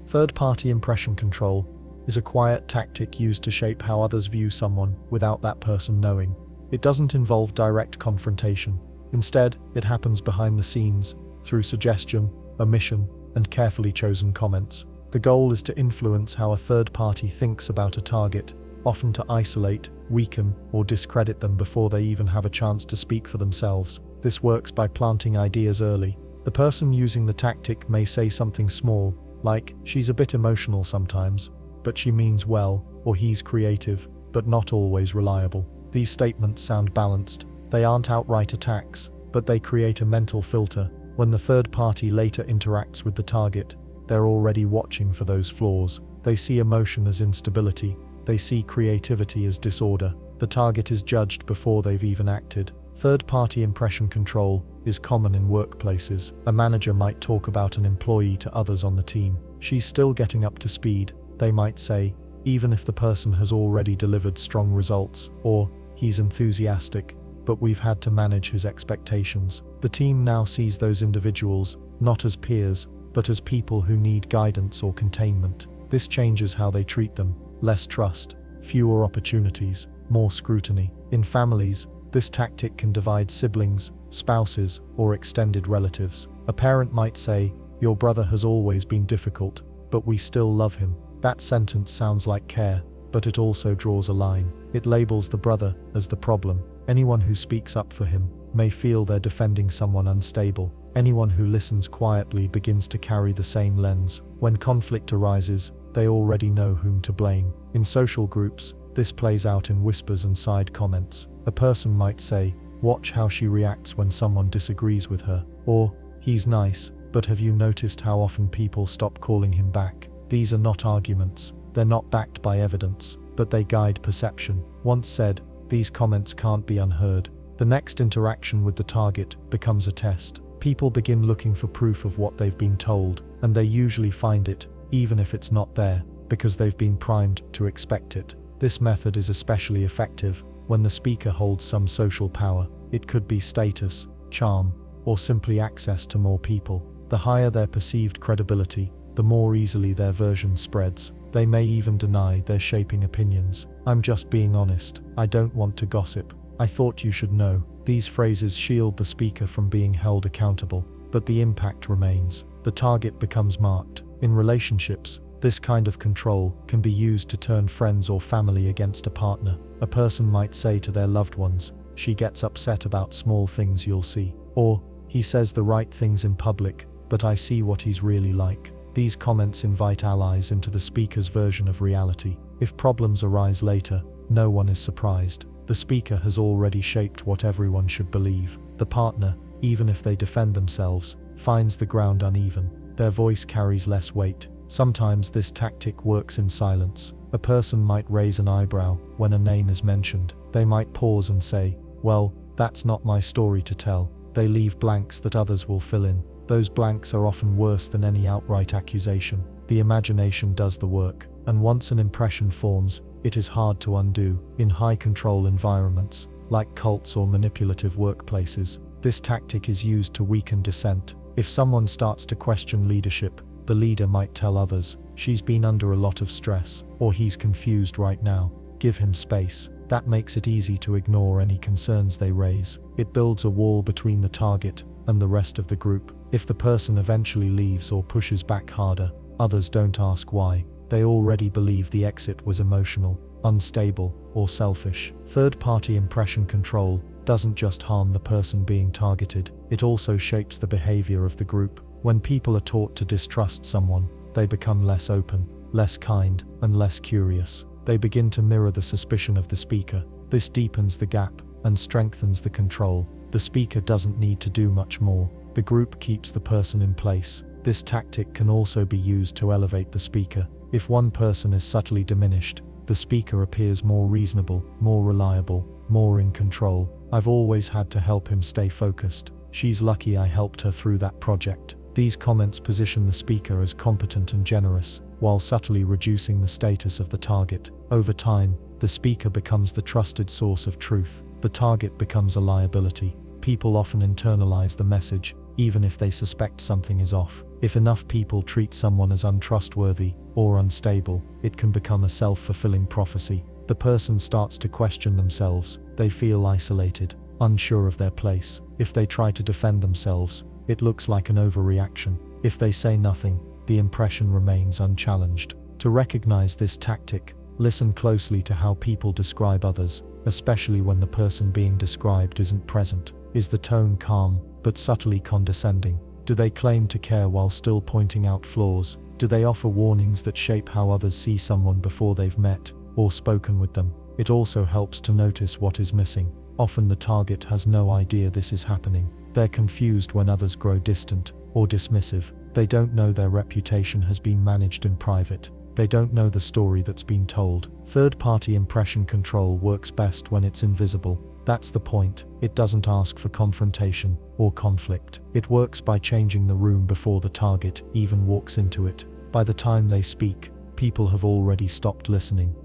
Third-party impression control is a quiet tactic used to shape how others view someone without that person knowing. It doesn't involve direct confrontation. Instead, it happens behind the scenes, through suggestion, omission, and carefully chosen comments. The goal is to influence how a third party thinks about a target, often to isolate, weaken, or discredit them before they even have a chance to speak for themselves. This works by planting ideas early. The person using the tactic may say something small, like, "She's a bit emotional sometimes, but she means well," or "He's creative, but not always reliable." These statements sound balanced. They aren't outright attacks, but they create a mental filter. When the third party later interacts with the target, they're already watching for those flaws. They see emotion as instability. They see creativity as disorder. The target is judged before they've even acted. Third-party impression control is common in workplaces. A manager might talk about an employee to others on the team. She's still getting up to speed, they might say, even if the person has already delivered strong results, or he's enthusiastic, but we've had to manage his expectations. The team now sees those individuals not as peers, but as people who need guidance or containment. This changes how they treat them. Less trust, fewer opportunities, more scrutiny. In families, this tactic can divide siblings, spouses, or extended relatives. A parent might say, "Your brother has always been difficult, but we still love him." That sentence sounds like care, but it also draws a line. It labels the brother as the problem. Anyone who speaks up for him may feel they're defending someone unstable. Anyone who listens quietly begins to carry the same lens. When conflict arises, they already know whom to blame. In social groups, this plays out in whispers and side comments. A person might say, "Watch how she reacts when someone disagrees with her," or, "He's nice, but have you noticed how often people stop calling him back?" These are not arguments, they're not backed by evidence, but they guide perception. Once said, these comments can't be unheard. The next interaction with the target becomes a test. People begin looking for proof of what they've been told, and they usually find it, even if it's not there, because they've been primed to expect it. This method is especially effective when the speaker holds some social power. It could be status, charm, or simply access to more people. The higher their perceived credibility, the more easily their version spreads. They may even deny they're shaping opinions. "I'm just being honest. I don't want to gossip. I thought you should know." These phrases shield the speaker from being held accountable, but the impact remains. The target becomes marked. In relationships, this kind of control can be used to turn friends or family against a partner. A person might say to their loved ones, "She gets upset about small things, you'll see." Or, "He says the right things in public, but I see what he's really like." These comments invite allies into the speaker's version of reality. If problems arise later, no one is surprised. The speaker has already shaped what everyone should believe. The partner, even if they defend themselves, finds the ground uneven. Their voice carries less weight. Sometimes this tactic works in silence. A person might raise an eyebrow when a name is mentioned. They might pause and say, "Well, that's not my story to tell." They leave blanks that others will fill in. Those blanks are often worse than any outright accusation. The imagination does the work, and once an impression forms, it is hard to undo. In high-control environments, like cults or manipulative workplaces, this tactic is used to weaken dissent. If someone starts to question leadership, the leader might tell others, "She's been under a lot of stress," or "He's confused right now. Give him space." That makes it easy to ignore any concerns they raise. It builds a wall between the target and the rest of the group. If the person eventually leaves or pushes back harder, others don't ask why. They already believe the exit was emotional, unstable, or selfish. Third-party impression control doesn't just harm the person being targeted, it also shapes the behavior of the group. When people are taught to distrust someone, they become less open, less kind, and less curious. They begin to mirror the suspicion of the speaker. This deepens the gap and strengthens the control. The speaker doesn't need to do much more. The group keeps the person in place. This tactic can also be used to elevate the speaker. If one person is subtly diminished, the speaker appears more reasonable, more reliable, more in control. "I've always had to help him stay focused. She's lucky I helped her through that project." These comments position the speaker as competent and generous, while subtly reducing the status of the target. Over time, the speaker becomes the trusted source of truth. The target becomes a liability. People often internalize the message, even if they suspect something is off. If enough people treat someone as untrustworthy or unstable, it can become a self-fulfilling prophecy. The person starts to question themselves. They feel isolated, unsure of their place. If they try to defend themselves, it looks like an overreaction. If they say nothing, the impression remains unchallenged. To recognize this tactic, listen closely to how people describe others, especially when the person being described isn't present. Is the tone calm, but subtly condescending? Do they claim to care while still pointing out flaws? Do they offer warnings that shape how others see someone before they've met or spoken with them? It also helps to notice what is missing. Often the target has no idea this is happening. They're confused when others grow distant or dismissive. They don't know their reputation has been managed in private. They don't know the story that's been told. Third-party impression control works best when it's invisible. That's the point. It doesn't ask for confrontation or conflict. It works by changing the room before the target even walks into it. By the time they speak, people have already stopped listening.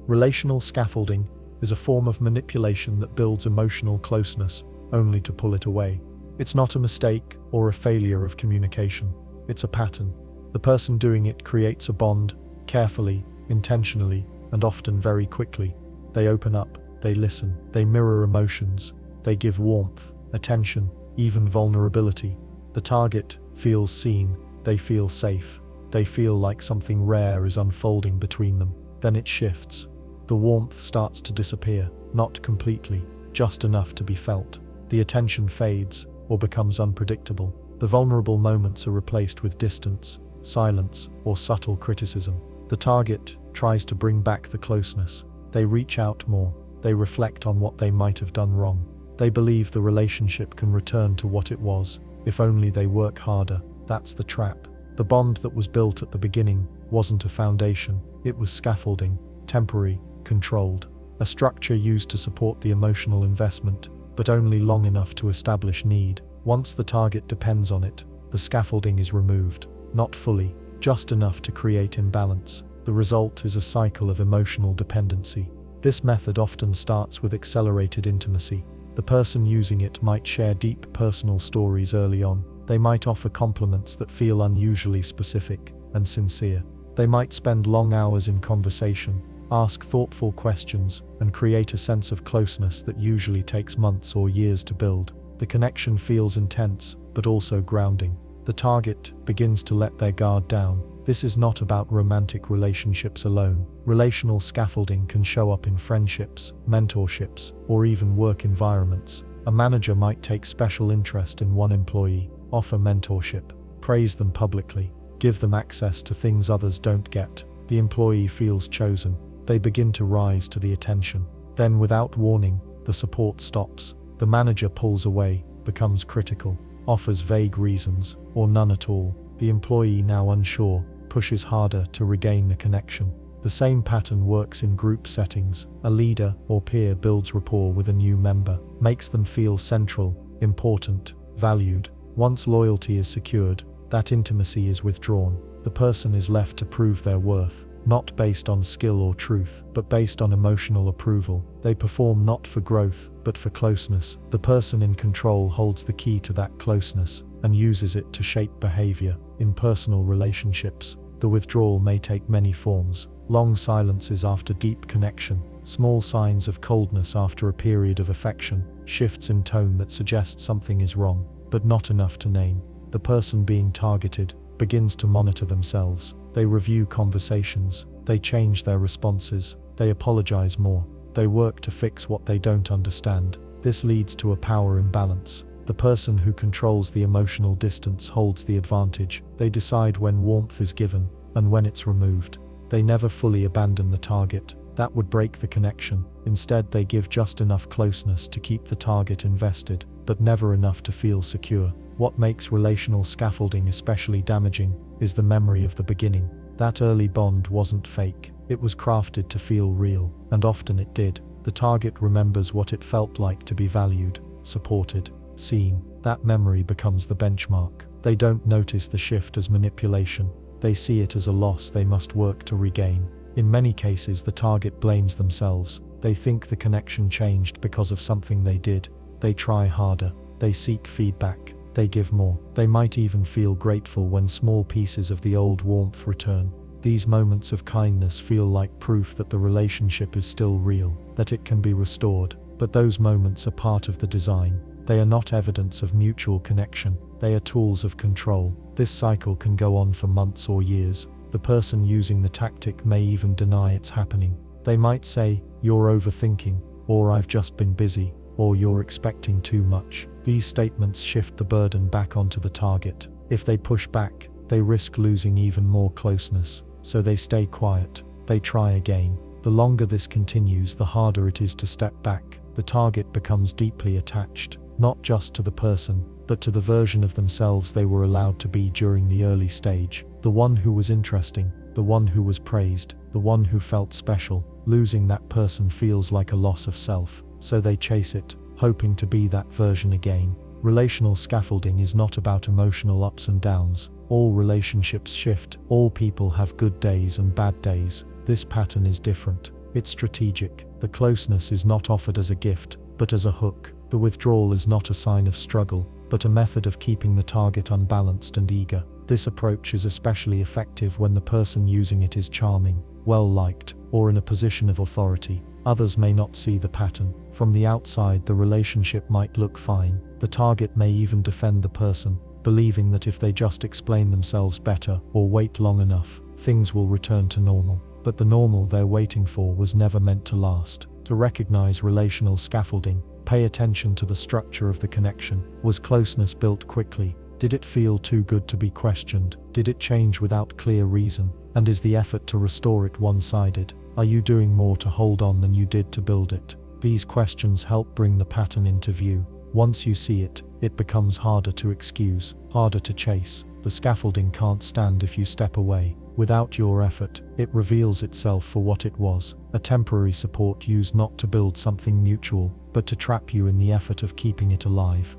Relational scaffolding is a form of manipulation that builds emotional closeness, only to pull it away. It's not a mistake or a failure of communication. It's a pattern. The person doing it creates a bond, carefully, intentionally, and often very quickly. They open up, they listen, they mirror emotions, they give warmth, attention, even vulnerability. The target feels seen, they feel safe, they feel like something rare is unfolding between them. Then it shifts. The warmth starts to disappear, not completely, just enough to be felt. The attention fades or becomes unpredictable. The vulnerable moments are replaced with distance, silence, or subtle criticism. The target tries to bring back the closeness. They reach out more. They reflect on what they might have done wrong. They believe the relationship can return to what it was, if only they work harder. That's the trap. The bond that was built at the beginning wasn't a foundation. It was scaffolding, temporary, controlled. A structure used to support the emotional investment, but only long enough to establish need. Once the target depends on it, the scaffolding is removed. Not fully, just enough to create imbalance. The result is a cycle of emotional dependency. This method often starts with accelerated intimacy. The person using it might share deep personal stories early on. They might offer compliments that feel unusually specific and sincere. They might spend long hours in conversation, ask thoughtful questions, and create a sense of closeness that usually takes months or years to build. The connection feels intense, but also grounding. The target begins to let their guard down. This is not about romantic relationships alone. Relational scaffolding can show up in friendships, mentorships, or even work environments. A manager might take special interest in one employee, offer mentorship, praise them publicly, give them access to things others don't get. The employee feels chosen. They begin to rise to the attention. Then, without warning, the support stops. The manager pulls away, becomes critical, offers vague reasons, or none at all. The employee, now unsure, pushes harder to regain the connection. The same pattern works in group settings. A leader or peer builds rapport with a new member, makes them feel central, important, valued. Once loyalty is secured, that intimacy is withdrawn. The person is left to prove their worth, not based on skill or truth, but based on emotional approval. They perform not for growth, but for closeness. The person in control holds the key to that closeness and uses it to shape behavior. In personal relationships, the withdrawal may take many forms. Long silences after deep connection, small signs of coldness after a period of affection, shifts in tone that suggest something is wrong, but not enough to name. The person being targeted begins to monitor themselves. They review conversations, they change their responses, they apologize more, they work to fix what they don't understand. This leads to a power imbalance. The person who controls the emotional distance holds the advantage. They decide when warmth is given and when it's removed. They never fully abandon the target. That would break the connection. Instead, they give just enough closeness to keep the target invested, but never enough to feel secure. What makes relational scaffolding especially damaging is the memory of the beginning. That early bond wasn't fake. It was crafted to feel real, and often it did. The target remembers what it felt like to be valued, supported, seen. That memory becomes the benchmark. They don't notice the shift as manipulation. They see it as a loss they must work to regain. In many cases, the target blames themselves. They think the connection changed because of something they did. They try harder. They seek feedback. They give more. They might even feel grateful when small pieces of the old warmth return. These moments of kindness feel like proof that the relationship is still real, that it can be restored. But those moments are part of the design. They are not evidence of mutual connection. They are tools of control. This cycle can go on for months or years. The person using the tactic may even deny it's happening. They might say, "You're overthinking," or "I've just been busy," or "You're expecting too much." These statements shift the burden back onto the target. If they push back, they risk losing even more closeness. So they stay quiet. They try again. The longer this continues, the harder it is to step back. The target becomes deeply attached, not just to the person, but to the version of themselves they were allowed to be during the early stage. The one who was interesting, the the one who was praised, the one who felt special. Losing that person feels like a loss of self, so they chase it, hoping to be that version again. Relational scaffolding is not about emotional ups and downs. All relationships shift, all people have good days and bad days. This pattern is different. It's strategic. The closeness is not offered as a gift, but as a hook. The withdrawal is not a sign of struggle, but a method of keeping the target unbalanced and eager. This approach is especially effective when the person using it is charming, well-liked, or in a position of authority. Others may not see the pattern. From the outside, the relationship might look fine. The target may even defend the person, believing that if they just explain themselves better or wait long enough, things will return to normal. But the normal they're waiting for was never meant to last. To recognize relational scaffolding, pay attention to the structure of the connection. Was closeness built quickly? Did it feel too good to be questioned? Did it change without clear reason? And is the effort to restore it one-sided? Are you doing more to hold on than you did to build it? These questions help bring the pattern into view. Once you see it, it becomes harder to excuse, harder to chase. The scaffolding can't stand if you step away. Without your effort, it reveals itself for what it was, a temporary support used not to build something mutual, but to trap you in the effort of keeping it alive.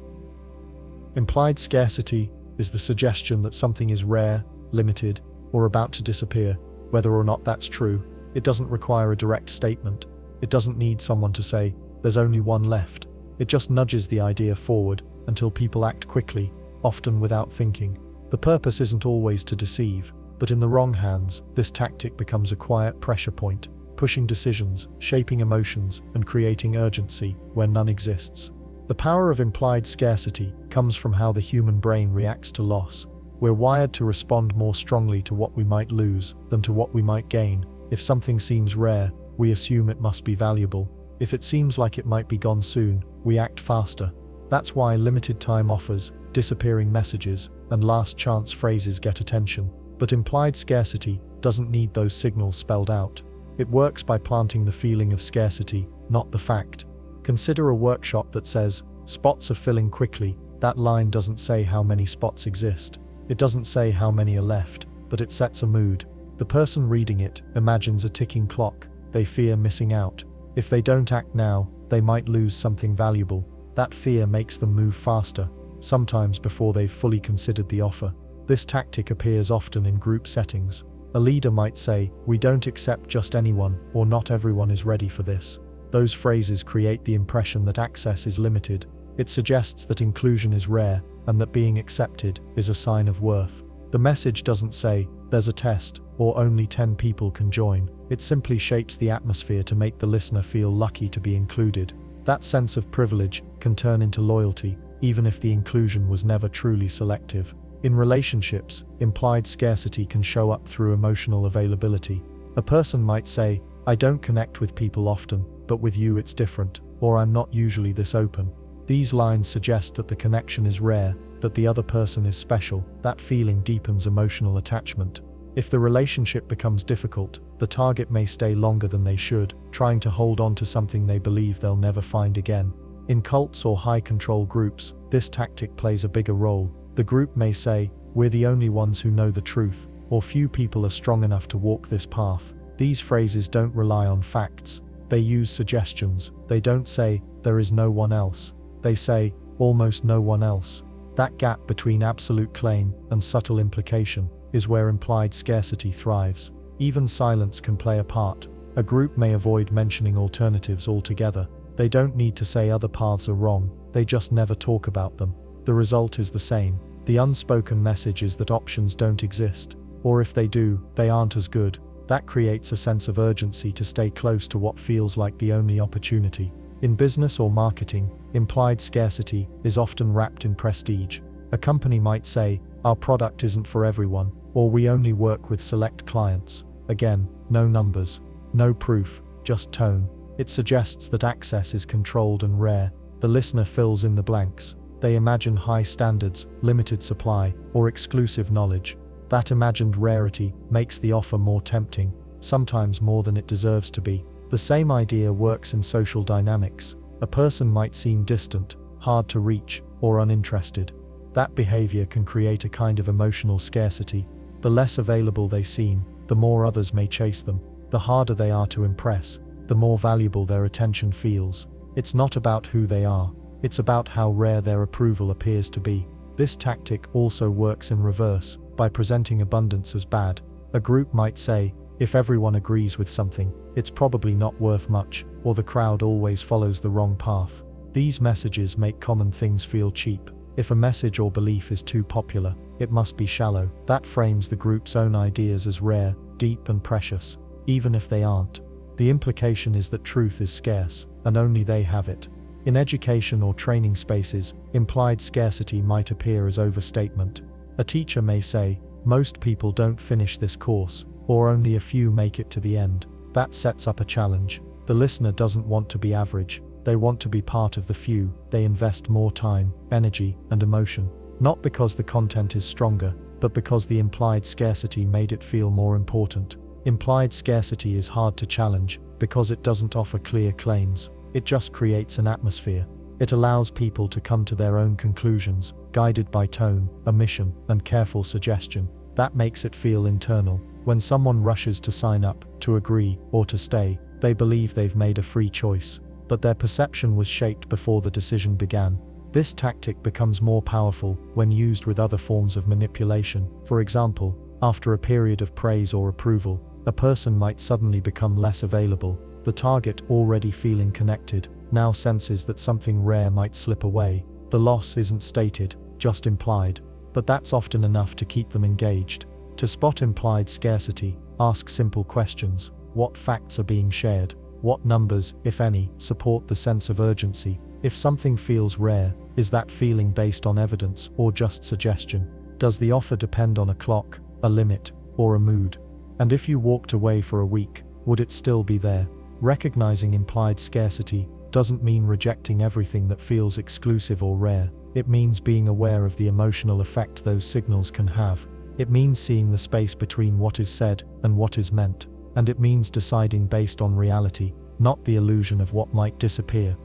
Implied scarcity is the suggestion that something is rare, limited, or about to disappear. Whether or not that's true, it doesn't require a direct statement. It doesn't need someone to say, "There's only one left." It just nudges the idea forward until people act quickly, often without thinking. The purpose isn't always to deceive, but in the wrong hands, this tactic becomes a quiet pressure point, pushing decisions, shaping emotions, and creating urgency where none exists. The power of implied scarcity comes from how the human brain reacts to loss. We're wired to respond more strongly to what we might lose than to what we might gain. If something seems rare, we assume it must be valuable. If it seems like it might be gone soon, we act faster. That's why limited time offers, disappearing messages, and last chance phrases get attention. But implied scarcity doesn't need those signals spelled out. It works by planting the feeling of scarcity, not the fact. Consider a workshop that says, "Spots are filling quickly." That line doesn't say how many spots exist. It doesn't say how many are left, but it sets a mood. The person reading it imagines a ticking clock. They fear missing out. If they don't act now, they might lose something valuable. That fear makes them move faster, sometimes before they've fully considered the offer. This tactic appears often in group settings. A leader might say, "We don't accept just anyone," or "Not everyone is ready for this." Those phrases create the impression that access is limited. It suggests that inclusion is rare, and that being accepted is a sign of worth. The message doesn't say, "There's a test," or "Only 10 people can join." It simply shapes the atmosphere to make the listener feel lucky to be included. That sense of privilege can turn into loyalty, even if the inclusion was never truly selective. In relationships, implied scarcity can show up through emotional availability. A person might say, "I don't connect with people often, but with you it's different," or "I'm not usually this open." These lines suggest that the connection is rare, that the other person is special. That feeling deepens emotional attachment. If the relationship becomes difficult, the target may stay longer than they should, trying to hold on to something they believe they'll never find again. In cults or high-control groups, this tactic plays a bigger role. The group may say, "We're the only ones who know the truth," or "Few people are strong enough to walk this path." These phrases don't rely on facts. They use suggestions. They don't say, "There is no one else." They say, "Almost no one else." That gap between absolute claim and subtle implication is where implied scarcity thrives. Even silence can play a part. A group may avoid mentioning alternatives altogether. They don't need to say other paths are wrong, they just never talk about them. The result is the same. The unspoken message is that options don't exist, or if they do, they aren't as good. That creates a sense of urgency to stay close to what feels like the only opportunity. In business or marketing, implied scarcity is often wrapped in prestige. A company might say, "Our product isn't for everyone," or "We only work with select clients." Again, no numbers, no proof, just tone. It suggests that access is controlled and rare. The listener fills in the blanks. They imagine high standards, limited supply, or exclusive knowledge. That imagined rarity makes the offer more tempting, sometimes more than it deserves to be. The same idea works in social dynamics. A person might seem distant, hard to reach, or uninterested. That behavior can create a kind of emotional scarcity. The less available they seem, the more others may chase them. The harder they are to impress, the more valuable their attention feels. It's not about who they are, it's about how rare their approval appears to be. This tactic also works in reverse, by presenting abundance as bad. A group might say, if everyone agrees with something, it's probably not worth much, or the crowd always follows the wrong path. These messages make common things feel cheap. If a message or belief is too popular, it must be shallow. That frames the group's own ideas as rare, deep and precious, even if they aren't. The implication is that truth is scarce, and only they have it. In education or training spaces, implied scarcity might appear as overstatement. A teacher may say, most people don't finish this course, or only a few make it to the end. That sets up a challenge. The listener doesn't want to be average, they want to be part of the few. They invest more time, energy, and emotion. Not because the content is stronger, but because the implied scarcity made it feel more important. Implied scarcity is hard to challenge, because it doesn't offer clear claims. It just creates an atmosphere. It allows people to come to their own conclusions, guided by tone, omission, and careful suggestion. That makes it feel internal. When someone rushes to sign up, to agree, or to stay, they believe they've made a free choice. But their perception was shaped before the decision began. This tactic becomes more powerful when used with other forms of manipulation. For example, after a period of praise or approval, a person might suddenly become less available. The target, already feeling connected, now senses that something rare might slip away. The loss isn't stated, just implied. But that's often enough to keep them engaged. To spot implied scarcity, ask simple questions. What facts are being shared? What numbers, if any, support the sense of urgency? If something feels rare, is that feeling based on evidence or just suggestion? Does the offer depend on a clock, a limit, or a mood? And if you walked away for a week, would it still be there? Recognizing implied scarcity doesn't mean rejecting everything that feels exclusive or rare. It means being aware of the emotional effect those signals can have. It means seeing the space between what is said and what is meant. And it means deciding based on reality, not the illusion of what might disappear.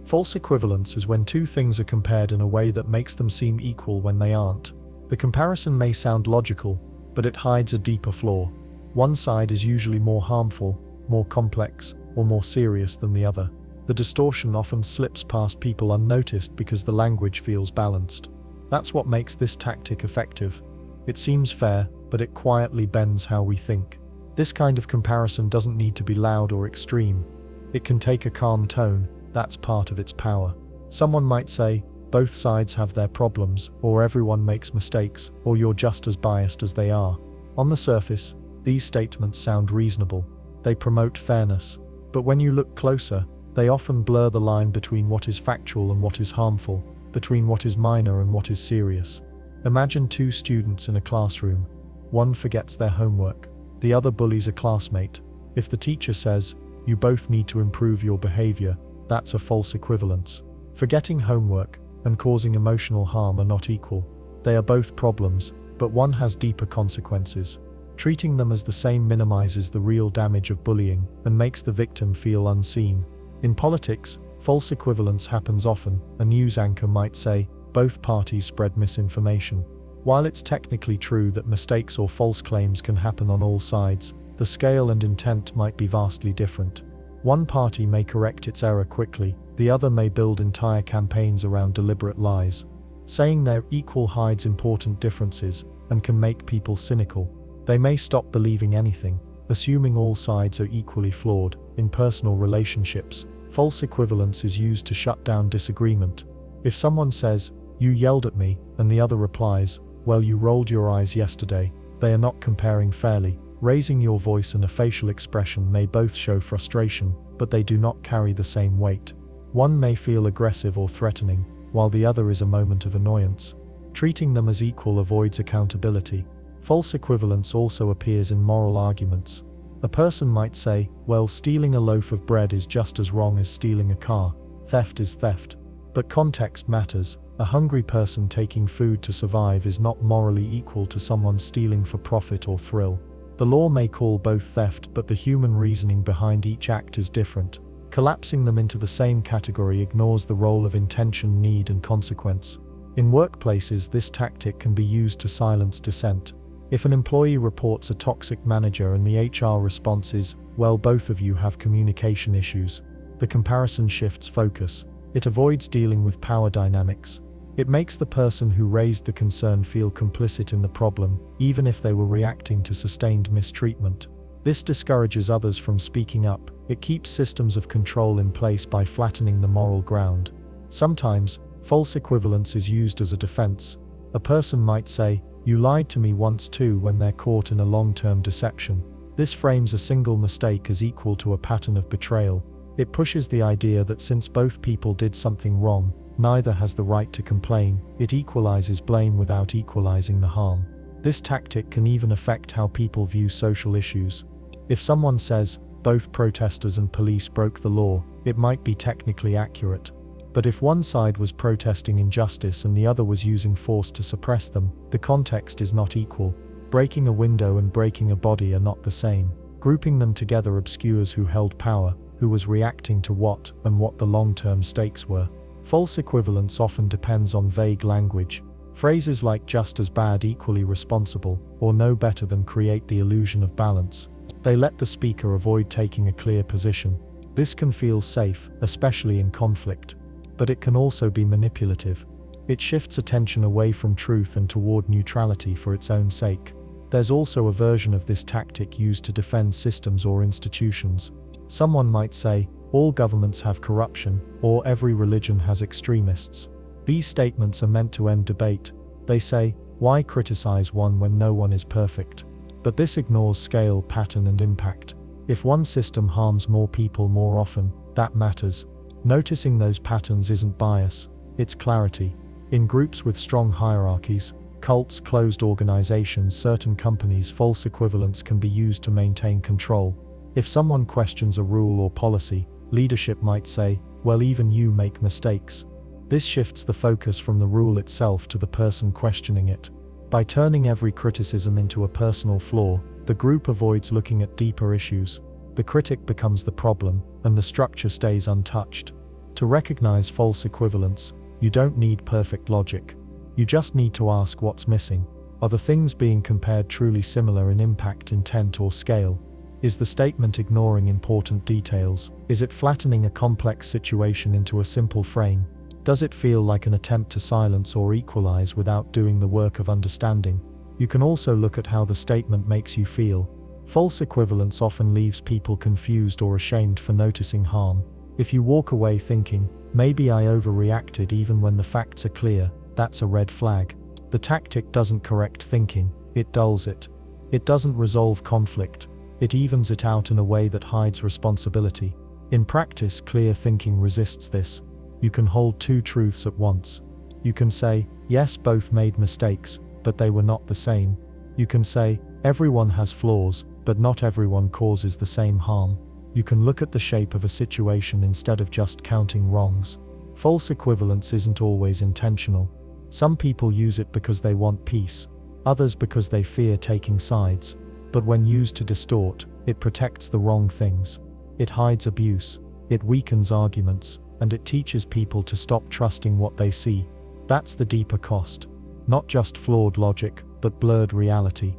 False equivalence is when two things are compared in a way that makes them seem equal when they aren't. The comparison may sound logical, but it hides a deeper flaw. One side is usually more harmful, more complex, or more serious than the other. The distortion often slips past people unnoticed because the language feels balanced. That's what makes this tactic effective. It seems fair, but it quietly bends how we think. This kind of comparison doesn't need to be loud or extreme. It can take a calm tone. That's part of its power. Someone might say, both sides have their problems, or everyone makes mistakes, or you're just as biased as they are. On the surface, these statements sound reasonable. They promote fairness. But when you look closer, they often blur the line between what is factual and what is harmful, between what is minor and what is serious. Imagine two students in a classroom. One forgets their homework. The other bullies a classmate. If the teacher says, you both need to improve your behavior, that's a false equivalence. Forgetting homework and causing emotional harm are not equal. They are both problems, but one has deeper consequences. Treating them as the same minimizes the real damage of bullying and makes the victim feel unseen. In politics, false equivalence happens often. A news anchor might say, both parties spread misinformation. While it's technically true that mistakes or false claims can happen on all sides, the scale and intent might be vastly different. One party may correct its error quickly, the other may build entire campaigns around deliberate lies. Saying they're equal hides important differences and can make people cynical. They may stop believing anything, assuming all sides are equally flawed. In personal relationships, false equivalence is used to shut down disagreement. If someone says, you yelled at me, and the other replies, well, you rolled your eyes yesterday, they are not comparing fairly. Raising your voice and a facial expression may both show frustration, but they do not carry the same weight. One may feel aggressive or threatening, while the other is a moment of annoyance. Treating them as equal avoids accountability. False equivalence also appears in moral arguments. A person might say, well, stealing a loaf of bread is just as wrong as stealing a car. Theft is theft. But context matters. A hungry person taking food to survive is not morally equal to someone stealing for profit or thrill. The law may call both theft, but the human reasoning behind each act is different. Collapsing them into the same category ignores the role of intention, need, and consequence. In workplaces, this tactic can be used to silence dissent. If an employee reports a toxic manager and the HR response is, well, both of you have communication issues, the comparison shifts focus. It avoids dealing with power dynamics. It makes the person who raised the concern feel complicit in the problem, even if they were reacting to sustained mistreatment. This discourages others from speaking up. It keeps systems of control in place by flattening the moral ground. Sometimes, false equivalence is used as a defense. A person might say, "You lied to me once too," when they're caught in a long-term deception. This frames a single mistake as equal to a pattern of betrayal. It pushes the idea that since both people did something wrong, neither has the right to complain. It equalizes blame without equalizing the harm. This tactic can even affect how people view social issues. If someone says, both protesters and police broke the law, it might be technically accurate. But if one side was protesting injustice and the other was using force to suppress them, the context is not equal. Breaking a window and breaking a body are not the same. Grouping them together obscures who held power, who was reacting to what, and what the long-term stakes were. False equivalence often depends on vague language. Phrases like "just as bad, equally responsible," or "no better than" create the illusion of balance. They let the speaker avoid taking a clear position. This can feel safe, especially in conflict. But it can also be manipulative. It shifts attention away from truth and toward neutrality for its own sake. There's also a version of this tactic used to defend systems or institutions. Someone might say, "All governments have corruption," or "Every religion has extremists." These statements are meant to end debate. They say, why criticize one when no one is perfect? But this ignores scale, pattern, and impact. If one system harms more people more often, that matters. Noticing those patterns isn't bias, it's clarity. In groups with strong hierarchies, cults, closed organizations, certain companies, false equivalence can be used to maintain control. If someone questions a rule or policy, leadership might say, "Well, even you make mistakes." This shifts the focus from the rule itself to the person questioning it. By turning every criticism into a personal flaw, the group avoids looking at deeper issues. The critic becomes the problem, and the structure stays untouched. To recognize false equivalence, you don't need perfect logic. You just need to ask what's missing. Are the things being compared truly similar in impact, intent, or scale? Is the statement ignoring important details? Is it flattening a complex situation into a simple frame? Does it feel like an attempt to silence or equalize without doing the work of understanding? You can also look at how the statement makes you feel. False equivalence often leaves people confused or ashamed for noticing harm. If you walk away thinking, "Maybe I overreacted," even when the facts are clear, that's a red flag. The tactic doesn't correct thinking, it dulls it. It doesn't resolve conflict, it evens it out in a way that hides responsibility. In practice, clear thinking resists this. You can hold two truths at once. You can say, yes, both made mistakes, but they were not the same. You can say, everyone has flaws, but not everyone causes the same harm. You can look at the shape of a situation instead of just counting wrongs. False equivalence isn't always intentional. Some people use it because they want peace, others because they fear taking sides. But when used to distort, it protects the wrong things. It hides abuse, it weakens arguments, and it teaches people to stop trusting what they see. That's the deeper cost. Not just flawed logic, but blurred reality.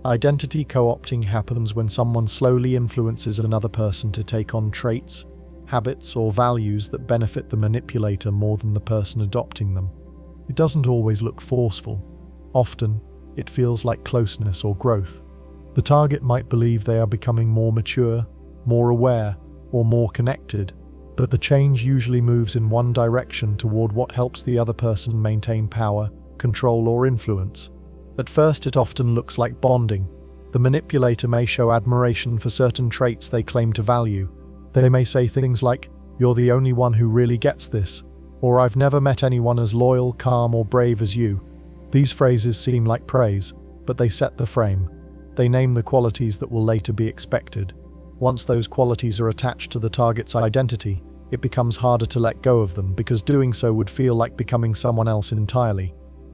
Identity co-opting happens when someone slowly influences another person to take on traits, habits, or values that benefit the manipulator more than the person adopting them. It doesn't always look forceful. Often, it feels like closeness or growth. The target might believe they are becoming more mature, more aware, or more connected, but the change usually moves in one direction toward what helps the other person maintain power, control, or influence. At first, it often looks like bonding. The manipulator may show admiration for certain traits they claim to value. They may say things like, "You're the only one who really gets this," or "I've never met anyone as loyal, calm, or brave as you." These phrases seem like praise, but they set the frame. They name the qualities that will later be expected. Once those qualities are attached to the target's identity, it becomes harder to let go of them because doing so would feel like becoming someone else entirely.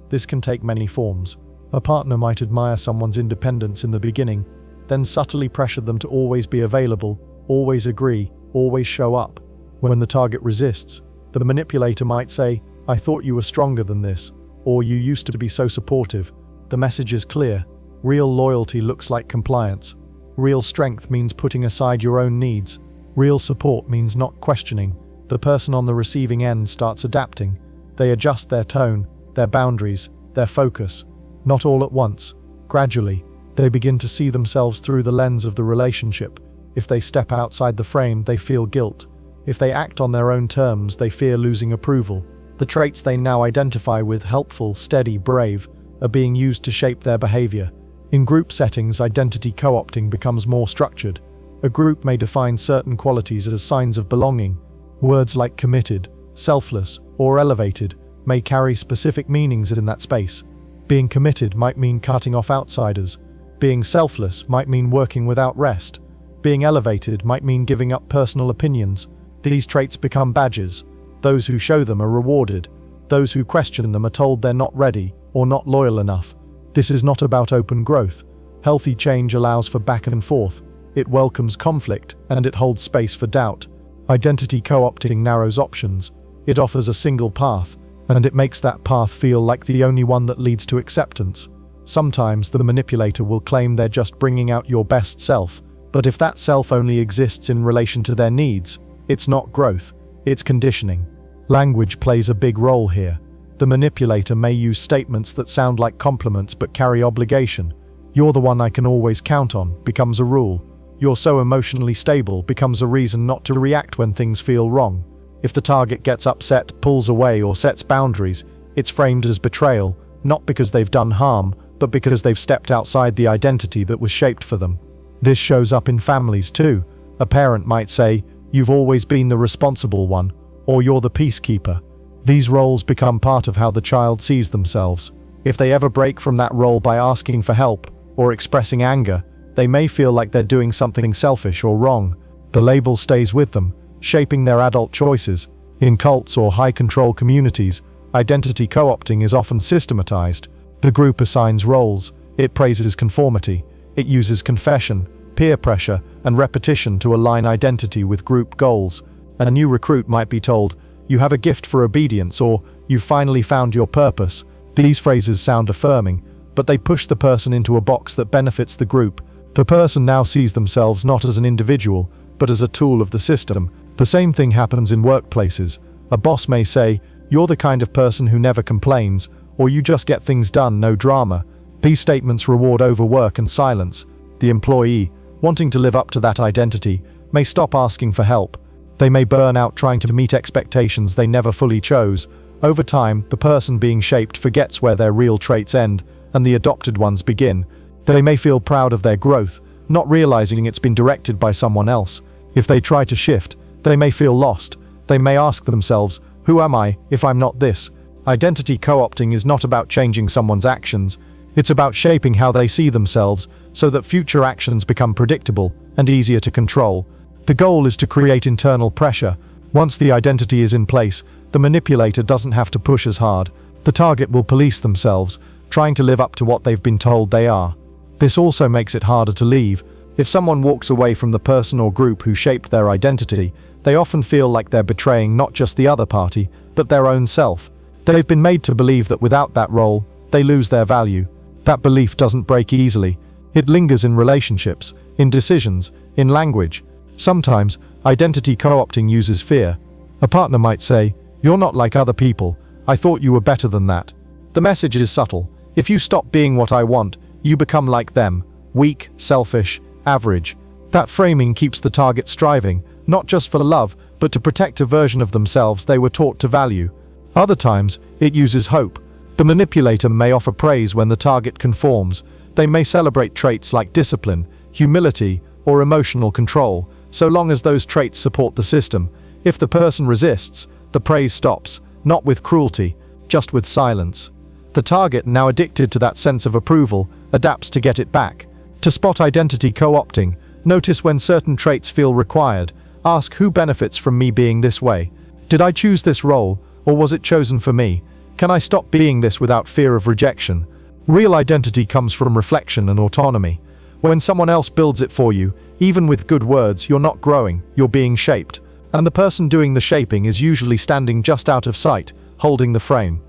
This can take many forms. A partner might admire someone's independence in the beginning, then subtly pressure them to always be available, always agree, always show up. When the target resists, the manipulator might say, "I thought you were stronger than this," or "You used to be so supportive." The message is clear. Real loyalty looks like compliance. Real strength means putting aside your own needs. Real support means not questioning. The person on the receiving end starts adapting. They adjust their tone, their boundaries, their focus. Not all at once. Gradually, they begin to see themselves through the lens of the relationship. If they step outside the frame, they feel guilt. If they act on their own terms, they fear losing approval. The traits they now identify with, helpful, steady, brave, are being used to shape their behavior. In group settings, identity co-opting becomes more structured. A group may define certain qualities as signs of belonging. Words like committed, selfless, or elevated may carry specific meanings in that space. Being committed might mean cutting off outsiders. Being selfless might mean working without rest. Being elevated might mean giving up personal opinions. These traits become badges. Those who show them are rewarded. Those who question them are told they're not ready or not loyal enough. This is not about open growth. Healthy change allows for back and forth. It welcomes conflict, and it holds space for doubt. Identity co-opting narrows options. It offers a single path, and it makes that path feel like the only one that leads to acceptance. Sometimes the manipulator will claim they're just bringing out your best self, but if that self only exists in relation to their needs, it's not growth, it's conditioning. Language plays a big role here. The manipulator may use statements that sound like compliments but carry obligation. "You're the one I can always count on" becomes a rule. "You're so emotionally stable" becomes a reason not to react when things feel wrong. If the target gets upset, pulls away, or sets boundaries, it's framed as betrayal, not because they've done harm, but because they've stepped outside the identity that was shaped for them. This shows up in families too. A parent might say, "You've always been the responsible one," or "You're the peacekeeper." These roles become part of how the child sees themselves. If they ever break from that role by asking for help or expressing anger, they may feel like they're doing something selfish or wrong. The label stays with them, shaping their adult choices. In cults or high-control communities, identity co-opting is often systematized. The group assigns roles, it praises conformity, it uses confession, peer pressure, and repetition to align identity with group goals. A new recruit might be told, "You have a gift for obedience," or "You've finally found your purpose." These phrases sound affirming, but they push the person into a box that benefits the group. The person now sees themselves not as an individual, but as a tool of the system. The same thing happens in workplaces. A boss may say, "You're the kind of person who never complains," or "You just get things done, no drama." These statements reward overwork and silence. The employee, wanting to live up to that identity, may stop asking for help. They may burn out trying to meet expectations they never fully chose. Over time, the person being shaped forgets where their real traits end and the adopted ones begin. They may feel proud of their growth, not realizing it's been directed by someone else. If they try to shift, they may feel lost. They may ask themselves, "Who am I if I'm not this?" Identity co-opting is not about changing someone's actions. It's about shaping how they see themselves so that future actions become predictable and easier to control. The goal is to create internal pressure. Once the identity is in place, the manipulator doesn't have to push as hard. The target will police themselves, trying to live up to what they've been told they are. This also makes it harder to leave. If someone walks away from the person or group who shaped their identity, they often feel like they're betraying not just the other party, but their own self. They've been made to believe that without that role, they lose their value. That belief doesn't break easily. It lingers in relationships, in decisions, in language. Sometimes, identity co-opting uses fear. A partner might say, "You're not like other people. I thought you were better than that." The message is subtle. If you stop being what I want, you become like them. Weak, selfish, average. That framing keeps the target striving, not just for love, but to protect a version of themselves they were taught to value. Other times, it uses hope. The manipulator may offer praise when the target conforms. They may celebrate traits like discipline, humility, or emotional control, so long as those traits support the system. If the person resists, the praise stops, not with cruelty, just with silence. The target, now addicted to that sense of approval, adapts to get it back. To spot identity co-opting, notice when certain traits feel required. Ask, "Who benefits from me being this way? Did I choose this role, or was it chosen for me? Can I stop being this without fear of rejection?" Real identity comes from reflection and autonomy. When someone else builds it for you, even with good words, you're not growing, you're being shaped. And the person doing the shaping is usually standing just out of sight, holding the frame.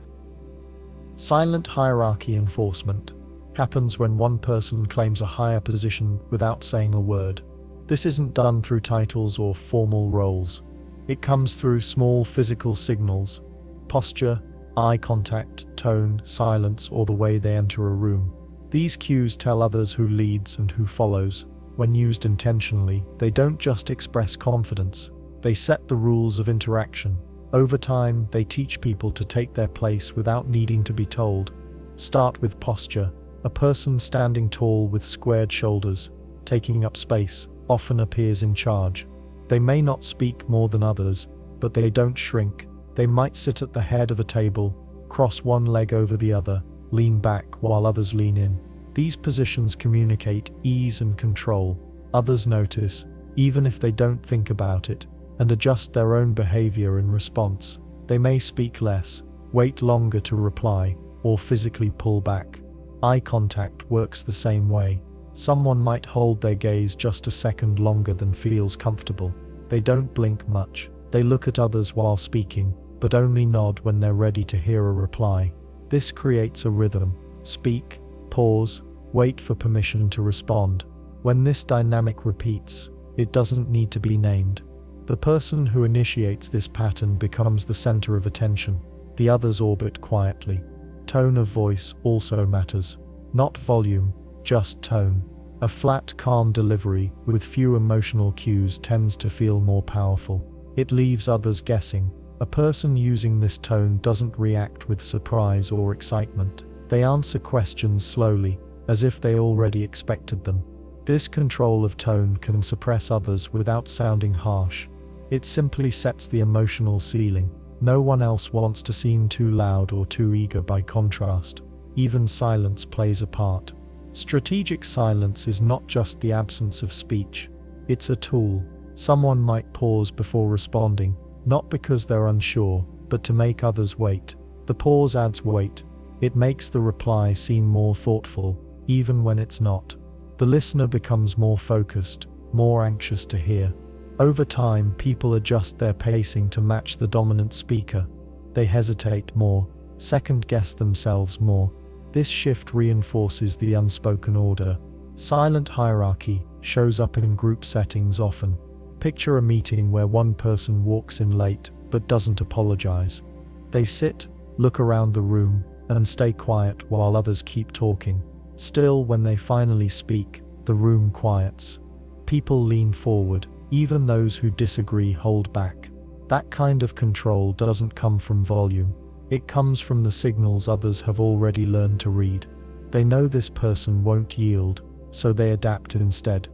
Silent hierarchy enforcement. happens when one person claims a higher position without saying a word. This isn't done through titles or formal roles. It comes through small physical signals: posture, eye contact, tone, silence, or the way they enter a room. These cues tell others who leads and who follows. When used intentionally, they don't just express confidence, they set the rules of interaction. Over time, they teach people to take their place without needing to be told. Start with posture. A person standing tall with squared shoulders, taking up space, often appears in charge. They may not speak more than others, but they don't shrink. They might sit at the head of a table, cross one leg over the other, lean back while others lean in. These positions communicate ease and control. Others notice, even if they don't think about it, and adjust their own behavior in response. They may speak less, wait longer to reply, or physically pull back. Eye contact works the same way. Someone might hold their gaze just a second longer than feels comfortable. They don't blink much. They look at others while speaking, but only nod when they're ready to hear a reply. This creates a rhythm. Speak, pause, wait for permission to respond. When this dynamic repeats, it doesn't need to be named. The person who initiates this pattern becomes the center of attention. The others orbit quietly. Tone of voice also matters. Not volume, just tone. A flat, calm delivery with few emotional cues tends to feel more powerful. It leaves others guessing. A person using this tone doesn't react with surprise or excitement. They answer questions slowly, as if they already expected them. This control of tone can suppress others without sounding harsh. It simply sets the emotional ceiling. No one else wants to seem too loud or too eager by contrast. Even silence plays a part. Strategic silence is not just the absence of speech. It's a tool. Someone might pause before responding, not because they're unsure, but to make others wait. The pause adds weight. It makes the reply seem more thoughtful, even when it's not. The listener becomes more focused, more anxious to hear. Over time, people adjust their pacing to match the dominant speaker. They hesitate more, second-guess themselves more. This shift reinforces the unspoken order. Silent hierarchy shows up in group settings often. Picture a meeting where one person walks in late but doesn't apologize. They sit, look around the room, and stay quiet while others keep talking. Still, when they finally speak, the room quiets. People lean forward. Even those who disagree hold back. That kind of control doesn't come from volume. It comes from the signals others have already learned to read. They know this person won't yield, so they adapt instead.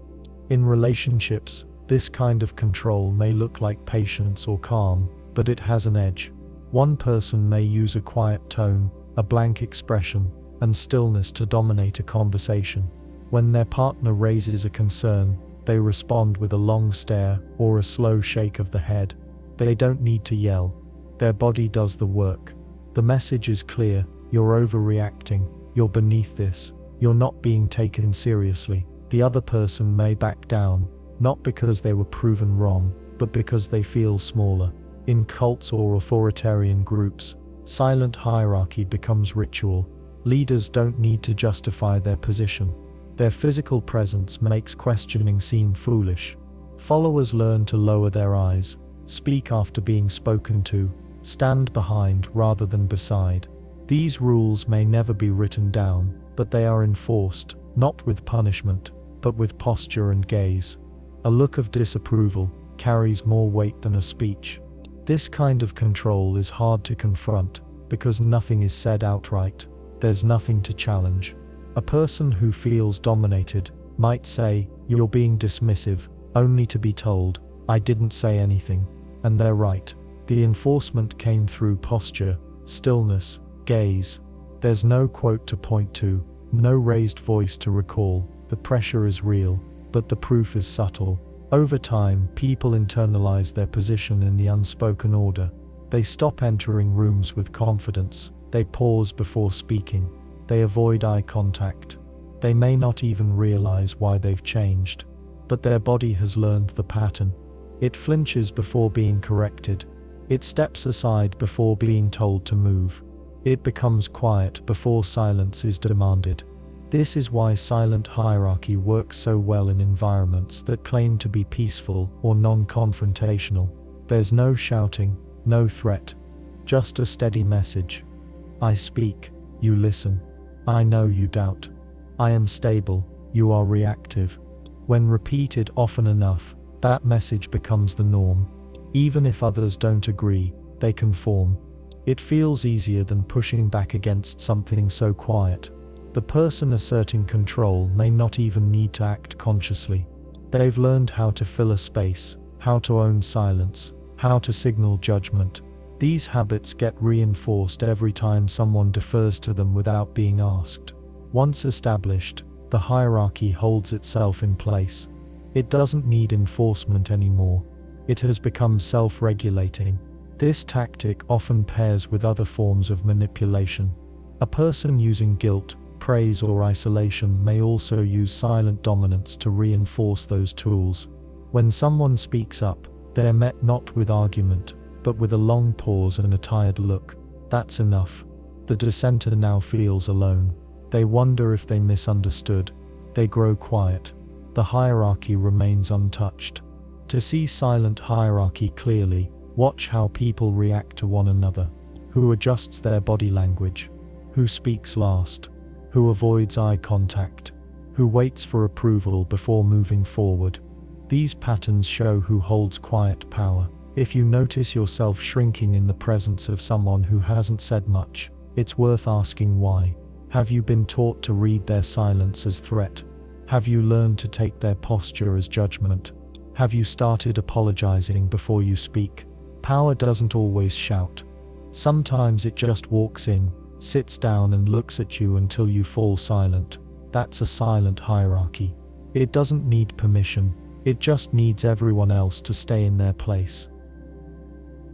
In relationships, this kind of control may look like patience or calm, but it has an edge. One person may use a quiet tone, a blank expression, and stillness to dominate a conversation. When their partner raises a concern, they respond with a long stare or a slow shake of the head. They don't need to yell. Their body does the work. The message is clear: you're overreacting, you're beneath this, you're not being taken seriously. The other person may back down, not because they were proven wrong, but because they feel smaller. In cults or authoritarian groups, silent hierarchy becomes ritual. Leaders don't need to justify their position. Their physical presence makes questioning seem foolish. Followers learn to lower their eyes, speak after being spoken to, stand behind rather than beside. These rules may never be written down, but they are enforced, not with punishment, but with posture and gaze. A look of disapproval carries more weight than a speech. This kind of control is hard to confront, because nothing is said outright. There's nothing to challenge. A person who feels dominated might say, "You're being dismissive," only to be told, "I didn't say anything," and they're right. The enforcement came through posture, stillness, gaze. There's no quote to point to, no raised voice to recall. The pressure is real, but the proof is subtle. Over time, people internalize their position in the unspoken order. They stop entering rooms with confidence. They pause before speaking. They avoid eye contact. They may not even realize why they've changed, but their body has learned the pattern. It flinches before being corrected. It steps aside before being told to move. It becomes quiet before silence is demanded. This is why silent hierarchy works so well in environments that claim to be peaceful or non-confrontational. There's no shouting, no threat, just a steady message. I speak, you listen. I know you doubt. I am stable, you are reactive. When repeated often enough, that message becomes the norm. Even if others don't agree, they conform. It feels easier than pushing back against something so quiet. The person asserting control may not even need to act consciously. They've learned how to fill a space, how to own silence, how to signal judgment. These habits get reinforced every time someone defers to them without being asked. Once established, the hierarchy holds itself in place. It doesn't need enforcement anymore. It has become self-regulating. This tactic often pairs with other forms of manipulation. A person using guilt, praise or isolation may also use silent dominance to reinforce those tools. When someone speaks up, they're met not with argument, but with a long pause and a tired look. That's enough. The dissenter now feels alone. They wonder if they misunderstood. They grow quiet. The hierarchy remains untouched. To see silent hierarchy clearly, watch how people react to one another. Who adjusts their body language? Who speaks last? Who avoids eye contact? Who waits for approval before moving forward? These patterns show who holds quiet power. If you notice yourself shrinking in the presence of someone who hasn't said much, it's worth asking why. Have you been taught to read their silence as threat? Have you learned to take their posture as judgment? Have you started apologizing before you speak? Power doesn't always shout. Sometimes it just walks in, sits down and looks at you until you fall silent. That's a silent hierarchy. It doesn't need permission, it just needs everyone else to stay in their place.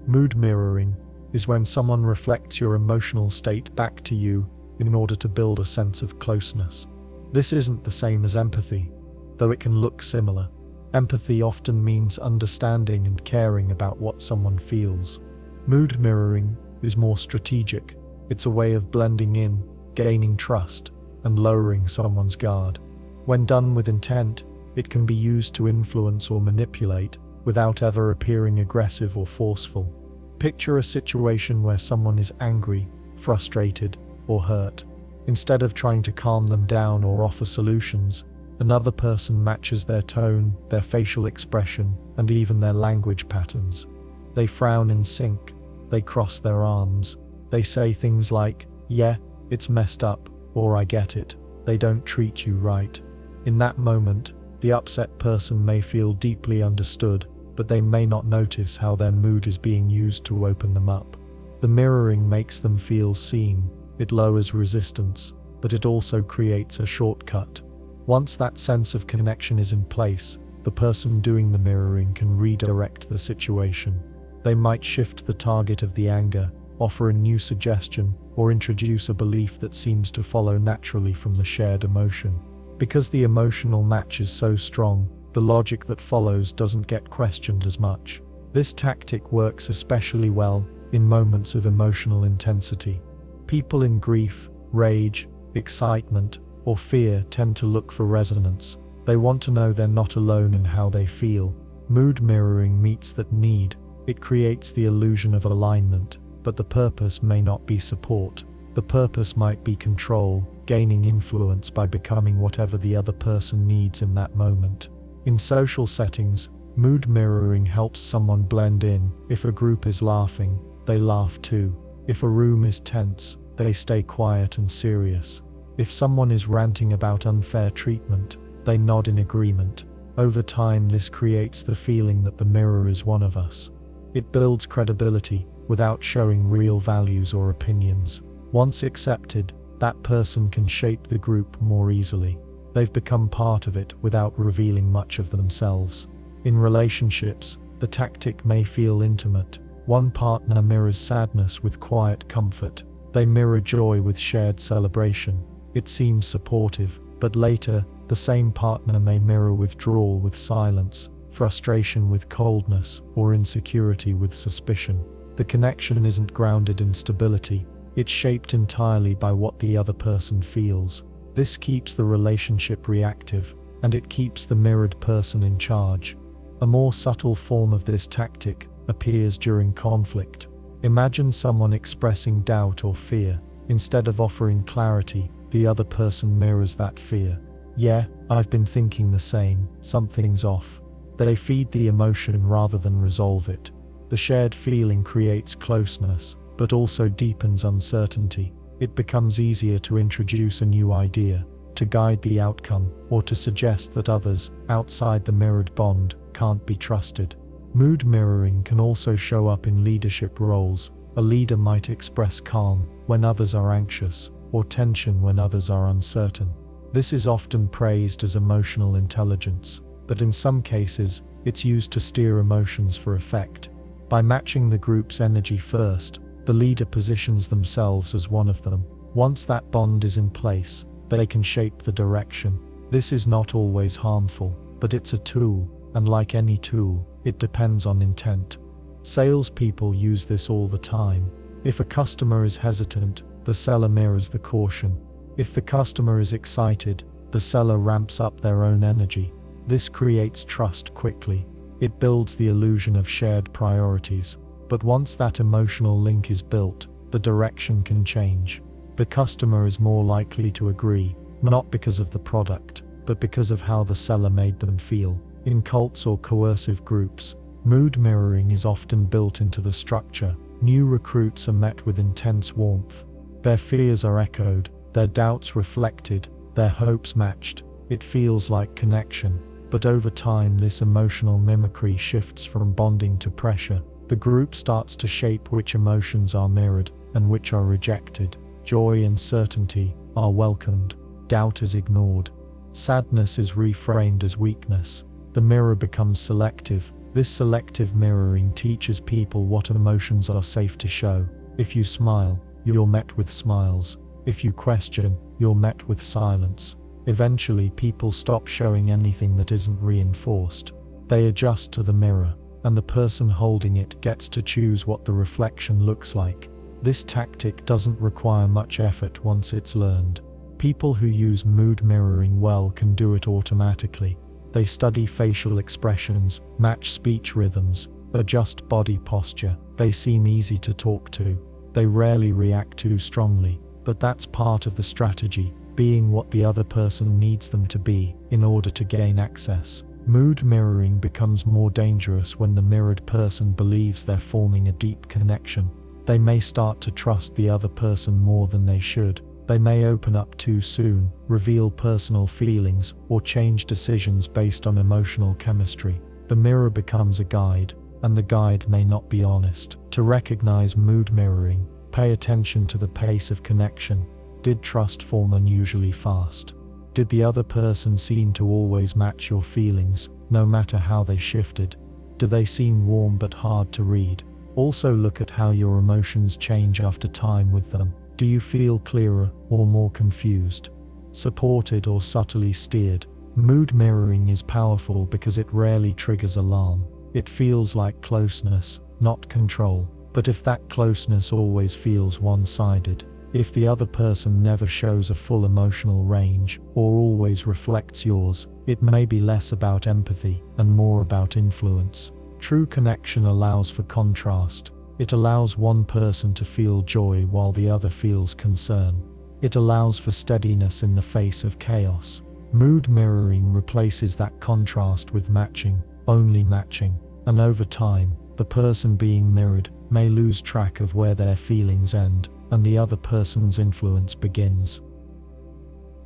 Mood mirroring is when someone reflects your emotional state back to you in order to build a sense of closeness. This isn't the same as empathy, though it can look similar. Empathy often means understanding and caring about what someone feels. Mood mirroring is more strategic. It's a way of blending in, gaining trust, and lowering someone's guard. When done with intent, it can be used to influence or manipulate without ever appearing aggressive or forceful. Picture a situation where someone is angry, frustrated, or hurt. Instead of trying to calm them down or offer solutions, another person matches their tone, their facial expression, and even their language patterns. They frown in sync. They cross their arms. They say things like, "Yeah, it's messed up," or "I get it. They don't treat you right." In that moment, the upset person may feel deeply understood, but they may not notice how their mood is being used to open them up. The mirroring makes them feel seen. It lowers resistance, but it also creates a shortcut. Once that sense of connection is in place, the person doing the mirroring can redirect the situation. They might shift the target of the anger, offer a new suggestion, or introduce a belief that seems to follow naturally from the shared emotion. Because the emotional match is so strong, the logic that follows doesn't get questioned as much. This tactic works especially well in moments of emotional intensity. People in grief, rage, excitement, or fear tend to look for resonance. They want to know they're not alone in how they feel. Mood mirroring meets that need. It creates the illusion of alignment, but the purpose may not be support. The purpose might be control, gaining influence by becoming whatever the other person needs in that moment. In social settings, mood mirroring helps someone blend in. If a group is laughing, they laugh too. If a room is tense, they stay quiet and serious. If someone is ranting about unfair treatment, they nod in agreement. Over time, this creates the feeling that the mirror is one of us. It builds credibility without showing real values or opinions. Once accepted, that person can shape the group more easily. They've become part of it without revealing much of themselves. In relationships, the tactic may feel intimate. One partner mirrors sadness with quiet comfort. They mirror joy with shared celebration. It seems supportive, but later, the same partner may mirror withdrawal with silence, frustration with coldness, or insecurity with suspicion. The connection isn't grounded in stability. It's shaped entirely by what the other person feels. This keeps the relationship reactive, and it keeps the mirrored person in charge. A more subtle form of this tactic appears during conflict. Imagine someone expressing doubt or fear. Instead of offering clarity, the other person mirrors that fear. "Yeah, I've been thinking the same, something's off." They feed the emotion rather than resolve it. The shared feeling creates closeness, but also deepens uncertainty. It becomes easier to introduce a new idea, to guide the outcome, or to suggest that others, outside the mirrored bond, can't be trusted. Mood mirroring can also show up in leadership roles. A leader might express calm when others are anxious, or tension when others are uncertain. This is often praised as emotional intelligence, but in some cases, it's used to steer emotions for effect. By matching the group's energy first, the leader positions themselves as one of them. Once that bond is in place, they can shape the direction. This is not always harmful, but it's a tool, and like any tool, it depends on intent. Salespeople use this all the time. If a customer is hesitant, the seller mirrors the caution. If the customer is excited, the seller ramps up their own energy. This creates trust quickly. It builds the illusion of shared priorities. But once that emotional link is built, the direction can change. The customer is more likely to agree, not because of the product, but because of how the seller made them feel. In cults or coercive groups, mood mirroring is often built into the structure. New recruits are met with intense warmth. Their fears are echoed, their doubts reflected, their hopes matched. It feels like connection. But over time, this emotional mimicry shifts from bonding to pressure. The group starts to shape which emotions are mirrored and which are rejected. Joy and certainty are welcomed. Doubt is ignored. Sadness is reframed as weakness. The mirror becomes selective. This selective mirroring teaches people what emotions are safe to show. If you smile, you're met with smiles. If you question, you're met with silence. Eventually, people stop showing anything that isn't reinforced. They adjust to the mirror, and the person holding it gets to choose what the reflection looks like. This tactic doesn't require much effort once it's learned. People who use mood mirroring well can do it automatically. They study facial expressions, match speech rhythms, adjust body posture. They seem easy to talk to. They rarely react too strongly, but that's part of the strategy, being what the other person needs them to be in order to gain access. Mood mirroring becomes more dangerous when the mirrored person believes they're forming a deep connection. They may start to trust the other person more than they should. They may open up too soon, reveal personal feelings, or change decisions based on emotional chemistry. The mirror becomes a guide, and the guide may not be honest. To recognize mood mirroring, pay attention to the pace of connection. Did trust form unusually fast? Did the other person seem to always match your feelings, no matter how they shifted? Do they seem warm but hard to read? Also look at how your emotions change after time with them. Do you feel clearer or more confused? Supported or subtly steered? Mood mirroring is powerful because it rarely triggers alarm. It feels like closeness, not control. But if that closeness always feels one-sided, if the other person never shows a full emotional range, or always reflects yours, it may be less about empathy and more about influence. True connection allows for contrast. It allows one person to feel joy while the other feels concern. It allows for steadiness in the face of chaos. Mood mirroring replaces that contrast with matching, only matching, and over time, the person being mirrored may lose track of where their feelings end and the other person's influence begins.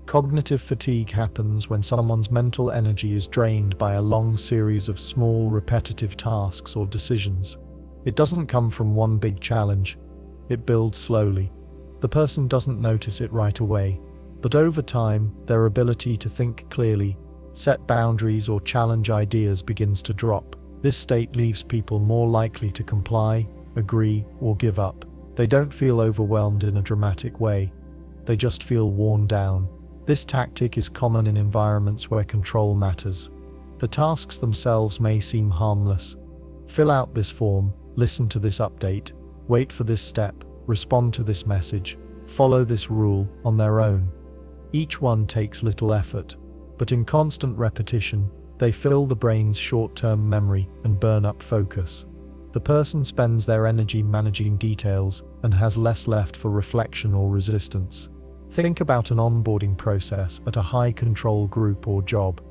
Cognitive fatigue happens when someone's mental energy is drained by a long series of small, repetitive tasks or decisions. It doesn't come from one big challenge. It builds slowly. The person doesn't notice it right away, but over time, their ability to think clearly, set boundaries, or challenge ideas begins to drop. This state leaves people more likely to comply, agree, or give up. They don't feel overwhelmed in a dramatic way. They just feel worn down. This tactic is common in environments where control matters. The tasks themselves may seem harmless. Fill out this form, listen to this update, wait for this step, respond to this message, follow this rule on their own. Each one takes little effort, but in constant repetition, they fill the brain's short-term memory and burn up focus. The person spends their energy managing details and has less left for reflection or resistance. Think about an onboarding process at a high-control group or job.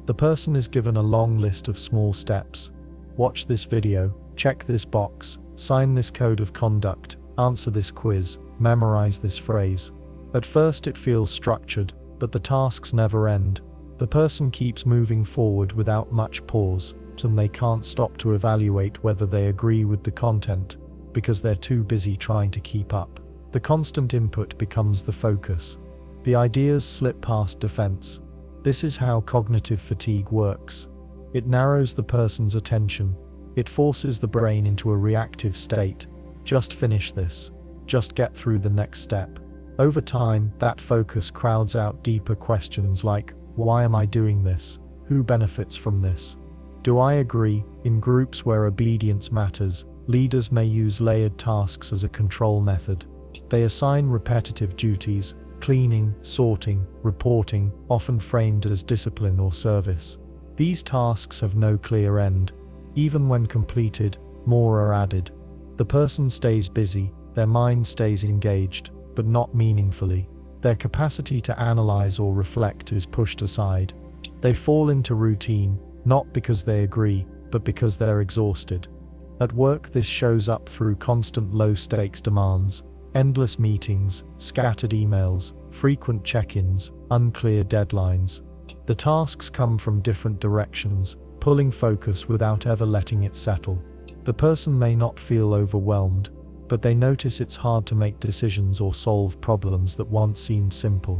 The person is given a long list of small steps. Watch this video, check this box, sign this code of conduct, answer this quiz, memorize this phrase. At first it feels structured, but the tasks never end. The person keeps moving forward without much pause, and they can't stop to evaluate whether they agree with the content, because they're too busy trying to keep up. The constant input becomes the focus. The ideas slip past defense. This is how cognitive fatigue works. It narrows the person's attention. It forces the brain into a reactive state. Just finish this. Just get through the next step. Over time, that focus crowds out deeper questions like, why am I doing this? Who benefits from this? Do I agree? In groups where obedience matters, leaders may use layered tasks as a control method. They assign repetitive duties, cleaning, sorting, reporting, often framed as discipline or service. These tasks have no clear end. Even when completed, more are added. The person stays busy, their mind stays engaged, but not meaningfully. Their capacity to analyze or reflect is pushed aside. They fall into routine, not because they agree, but because they're exhausted. At work, this shows up through constant low-stakes demands, endless meetings, scattered emails, frequent check-ins, unclear deadlines. The tasks come from different directions, pulling focus without ever letting it settle. The person may not feel overwhelmed, but they notice it's hard to make decisions or solve problems that once seemed simple.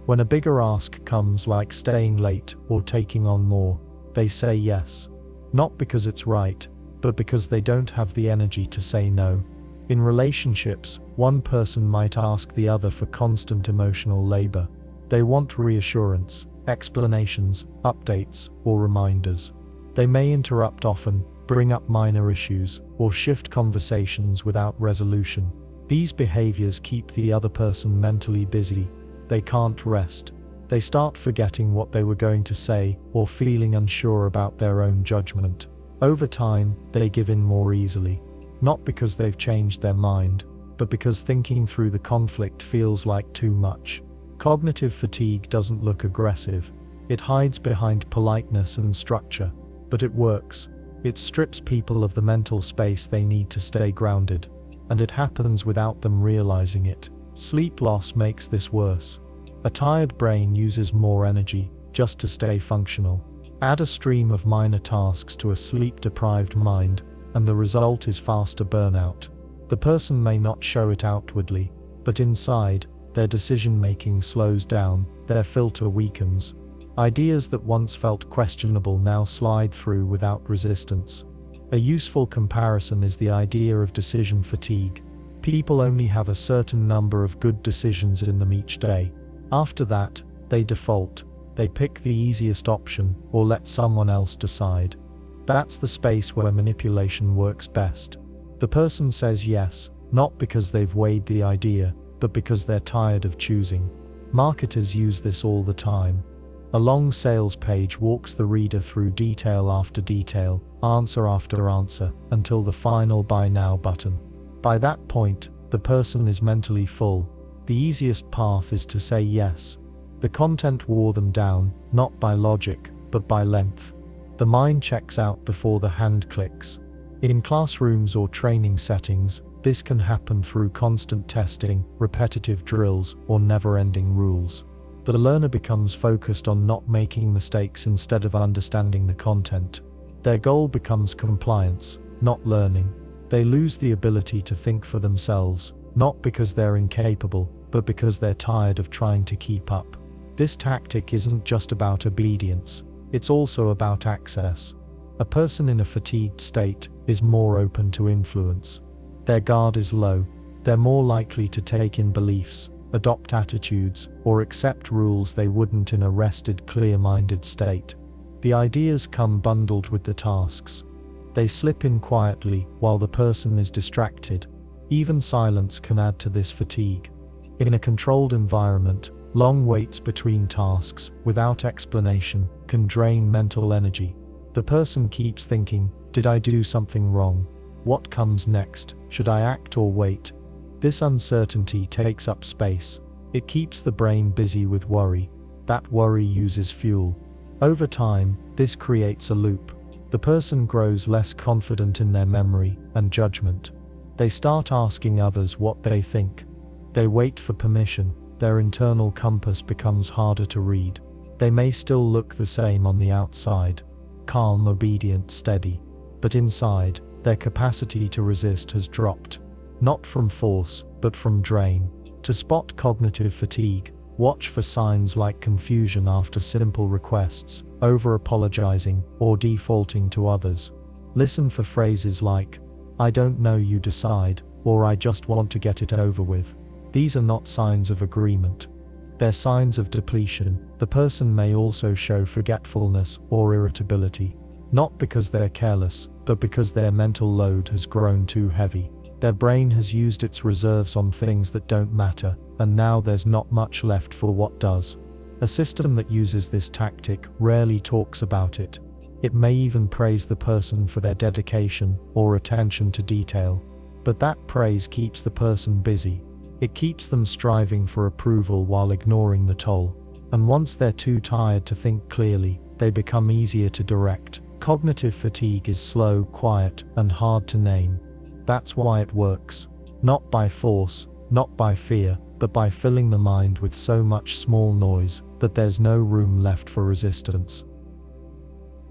When a bigger ask comes, like staying late or taking on more, they say yes. Not because it's right, but because they don't have the energy to say no. In relationships, one person might ask the other for constant emotional labor. They want reassurance, explanations, updates, or reminders. They may interrupt often, bring up minor issues, or shift conversations without resolution. These behaviors keep the other person mentally busy. They can't rest. They start forgetting what they were going to say, or feeling unsure about their own judgment. Over time, they give in more easily. Not because they've changed their mind, but because thinking through the conflict feels like too much. Cognitive fatigue doesn't look aggressive. It hides behind politeness and structure. But it works. It strips people of the mental space they need to stay grounded. And it happens without them realizing it. Sleep loss makes this worse. A tired brain uses more energy just to stay functional. Add a stream of minor tasks to a sleep-deprived mind, and the result is faster burnout. The person may not show it outwardly, but inside, their decision-making slows down, their filter weakens. Ideas that once felt questionable now slide through without resistance. A useful comparison is the idea of decision fatigue. People only have a certain number of good decisions in them each day. After that, they default. They pick the easiest option, or let someone else decide. That's the space where manipulation works best. The person says yes, not because they've weighed the idea, but because they're tired of choosing. Marketers use this all the time. A long sales page walks the reader through detail after detail, answer after answer, until the final buy now button. By that point, the person is mentally full. The easiest path is to say yes. The content wore them down, not by logic, but by length. The mind checks out before the hand clicks. In classrooms or training settings, this can happen through constant testing, repetitive drills, or never-ending rules. The learner becomes focused on not making mistakes instead of understanding the content. Their goal becomes compliance, not learning. They lose the ability to think for themselves, not because they're incapable, but because they're tired of trying to keep up. This tactic isn't just about obedience, it's also about access. A person in a fatigued state is more open to influence. Their guard is low. They're more likely to take in beliefs, adopt attitudes, or accept rules they wouldn't in a rested, clear-minded state. The ideas come bundled with the tasks. They slip in quietly while the person is distracted. Even silence can add to this fatigue. In a controlled environment, Long waits between tasks, without explanation, can drain mental energy. The person keeps thinking, did I do something wrong? What comes next? Should I act or wait? This uncertainty takes up space. It keeps the brain busy with worry. That worry uses fuel. Over time, this creates a loop. The person grows less confident in their memory and judgment. They start asking others what they think. They wait for permission. Their internal compass becomes harder to read. They may still look the same on the outside, calm, obedient, steady, but inside, their capacity to resist has dropped. Not from force, but from drain. To spot cognitive fatigue, watch for signs like confusion after simple requests, over-apologizing, or defaulting to others. Listen for phrases like, I don't know, you decide, or I just want to get it over with. These are not signs of agreement. They're signs of depletion. The person may also show forgetfulness or irritability, not because they're careless, but because their mental load has grown too heavy. Their brain has used its reserves on things that don't matter, and now there's not much left for what does. A system that uses this tactic rarely talks about it. It may even praise the person for their dedication or attention to detail. But that praise keeps the person busy. It keeps them striving for approval while ignoring the toll. And once they're too tired to think clearly, they become easier to direct. Cognitive fatigue is slow, quiet, and hard to name. That's why it works. Not by force, not by fear, but by filling the mind with so much small noise that there's no room left for resistance.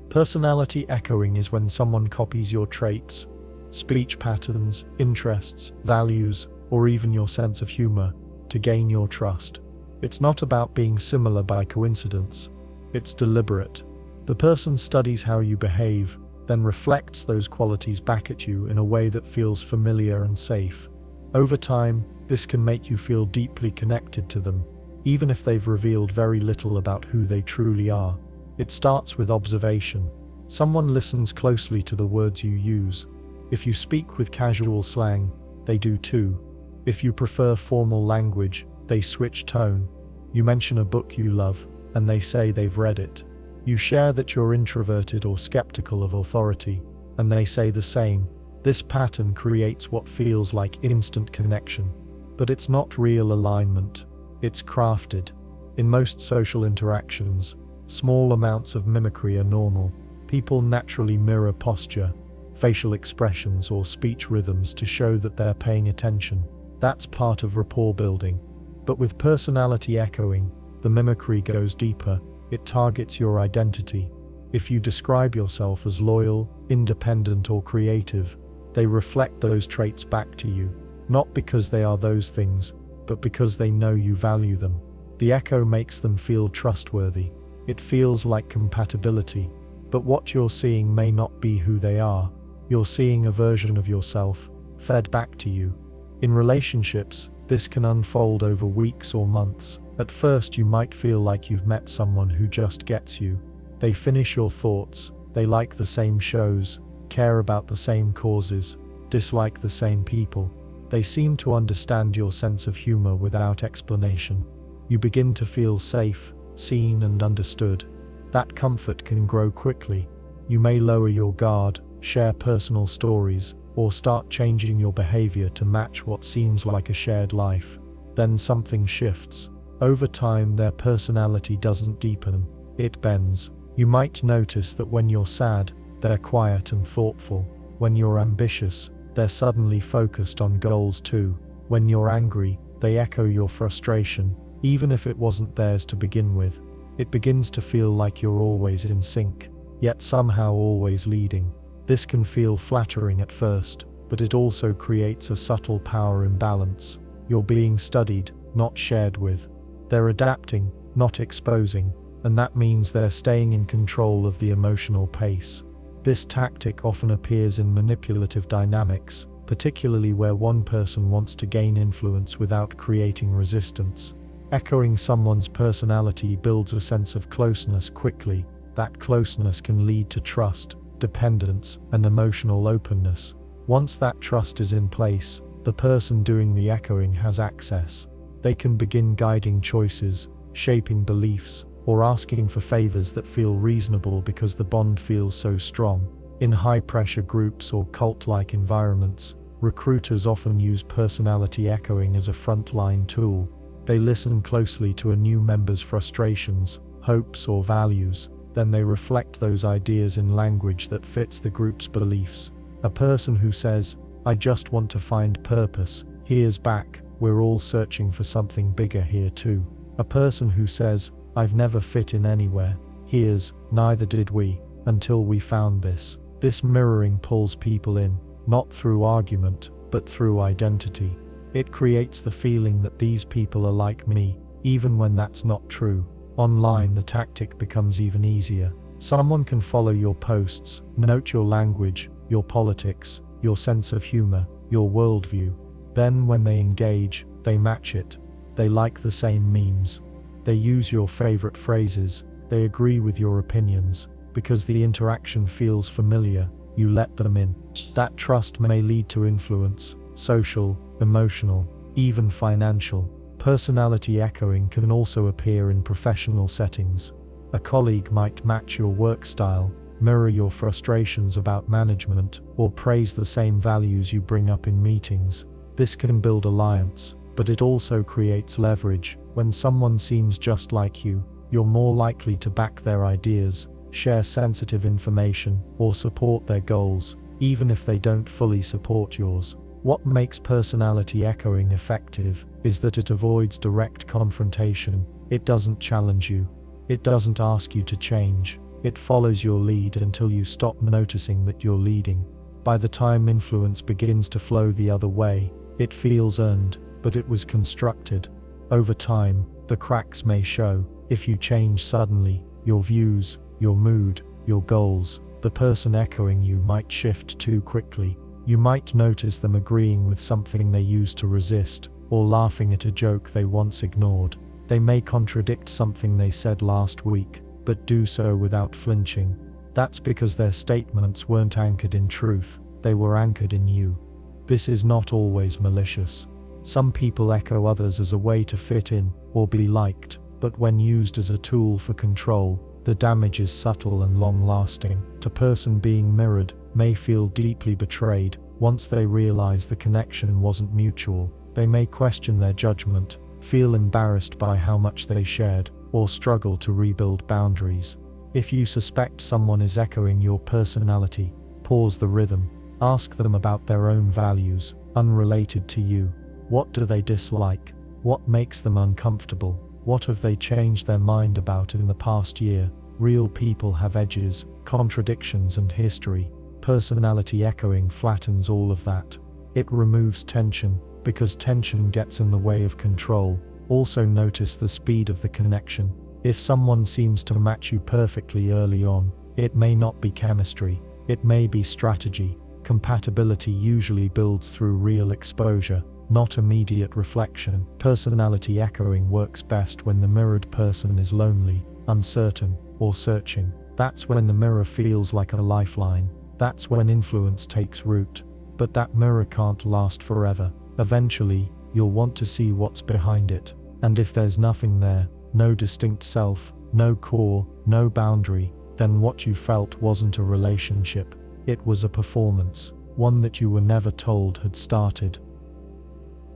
Personality echoing is when someone copies your traits, speech patterns, interests, values, or even your sense of humor, to gain your trust. It's not about being similar by coincidence. It's deliberate. The person studies how you behave, then reflects those qualities back at you in a way that feels familiar and safe. Over time, this can make you feel deeply connected to them, even if they've revealed very little about who they truly are. It starts with observation. Someone listens closely to the words you use. If you speak with casual slang, they do too. If you prefer formal language, they switch tone. You mention a book you love, and they say they've read it. You share that you're introverted or skeptical of authority, and they say the same. This pattern creates what feels like instant connection. But it's not real alignment. It's crafted. In most social interactions, small amounts of mimicry are normal. People naturally mirror posture, facial expressions, or speech rhythms to show that they're paying attention. That's part of rapport building. But with personality echoing, the mimicry goes deeper. It targets your identity. If you describe yourself as loyal, independent, or creative, they reflect those traits back to you, not because they are those things, but because they know you value them. The echo makes them feel trustworthy. It feels like compatibility. But what you're seeing may not be who they are. You're seeing a version of yourself, fed back to you. In relationships, this can unfold over weeks or months. At first, you might feel like you've met someone who just gets you. They finish your thoughts, they like the same shows, care about the same causes, dislike the same people. They seem to understand your sense of humor without explanation. You begin to feel safe, seen, and understood. That comfort can grow quickly. You may lower your guard, share personal stories, or start changing your behavior to match what seems like a shared life. Then something shifts. Over time, their personality doesn't deepen, it bends. You might notice that when you're sad, they're quiet and thoughtful. When you're ambitious, they're suddenly focused on goals too. When you're angry, they echo your frustration, even if it wasn't theirs to begin with. It begins to feel like you're always in sync, yet somehow always leading. This can feel flattering at first, but it also creates a subtle power imbalance. You're being studied, not shared with. They're adapting, not exposing, and that means they're staying in control of the emotional pace. This tactic often appears in manipulative dynamics, particularly where one person wants to gain influence without creating resistance. Echoing someone's personality builds a sense of closeness quickly. That closeness can lead to trust, dependence, and emotional openness. Once that trust is in place, the person doing the echoing has access. They can begin guiding choices, shaping beliefs, or asking for favors that feel reasonable because the bond feels so strong. In high-pressure groups or cult-like environments, recruiters often use personality echoing as a frontline tool. They listen closely to a new member's frustrations, hopes, or values. Then they reflect those ideas in language that fits the group's beliefs. A person who says, "I just want to find purpose," hears back, "We're all searching for something bigger here too." A person who says, "I've never fit in anywhere," hears, "Neither did we, until we found this." This mirroring pulls people in, not through argument, but through identity. It creates the feeling that these people are like me, even when that's not true. Online, the tactic becomes even easier. Someone can follow your posts, note your language, your politics, your sense of humor, your worldview. Then when they engage, they match it. They like the same memes. They use your favorite phrases. They agree with your opinions. Because the interaction feels familiar, you let them in. That trust may lead to influence, social, emotional, even financial. Personality echoing can also appear in professional settings. A colleague might match your work style, mirror your frustrations about management, or praise the same values you bring up in meetings. This can build alliance, but it also creates leverage. When someone seems just like you, you're more likely to back their ideas, share sensitive information, or support their goals, even if they don't fully support yours. What makes personality echoing effective is that it avoids direct confrontation. It doesn't challenge you. It doesn't ask you to change. It follows your lead until you stop noticing that you're leading. By the time influence begins to flow the other way, it feels earned, but it was constructed. Over time, the cracks may show. If you change suddenly, your views, your mood, your goals, the person echoing you might shift too quickly. You might notice them agreeing with something they used to resist, or laughing at a joke they once ignored. They may contradict something they said last week, but do so without flinching. That's because their statements weren't anchored in truth, they were anchored in you. This is not always malicious. Some people echo others as a way to fit in, or be liked, but when used as a tool for control, the damage is subtle and long-lasting. The person being mirrored may feel deeply betrayed. Once they realize the connection wasn't mutual, they may question their judgment, feel embarrassed by how much they shared, or struggle to rebuild boundaries. If you suspect someone is echoing your personality, pause the rhythm. Ask them about their own values, unrelated to you. What do they dislike? What makes them uncomfortable? What have they changed their mind about in the past year? Real people have edges, contradictions, and history. Personality echoing flattens all of that. It removes tension, because tension gets in the way of control. Also notice the speed of the connection. If someone seems to match you perfectly early on, it may not be chemistry. It may be strategy. Compatibility usually builds through real exposure, not immediate reflection. Personality echoing works best when the mirrored person is lonely, uncertain, or searching. That's when the mirror feels like a lifeline. That's when influence takes root. But that mirror can't last forever. Eventually, you'll want to see what's behind it. And if there's nothing there, no distinct self, no core, no boundary, then what you felt wasn't a relationship. It was a performance, one that you were never told had started.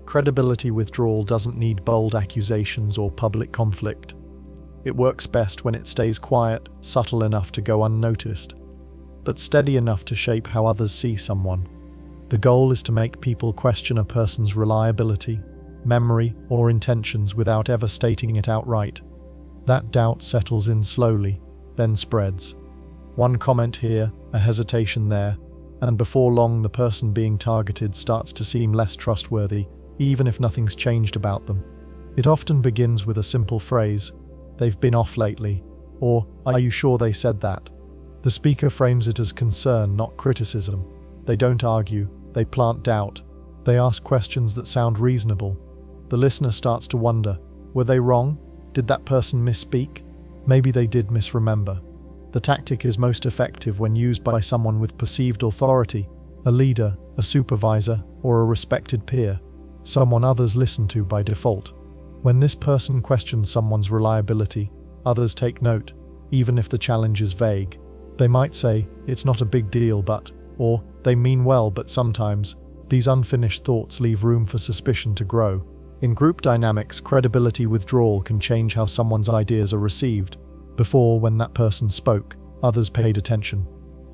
Credibility withdrawal doesn't need bold accusations or public conflict. It works best when it stays quiet, subtle enough to go unnoticed, but steady enough to shape how others see someone. The goal is to make people question a person's reliability, memory, or intentions without ever stating it outright. That doubt settles in slowly, then spreads. One comment here, a hesitation there, and before long the person being targeted starts to seem less trustworthy, even if nothing's changed about them. It often begins with a simple phrase, "They've been off lately," or "Are you sure they said that?" The speaker frames it as concern, not criticism. They don't argue, they plant doubt. They ask questions that sound reasonable. The listener starts to wonder, were they wrong? Did that person misspeak? Maybe they did misremember. The tactic is most effective when used by someone with perceived authority, a leader, a supervisor, or a respected peer, someone others listen to by default. When this person questions someone's reliability, others take note, even if the challenge is vague. They might say, "It's not a big deal, but," or "They mean well, but sometimes." These unfinished thoughts leave room for suspicion to grow. In group dynamics, credibility withdrawal can change how someone's ideas are received. Before, when that person spoke, others paid attention.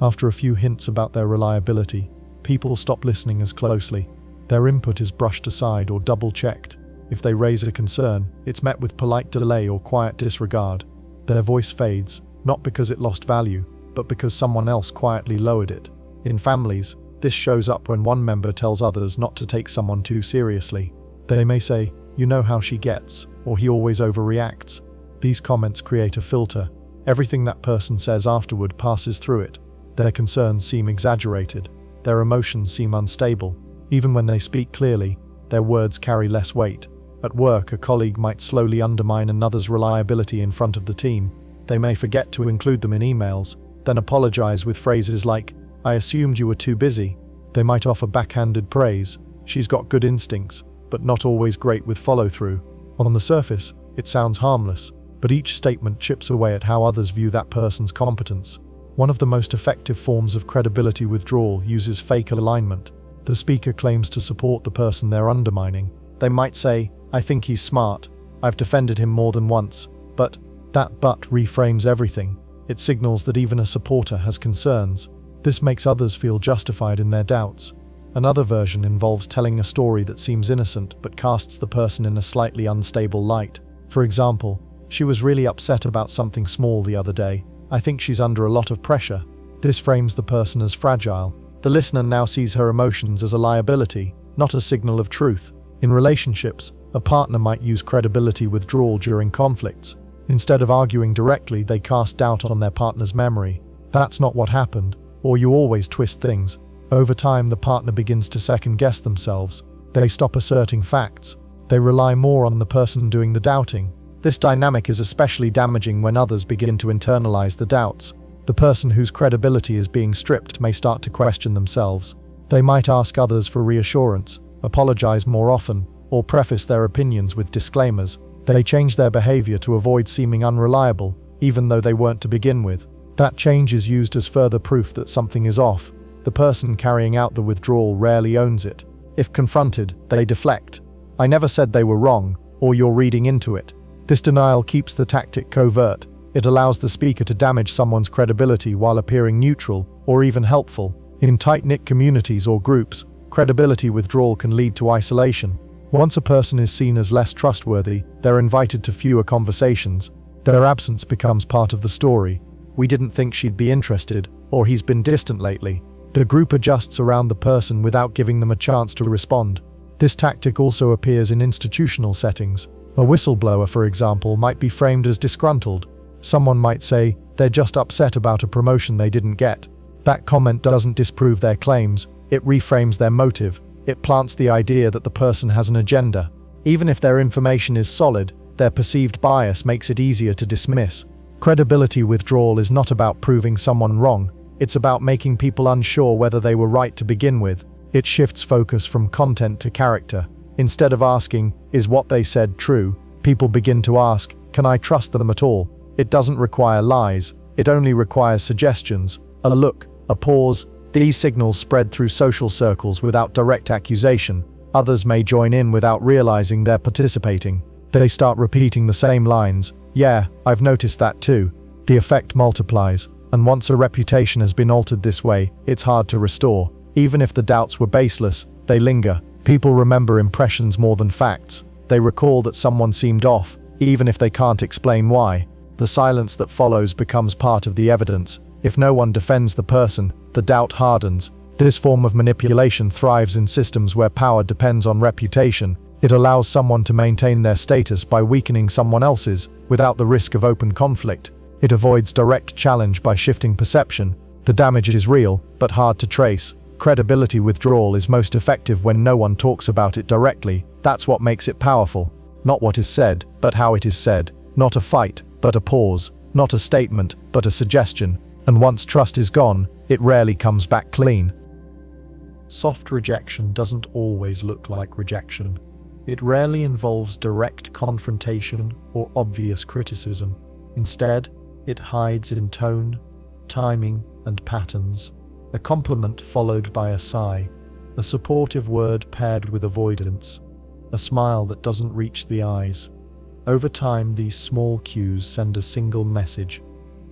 After a few hints about their reliability, people stop listening as closely. Their input is brushed aside or double-checked. If they raise a concern, it's met with polite delay or quiet disregard. Their voice fades, not because it lost value, but because someone else quietly lowered it. In families, this shows up when one member tells others not to take someone too seriously. They may say, "You know how she gets," or "He always overreacts." These comments create a filter. Everything that person says afterward passes through it. Their concerns seem exaggerated. Their emotions seem unstable. Even when they speak clearly, their words carry less weight. At work, a colleague might slowly undermine another's reliability in front of the team. They may forget to include them in emails, then apologize with phrases like, "I assumed you were too busy." They might offer backhanded praise, "She's got good instincts, but not always great with follow-through." On the surface, it sounds harmless, but each statement chips away at how others view that person's competence. One of the most effective forms of credibility withdrawal uses fake alignment. The speaker claims to support the person they're undermining. They might say, "I think he's smart. I've defended him more than once." But that "but" reframes everything. It signals that even a supporter has concerns. This makes others feel justified in their doubts. Another version involves telling a story that seems innocent but casts the person in a slightly unstable light. For example, "She was really upset about something small the other day. I think she's under a lot of pressure." This frames the person as fragile. The listener now sees her emotions as a liability, not a signal of truth. In relationships, a partner might use credibility withdrawal during conflicts. Instead of arguing directly, they cast doubt on their partner's memory. "That's not what happened," or "You always twist things." Over time, the partner begins to second-guess themselves. They stop asserting facts. They rely more on the person doing the doubting. This dynamic is especially damaging when others begin to internalize the doubts. The person whose credibility is being stripped may start to question themselves. They might ask others for reassurance, apologize more often, or preface their opinions with disclaimers. They change their behavior to avoid seeming unreliable, even though they weren't to begin with. That change is used as further proof that something is off. The person carrying out the withdrawal rarely owns it. If confronted, they deflect. "I never said they were wrong," or "You're reading into it." This denial keeps the tactic covert. It allows the speaker to damage someone's credibility while appearing neutral, or even helpful. In tight-knit communities or groups, credibility withdrawal can lead to isolation. Once a person is seen as less trustworthy, they're invited to fewer conversations. Their absence becomes part of the story. "We didn't think she'd be interested," or "He's been distant lately." The group adjusts around the person without giving them a chance to respond. This tactic also appears in institutional settings. A whistleblower, for example, might be framed as disgruntled. Someone might say, "They're just upset about a promotion they didn't get." That comment doesn't disprove their claims, it reframes their motive. It plants the idea that the person has an agenda. Even if their information is solid, their perceived bias makes it easier to dismiss. Credibility withdrawal is not about proving someone wrong, it's about making people unsure whether they were right to begin with. It shifts focus from content to character. Instead of asking, "Is what they said true?" people begin to ask, "Can I trust them at all?" It doesn't require lies, it only requires suggestions, a look, a pause. These signals spread through social circles without direct accusation. Others may join in without realizing they're participating. They start repeating the same lines. "Yeah, I've noticed that too." The effect multiplies, and once a reputation has been altered this way, it's hard to restore. Even if the doubts were baseless, they linger. People remember impressions more than facts. They recall that someone seemed off, even if they can't explain why. The silence that follows becomes part of the evidence. If no one defends the person, the doubt hardens. This form of manipulation thrives in systems where power depends on reputation. It allows someone to maintain their status by weakening someone else's, without the risk of open conflict. It avoids direct challenge by shifting perception. The damage is real, but hard to trace. Credibility withdrawal is most effective when no one talks about it directly. That's what makes it powerful. Not what is said, but how it is said. Not a fight, but a pause. Not a statement, but a suggestion. And once trust is gone, it rarely comes back clean. Soft rejection doesn't always look like rejection. It rarely involves direct confrontation or obvious criticism. Instead, it hides in tone, timing, and patterns. A compliment followed by a sigh, a supportive word paired with avoidance, a smile that doesn't reach the eyes. Over time, these small cues send a single message: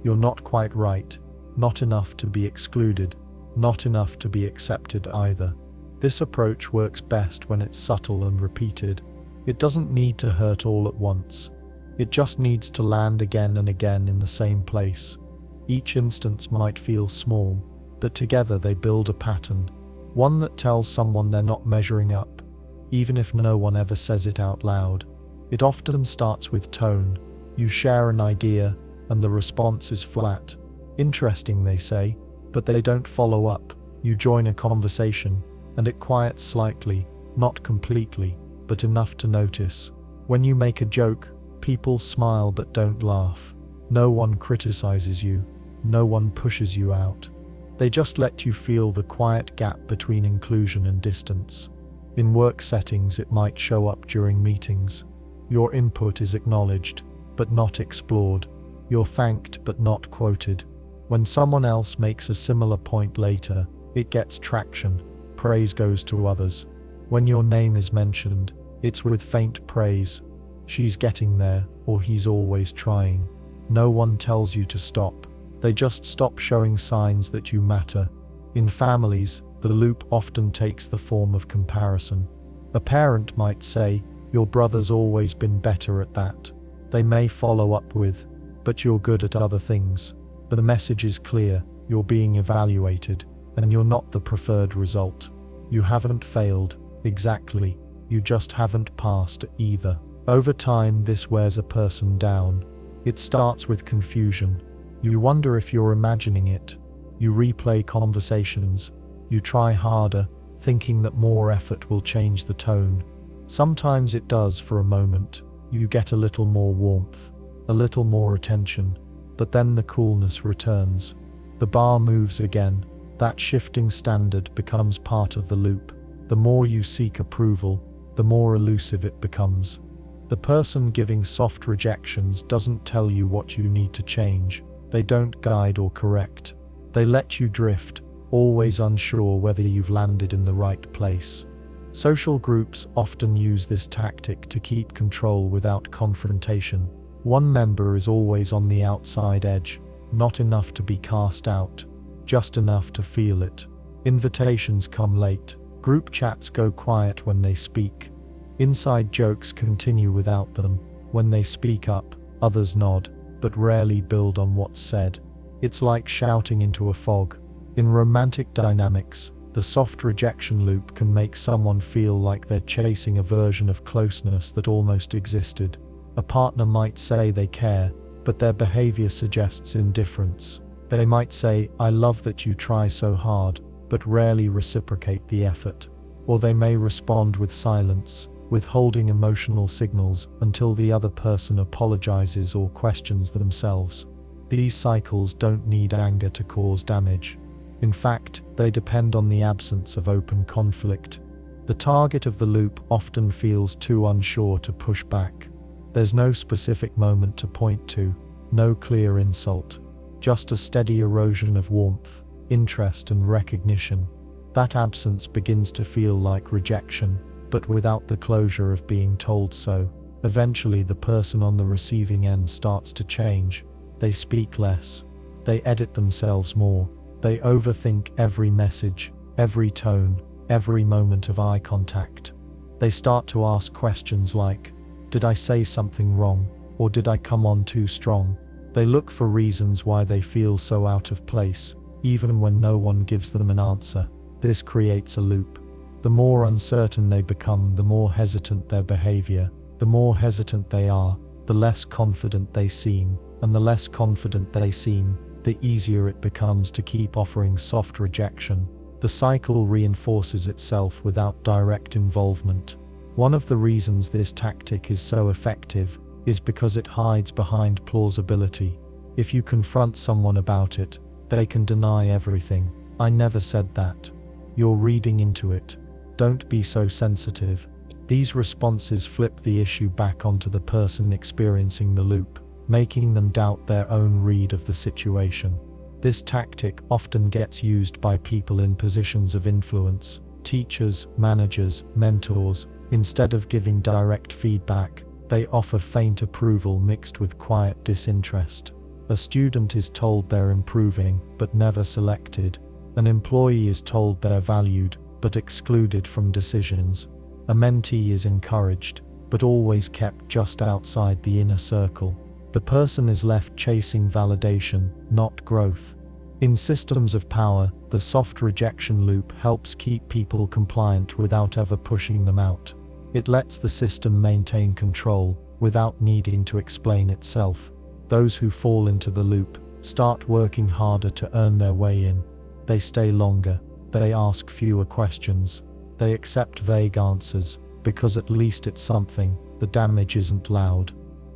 you're not quite right, not enough to be excluded, not enough to be accepted either. This approach works best when it's subtle and repeated. It doesn't need to hurt all at once. It just needs to land again and again in the same place. Each instance might feel small, but together they build a pattern, one that tells someone they're not measuring up, even if no one ever says it out loud. It often starts with tone. You share an idea, and the response is flat. Interesting, they say, but they don't follow up. You join a conversation, and it quiets slightly, not completely, but enough to notice. When you make a joke, people smile but don't laugh. No one criticizes you. No one pushes you out. They just let you feel the quiet gap between inclusion and distance. In work settings, it might show up during meetings. Your input is acknowledged, but not explored. You're thanked but not quoted. When someone else makes a similar point later, it gets traction. Praise goes to others. When your name is mentioned, it's with faint praise. She's getting there, or he's always trying. No one tells you to stop. They just stop showing signs that you matter. In families, the loop often takes the form of comparison. A parent might say, "Your brother's always been better at that." They may follow up with, "But you're good at other things." The message is clear: you're being evaluated, and you're not the preferred result. You haven't failed, exactly. You just haven't passed either. Over time, this wears a person down. It starts with confusion. You wonder if you're imagining it. You replay conversations. You try harder, thinking that more effort will change the tone. Sometimes it does for a moment. You get a little more warmth, a little more attention, but then the coolness returns. The bar moves again. That shifting standard becomes part of the loop. The more you seek approval, the more elusive it becomes. The person giving soft rejections doesn't tell you what you need to change. They don't guide or correct. They let you drift, always unsure whether you've landed in the right place. Social groups often use this tactic to keep control without confrontation. One member is always on the outside edge, not enough to be cast out, just enough to feel it. Invitations come late. Group chats go quiet when they speak. Inside jokes continue without them. When they speak up, others nod, but rarely build on what's said. It's like shouting into a fog. In romantic dynamics, the soft rejection loop can make someone feel like they're chasing a version of closeness that almost existed. A partner might say they care, but their behavior suggests indifference. They might say, "I love that you try so hard," but rarely reciprocate the effort. Or they may respond with silence, withholding emotional signals until the other person apologizes or questions themselves. These cycles don't need anger to cause damage. In fact, they depend on the absence of open conflict. The target of the loop often feels too unsure to push back. There's no specific moment to point to, no clear insult, just a steady erosion of warmth, interest, and recognition. That absence begins to feel like rejection, but without the closure of being told so. Eventually, the person on the receiving end starts to change. They speak less. They edit themselves more. They overthink every message, every tone, every moment of eye contact. They start to ask questions like, "Did I say something wrong? Or did I come on too strong?" They look for reasons why they feel so out of place, even when no one gives them an answer. This creates a loop. The more uncertain they become, the more hesitant their behavior. The more hesitant they are, the less confident they seem, and the less confident they seem, the easier it becomes to keep offering soft rejection. The cycle reinforces itself without direct involvement. One of the reasons this tactic is so effective is because it hides behind plausibility. If you confront someone about it, they can deny everything. "I never said that. You're reading into it. Don't be so sensitive." These responses flip the issue back onto the person experiencing the loop, making them doubt their own read of the situation. This tactic often gets used by people in positions of influence, teachers, managers, mentors. Instead of giving direct feedback, they offer faint approval mixed with quiet disinterest. A student is told they're improving, but never selected. An employee is told they're valued, but excluded from decisions. A mentee is encouraged, but always kept just outside the inner circle. The person is left chasing validation, not growth. In systems of power, the soft rejection loop helps keep people compliant without ever pushing them out. It lets the system maintain control without needing to explain itself. Those who fall into the loop start working harder to earn their way in. They stay longer. They ask fewer questions. They accept vague answers, because at least it's something. The damage isn't loud.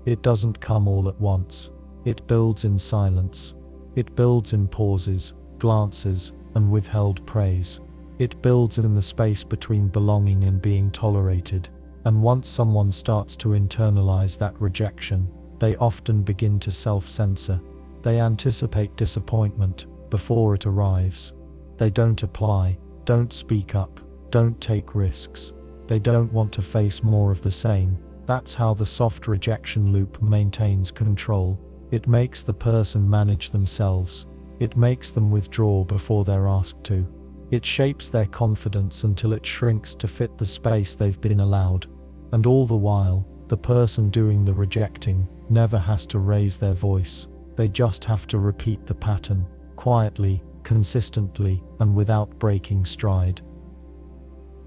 It doesn't come all at once. It builds in silence. It builds in pauses, glances, and withheld praise. It builds in the space between belonging and being tolerated. And once someone starts to internalize that rejection, they often begin to self-censor. They anticipate disappointment before it arrives. They don't apply, don't speak up, don't take risks. They don't want to face more of the same. That's how the soft rejection loop maintains control. It makes the person manage themselves. It makes them withdraw before they're asked to. It shapes their confidence until it shrinks to fit the space they've been allowed. And all the while, the person doing the rejecting never has to raise their voice. They just have to repeat the pattern, quietly, consistently, and without breaking stride.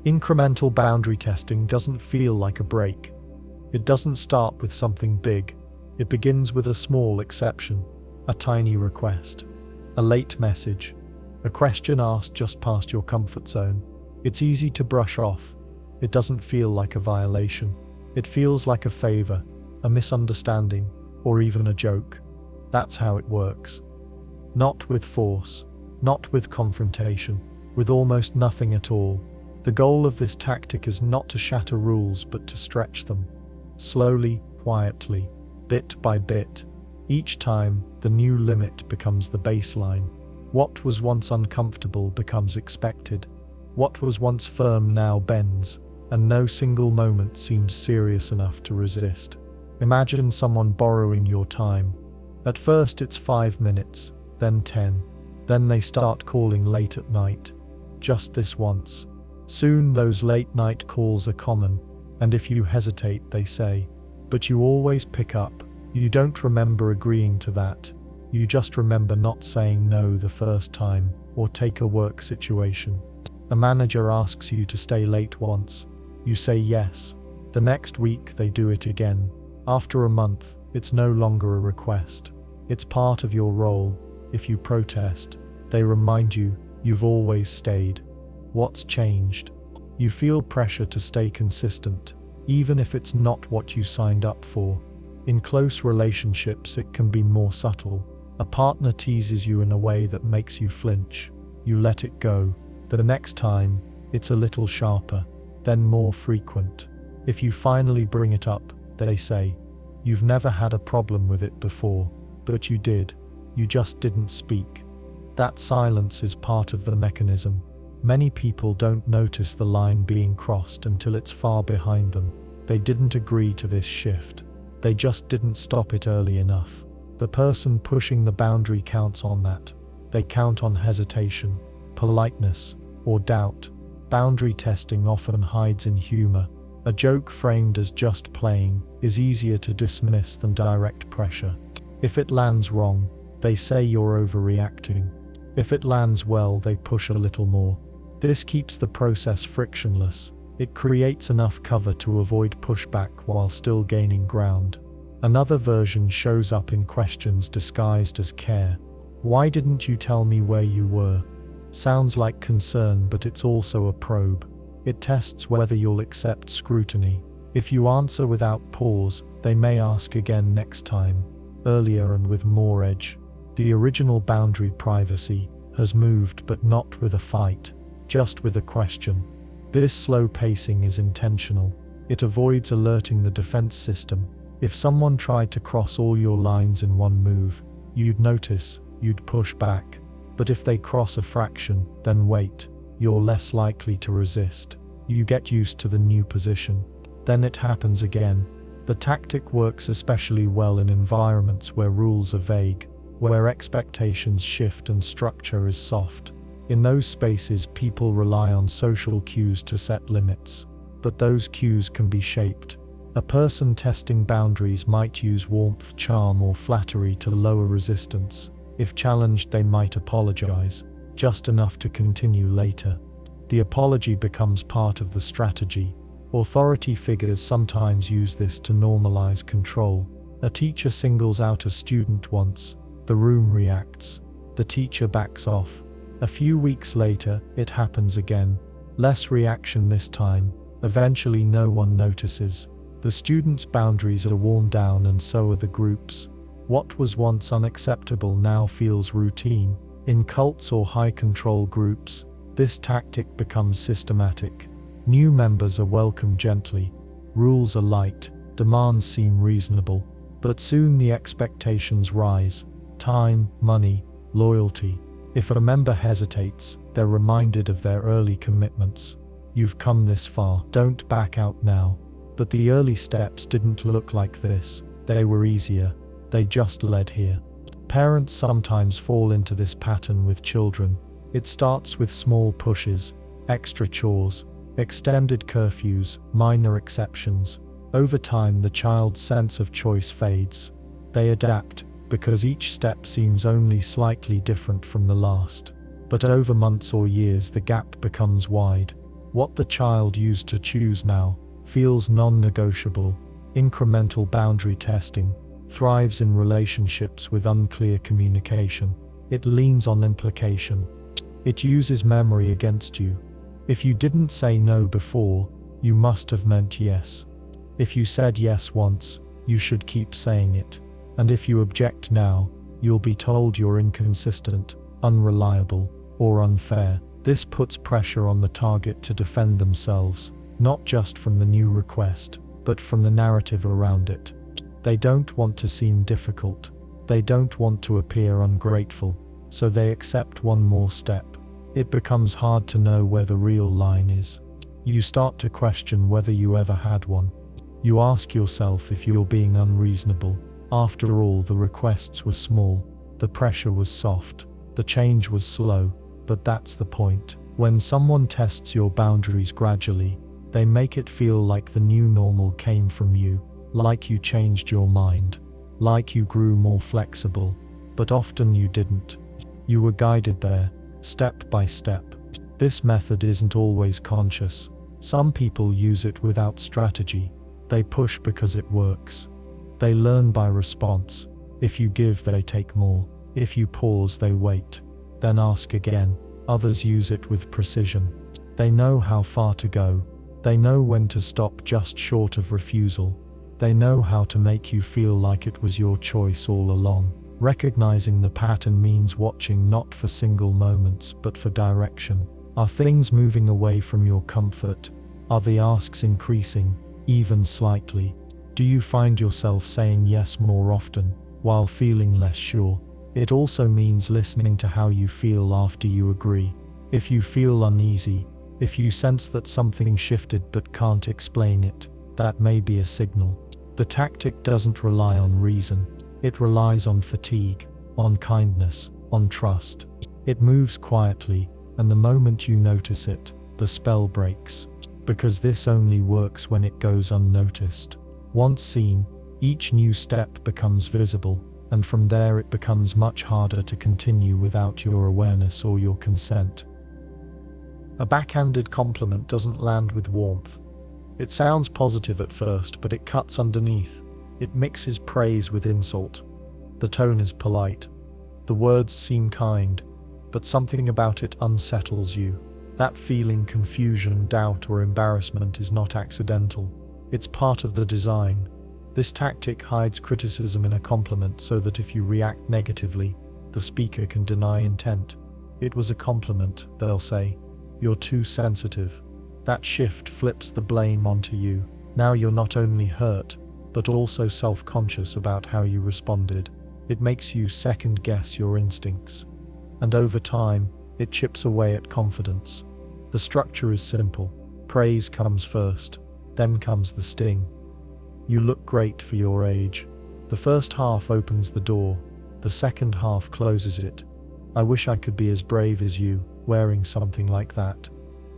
Incremental boundary testing doesn't feel like a break. It doesn't start with something big. It begins with a small exception, a tiny request, a late message, a question asked just past your comfort zone. It's easy to brush off. It doesn't feel like a violation. It feels like a favor, a misunderstanding, or even a joke. That's how it works. Not with force, not with confrontation, with almost nothing at all. The goal of this tactic is not to shatter rules but to stretch them. Slowly, quietly, bit by bit. Each time, the new limit becomes the baseline. What was once uncomfortable becomes expected. What was once firm now bends, and no single moment seems serious enough to resist. Imagine someone borrowing your time. At first it's 5 minutes, then 10. Then they start calling late at night. Just this once. Soon those late night calls are common, and if you hesitate, they say, "But you always pick up." You don't remember agreeing to that. You just remember not saying no the first time, or take a work situation. A manager asks you to stay late once. You say yes. The next week they do it again. After a month, it's no longer a request. It's part of your role. If you protest, they remind you, you've always stayed. What's changed? You feel pressure to stay consistent, even if it's not what you signed up for. In close relationships, it can be more subtle. A partner teases you in a way that makes you flinch. You let it go. The next time, it's a little sharper, then more frequent. If you finally bring it up, they say, "You've never had a problem with it before, but you did. You just didn't speak." That silence is part of the mechanism. Many people don't notice the line being crossed until it's far behind them. They didn't agree to this shift. They just didn't stop it early enough. The person pushing the boundary counts on that. They count on hesitation, politeness, or doubt. Boundary testing often hides in humor. A joke framed as just playing is easier to dismiss than direct pressure. If it lands wrong, they say you're overreacting. If it lands well, they push a little more. This keeps the process frictionless. It creates enough cover to avoid pushback while still gaining ground. Another version shows up in questions disguised as care. "Why didn't you tell me where you were?" Sounds like concern, but it's also a probe. It tests whether you'll accept scrutiny. If you answer without pause, they may ask again next time, earlier and with more edge. The original boundary, privacy, has moved, but not with a fight, just with a question. This slow pacing is intentional. It avoids alerting the defense system. If someone tried to cross all your lines in one move, you'd notice, you'd push back. But if they cross a fraction, then wait. You're less likely to resist. You get used to the new position. Then it happens again. The tactic works especially well in environments where rules are vague, where expectations shift and structure is soft. In those spaces, people rely on social cues to set limits. But those cues can be shaped. A person testing boundaries might use warmth, charm, or flattery to lower resistance. If challenged, they might apologize, just enough to continue later. The apology becomes part of the strategy. Authority figures sometimes use this to normalize control. A teacher singles out a student once. The room reacts. The teacher backs off. A few weeks later, it happens again. Less reaction this time. Eventually, no one notices. The student's boundaries are worn down, and so are the group's. What was once unacceptable now feels routine. In cults or high-control groups, this tactic becomes systematic. New members are welcomed gently. Rules are light. Demands seem reasonable. But soon the expectations rise. Time, money, loyalty. If a member hesitates, they're reminded of their early commitments. You've come this far, don't back out now. But the early steps didn't look like this. They were easier. They just led here. Parents sometimes fall into this pattern with children. It starts with small pushes, extra chores, extended curfews, minor exceptions. Over time, the child's sense of choice fades. They adapt, because each step seems only slightly different from the last. But over months or years, the gap becomes wide. What the child used to choose now feels non-negotiable. Incremental boundary testing thrives in relationships with unclear communication. It leans on implication. It uses memory against you. If you didn't say no before, you must have meant yes. If you said yes once, you should keep saying it. And if you object now, you'll be told you're inconsistent, unreliable, or unfair. This puts pressure on the target to defend themselves, not just from the new request, but from the narrative around it. They don't want to seem difficult. They don't want to appear ungrateful, so they accept one more step. It becomes hard to know where the real line is. You start to question whether you ever had one. You ask yourself if you're being unreasonable. After all, the requests were small, the pressure was soft, the change was slow, but that's the point. When someone tests your boundaries gradually, they make it feel like the new normal came from you, like you changed your mind, like you grew more flexible, but often you didn't. You were guided there, step by step. This method isn't always conscious. Some people use it without strategy. They push because it works. They learn by response. If you give, they take more. If you pause, they wait, then ask again. Others use it with precision. They know how far to go. They know when to stop just short of refusal. They know how to make you feel like it was your choice all along. Recognizing the pattern means watching not for single moments, but for direction. Are things moving away from your comfort? Are the asks increasing, even slightly? Do you find yourself saying yes more often, while feeling less sure? It also means listening to how you feel after you agree. If you feel uneasy, if you sense that something shifted but can't explain it, that may be a signal. The tactic doesn't rely on reason. It relies on fatigue, on kindness, on trust. It moves quietly, and the moment you notice it, the spell breaks. Because this only works when it goes unnoticed. Once seen, each new step becomes visible, and from there it becomes much harder to continue without your awareness or your consent. A backhanded compliment doesn't land with warmth. It sounds positive at first, but it cuts underneath. It mixes praise with insult. The tone is polite. The words seem kind, but something about it unsettles you. That feeling, confusion, doubt, or embarrassment is not accidental. It's part of the design. This tactic hides criticism in a compliment so that if you react negatively, the speaker can deny intent. It was a compliment, they'll say. You're too sensitive. That shift flips the blame onto you. Now you're not only hurt, but also self-conscious about how you responded. It makes you second-guess your instincts. And over time, it chips away at confidence. The structure is simple. Praise comes first, then comes the sting. You look great for your age. The first half opens the door, the second half closes it. I wish I could be as brave as you, wearing something like that.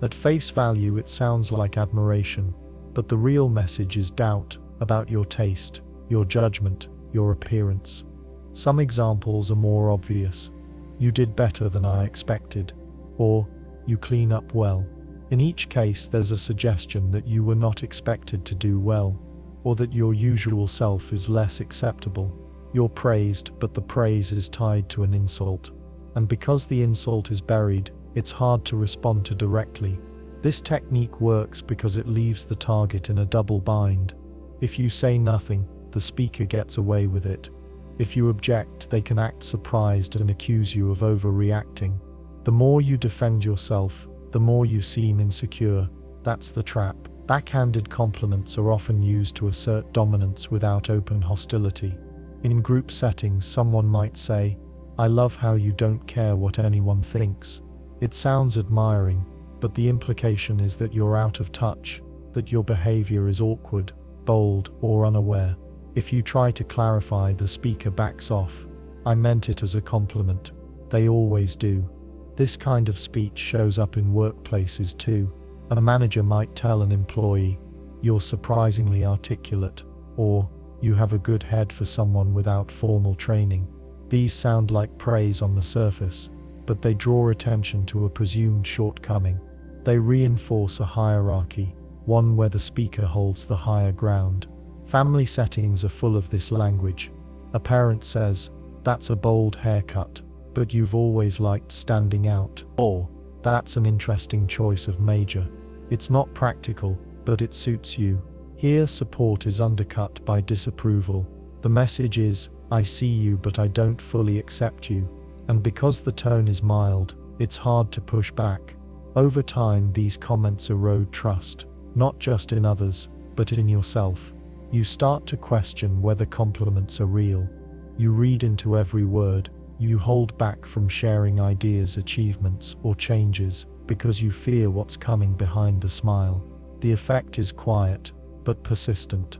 At face value, it sounds like admiration, but the real message is doubt about your taste, your judgment, your appearance. Some examples are more obvious. You did better than I expected, or you clean up well. In each case, there's a suggestion that you were not expected to do well, or that your usual self is less acceptable. You're praised, but the praise is tied to an insult. And because the insult is buried, it's hard to respond to directly. This technique works because it leaves the target in a double bind. If you say nothing, the speaker gets away with it. If you object, they can act surprised and accuse you of overreacting. The more you defend yourself, the more you seem insecure. That's the trap. Backhanded compliments are often used to assert dominance without open hostility. In group settings, someone might say, "I love how you don't care what anyone thinks." It sounds admiring, but the implication is that you're out of touch, that your behavior is awkward, bold, or unaware. If you try to clarify, the speaker backs off. "I meant it as a compliment." They always do. This kind of speech shows up in workplaces too. A manager might tell an employee, "You're surprisingly articulate," or "You have a good head for someone without formal training." These sound like praise on the surface, but they draw attention to a presumed shortcoming. They reinforce a hierarchy, one where the speaker holds the higher ground. Family settings are full of this language. A parent says, "That's a bold haircut, but you've always liked standing out," or "That's an interesting choice of major. It's not practical, but it suits you." Here, support is undercut by disapproval. The message is, "I see you, but I don't fully accept you." And because the tone is mild, it's hard to push back. Over time, these comments erode trust, not just in others, but in yourself. You start to question whether compliments are real. You read into every word. You hold back from sharing ideas, achievements, or changes because you fear what's coming behind the smile. The effect is quiet, but persistent.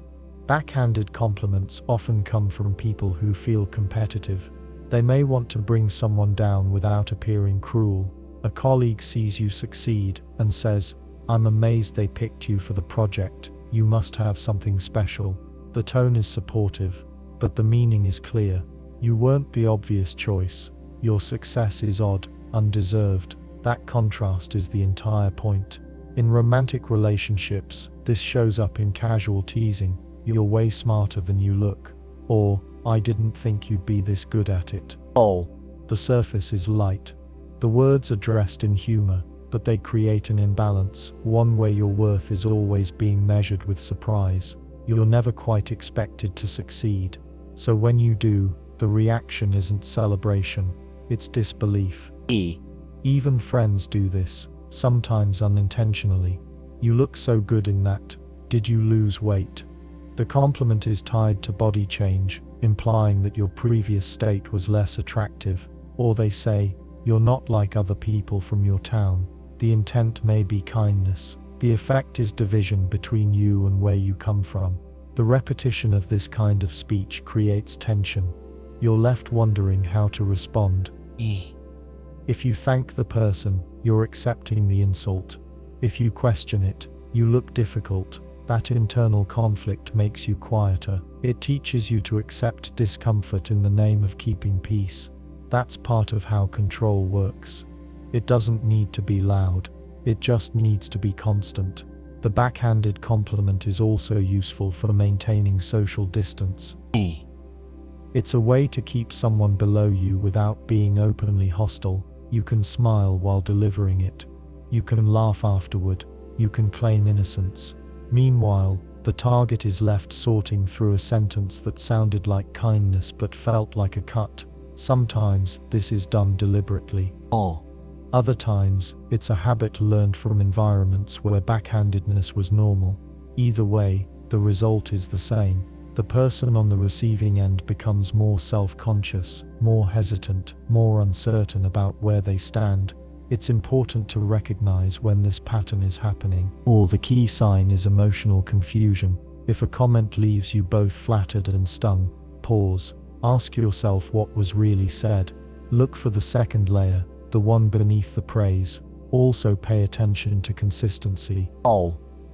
Backhanded compliments often come from people who feel competitive. They may want to bring someone down without appearing cruel. A colleague sees you succeed and says, "I'm amazed they picked you for the project. You must have something special." The tone is supportive, but the meaning is clear. You weren't the obvious choice. Your success is odd, undeserved. That contrast is the entire point. In romantic relationships, this shows up in casual teasing. "You're way smarter than you look," or "I didn't think you'd be this good at it." Oh, the surface is light. The words are dressed in humor, but they create an imbalance, one where your worth is always being measured with surprise. You're never quite expected to succeed. So when you do, the reaction isn't celebration, it's disbelief. Even friends do this, sometimes unintentionally. "You look so good in that. Did you lose weight?" The compliment is tied to body change, implying that your previous state was less attractive. Or they say, "You're not like other people from your town." The intent may be kindness. The effect is division between you and where you come from. The repetition of this kind of speech creates tension. You're left wondering how to respond. If you thank the person, you're accepting the insult. If you question it, you look difficult. That internal conflict makes you quieter. It teaches you to accept discomfort in the name of keeping peace. That's part of how control works. It doesn't need to be loud. It just needs to be constant. The backhanded compliment is also useful for maintaining social distance. It's a way to keep someone below you without being openly hostile. You can smile while delivering it. You can laugh afterward. You can claim innocence. Meanwhile, the target is left sorting through a sentence that sounded like kindness but felt like a cut. Sometimes this is done deliberately. Other times, it's a habit learned from environments where backhandedness was normal. Either way, the result is the same. The person on the receiving end becomes more self-conscious, more hesitant, more uncertain about where they stand. It's important to recognize when this pattern is happening, or the key sign is emotional confusion. If a comment leaves you both flattered and stung, pause. Ask yourself what was really said. Look for the second layer, the one beneath the praise. Also pay attention to consistency.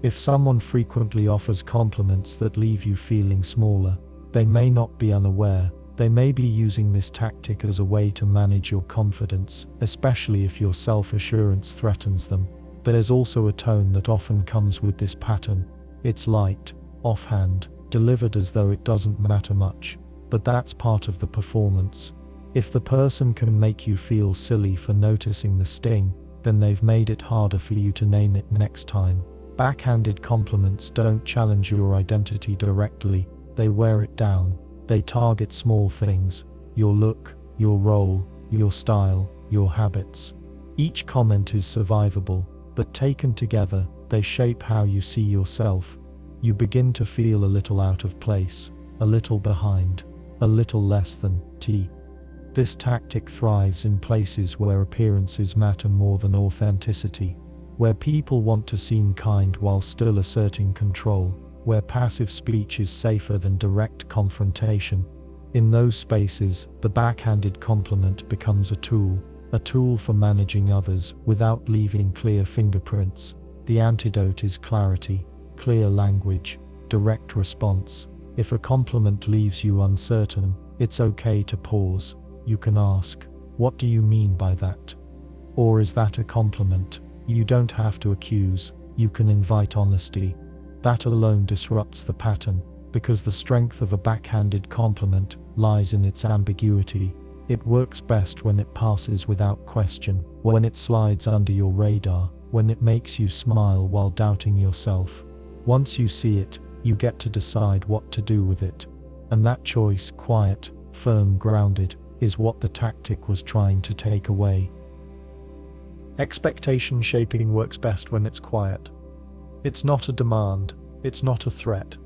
If someone frequently offers compliments that leave you feeling smaller, they may not be unaware. They may be using this tactic as a way to manage your confidence, especially if your self-assurance threatens them. There's also a tone that often comes with this pattern. It's light, offhand, delivered as though it doesn't matter much. But that's part of the performance. If the person can make you feel silly for noticing the sting, then they've made it harder for you to name it next time. Backhanded compliments don't challenge your identity directly, they wear it down. They target small things: your look, your role, your style, your habits. Each comment is survivable, but taken together, they shape how you see yourself. You begin to feel a little out of place, a little behind, a little less than T. This tactic thrives in places where appearances matter more than authenticity, where people want to seem kind while still asserting control, where passive speech is safer than direct confrontation. In those spaces, the backhanded compliment becomes a tool for managing others without leaving clear fingerprints. The antidote is clarity, clear language, direct response. If a compliment leaves you uncertain, it's okay to pause. You can ask, "What do you mean by that?" Or "Is that a compliment?" You don't have to accuse, you can invite honesty. That alone disrupts the pattern, because the strength of a backhanded compliment lies in its ambiguity. It works best when it passes without question, when it slides under your radar, when it makes you smile while doubting yourself. Once you see it, you get to decide what to do with it. And that choice, quiet, firm, grounded, is what the tactic was trying to take away. Expectation shaping works best when it's quiet. It's not a demand, it's not a threat,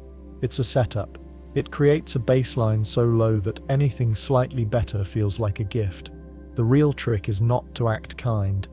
it's a setup. It creates a baseline so low that anything slightly better feels like a gift. The real trick is not to act kind,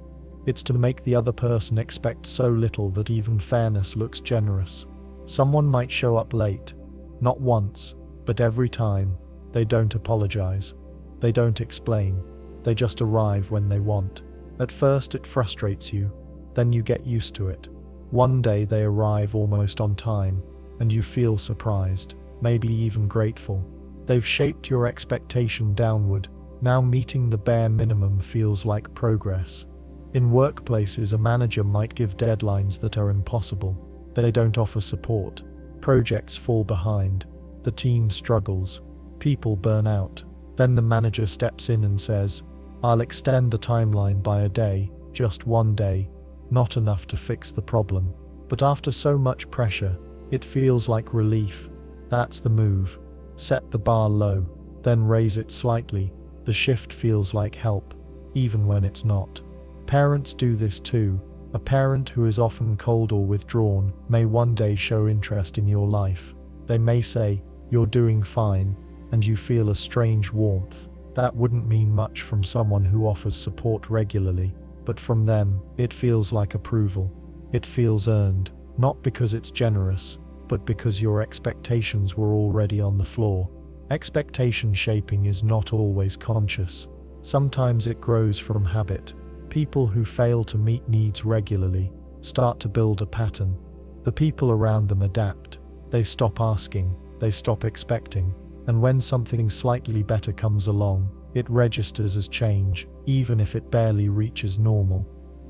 it's to make the other person expect so little that even fairness looks generous. Someone might show up late, not once, but every time. They don't apologize, they don't explain, they just arrive when they want. At first it frustrates you, then you get used to it. One day they arrive almost on time, and you feel surprised, maybe even grateful. They've shaped your expectation downward. Now meeting the bare minimum feels like progress. In workplaces, a manager might give deadlines that are impossible. They don't offer support. Projects fall behind. The team struggles. People burn out. Then the manager steps in and says, "I'll extend the timeline by a day, just one day." Not enough to fix the problem. But after so much pressure, it feels like relief. That's the move. Set the bar low, then raise it slightly. The shift feels like help, even when it's not. Parents do this too. A parent who is often cold or withdrawn may one day show interest in your life. They may say, "You're doing fine," and you feel a strange warmth. That wouldn't mean much from someone who offers support regularly, but from them, it feels like approval. It feels earned, not because it's generous, but because your expectations were already on the floor. Expectation shaping is not always conscious. Sometimes it grows from habit. People who fail to meet needs regularly start to build a pattern. The people around them adapt. They stop asking, they stop expecting, and when something slightly better comes along, it registers as change, even if it barely reaches normal.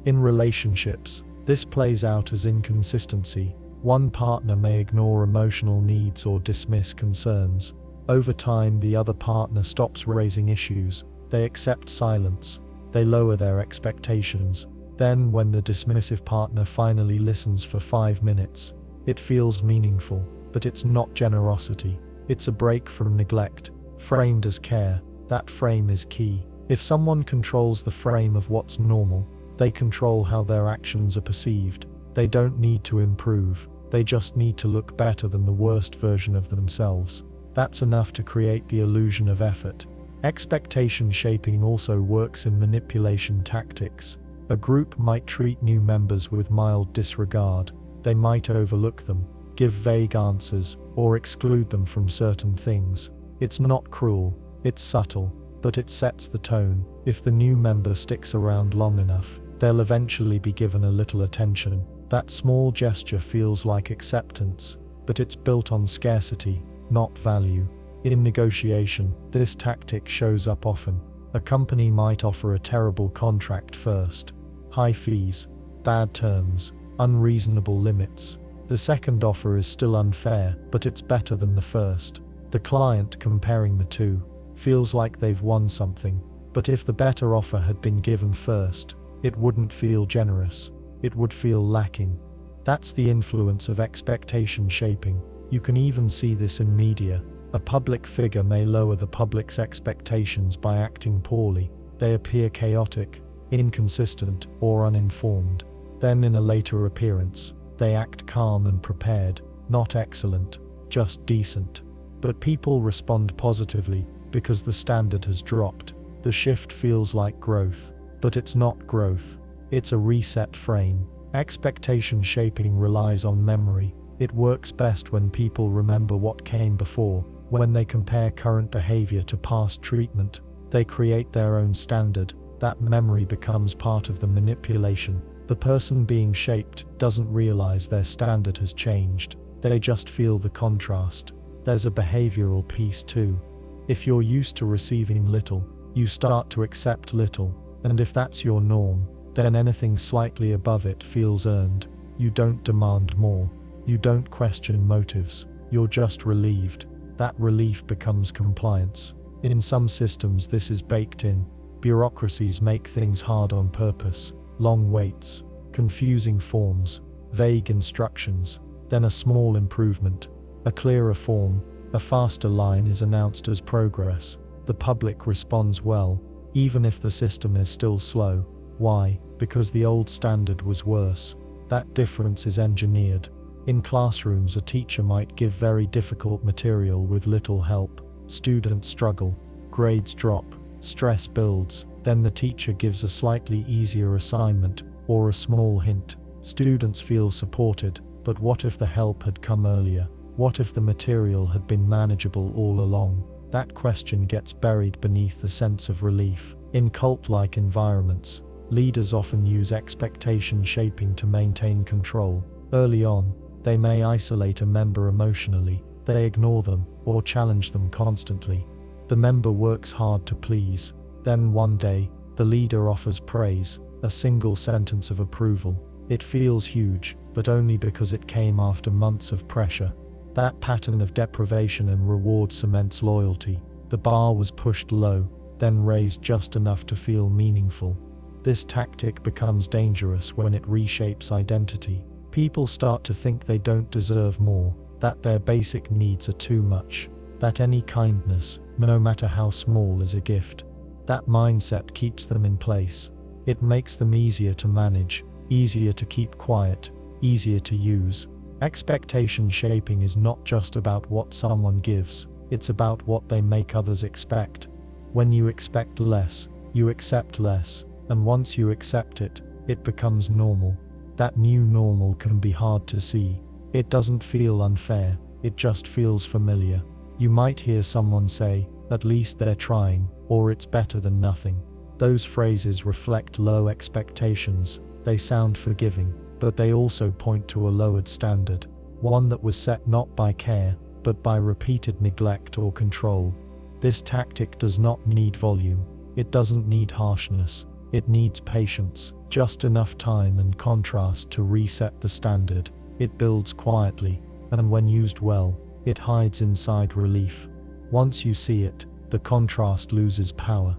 In relationships, this plays out as inconsistency. One partner may ignore emotional needs or dismiss concerns. Over time, the other partner stops raising issues. They accept silence. They lower their expectations. Then, when the dismissive partner finally listens for 5 minutes, it feels meaningful, but it's not generosity. It's a break from neglect, framed as care. That frame is key. If someone controls the frame of what's normal, they control how their actions are perceived. They don't need to improve. they just need to look better than the worst version of themselves. That's enough to create the illusion of effort. Expectation shaping also works in manipulation tactics. A group might treat new members with mild disregard. They might overlook them, give vague answers, or exclude them from certain things. It's not cruel, it's subtle, but it sets the tone. If the new member sticks around long enough, they'll eventually be given a little attention. That small gesture feels like acceptance, but it's built on scarcity, not value. In negotiation, this tactic shows up often. A company might offer a terrible contract first. High fees, bad terms, unreasonable limits. The second offer is still unfair, but it's better than the first. The client, comparing the two, feels like they've won something, but if the better offer had been given first, it wouldn't feel generous. It would feel lacking. That's the influence of expectation shaping. You can even see this in media. A public figure may lower the public's expectations by acting poorly. They appear chaotic, inconsistent, or uninformed. Then in a later appearance, they act calm and prepared, not excellent, just decent. But people respond positively because the standard has dropped. The shift feels like growth, but it's not growth. It's a reset frame. Expectation shaping relies on memory. It works best when people remember what came before. When they compare current behavior to past treatment, they create their own standard. That memory becomes part of the manipulation. The person being shaped doesn't realize their standard has changed. They just feel the contrast. There's a behavioral piece too. If you're used to receiving little, you start to accept little, and if that's your norm, then anything slightly above it feels earned. You don't demand more. You don't question motives. You're just relieved. That relief becomes compliance. In some systems this is baked in. Bureaucracies make things hard on purpose. Long waits, confusing forms, vague instructions. Then a small improvement, a clearer form, a faster line is announced as progress. The public responds well, even if the system is still slow. Why? Because the old standard was worse. That difference is engineered. In classrooms, a teacher might give very difficult material with little help. Students struggle, grades drop, stress builds. Then the teacher gives a slightly easier assignment or a small hint. Students feel supported, but what if the help had come earlier? What if the material had been manageable all along? That question gets buried beneath the sense of relief. In cult-like environments, leaders often use expectation shaping to maintain control. Early on, they may isolate a member emotionally. They ignore them or challenge them constantly. The member works hard to please. Then one day, the leader offers praise, a single sentence of approval. It feels huge, but only because it came after months of pressure. That pattern of deprivation and reward cements loyalty. The bar was pushed low, then raised just enough to feel meaningful. This tactic becomes dangerous when it reshapes identity. People start to think they don't deserve more, that their basic needs are too much, that any kindness, no matter how small, is a gift. That mindset keeps them in place. It makes them easier to manage, easier to keep quiet, easier to use. Expectation shaping is not just about what someone gives, it's about what they make others expect. When you expect less, you accept less, and once you accept it, it becomes normal. That new normal can be hard to see. It doesn't feel unfair, it just feels familiar. You might hear someone say, "At least they're trying," or "It's better than nothing." Those phrases reflect low expectations. They sound forgiving, but they also point to a lowered standard, one that was set not by care, but by repeated neglect or control. This tactic does not need volume. It doesn't need harshness. It needs patience, just enough time and contrast to reset the standard. It builds quietly, and when used well, it hides inside relief. Once you see it, the contrast loses power.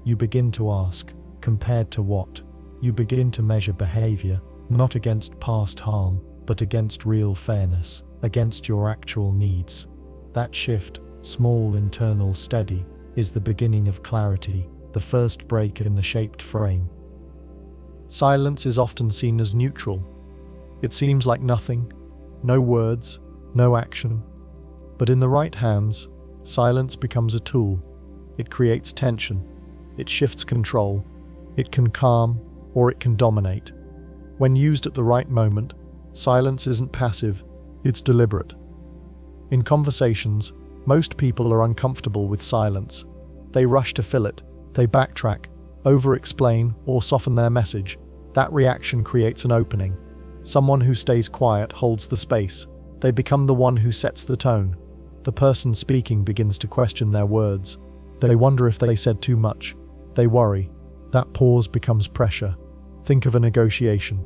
You begin to ask, compared to what? You begin to measure behavior, not against past harm, but against real fairness, against your actual needs. That shift, small, internal, steady, is the beginning of clarity, the first break in the shaped frame. Silence is often seen as neutral. It seems like nothing, No words, no action. But in the right hands, silence becomes a tool. It creates tension. It shifts control. It can calm, or it can dominate. When used at the right moment, silence isn't passive, it's deliberate. In conversations, most people are uncomfortable with silence. They rush to fill it, they backtrack, over-explain, or soften their message. That reaction creates an opening. Someone who stays quiet holds the space. They become the one who sets the tone. The person speaking begins to question their words. They wonder if they said too much. They worry. That pause becomes pressure. Think of a negotiation.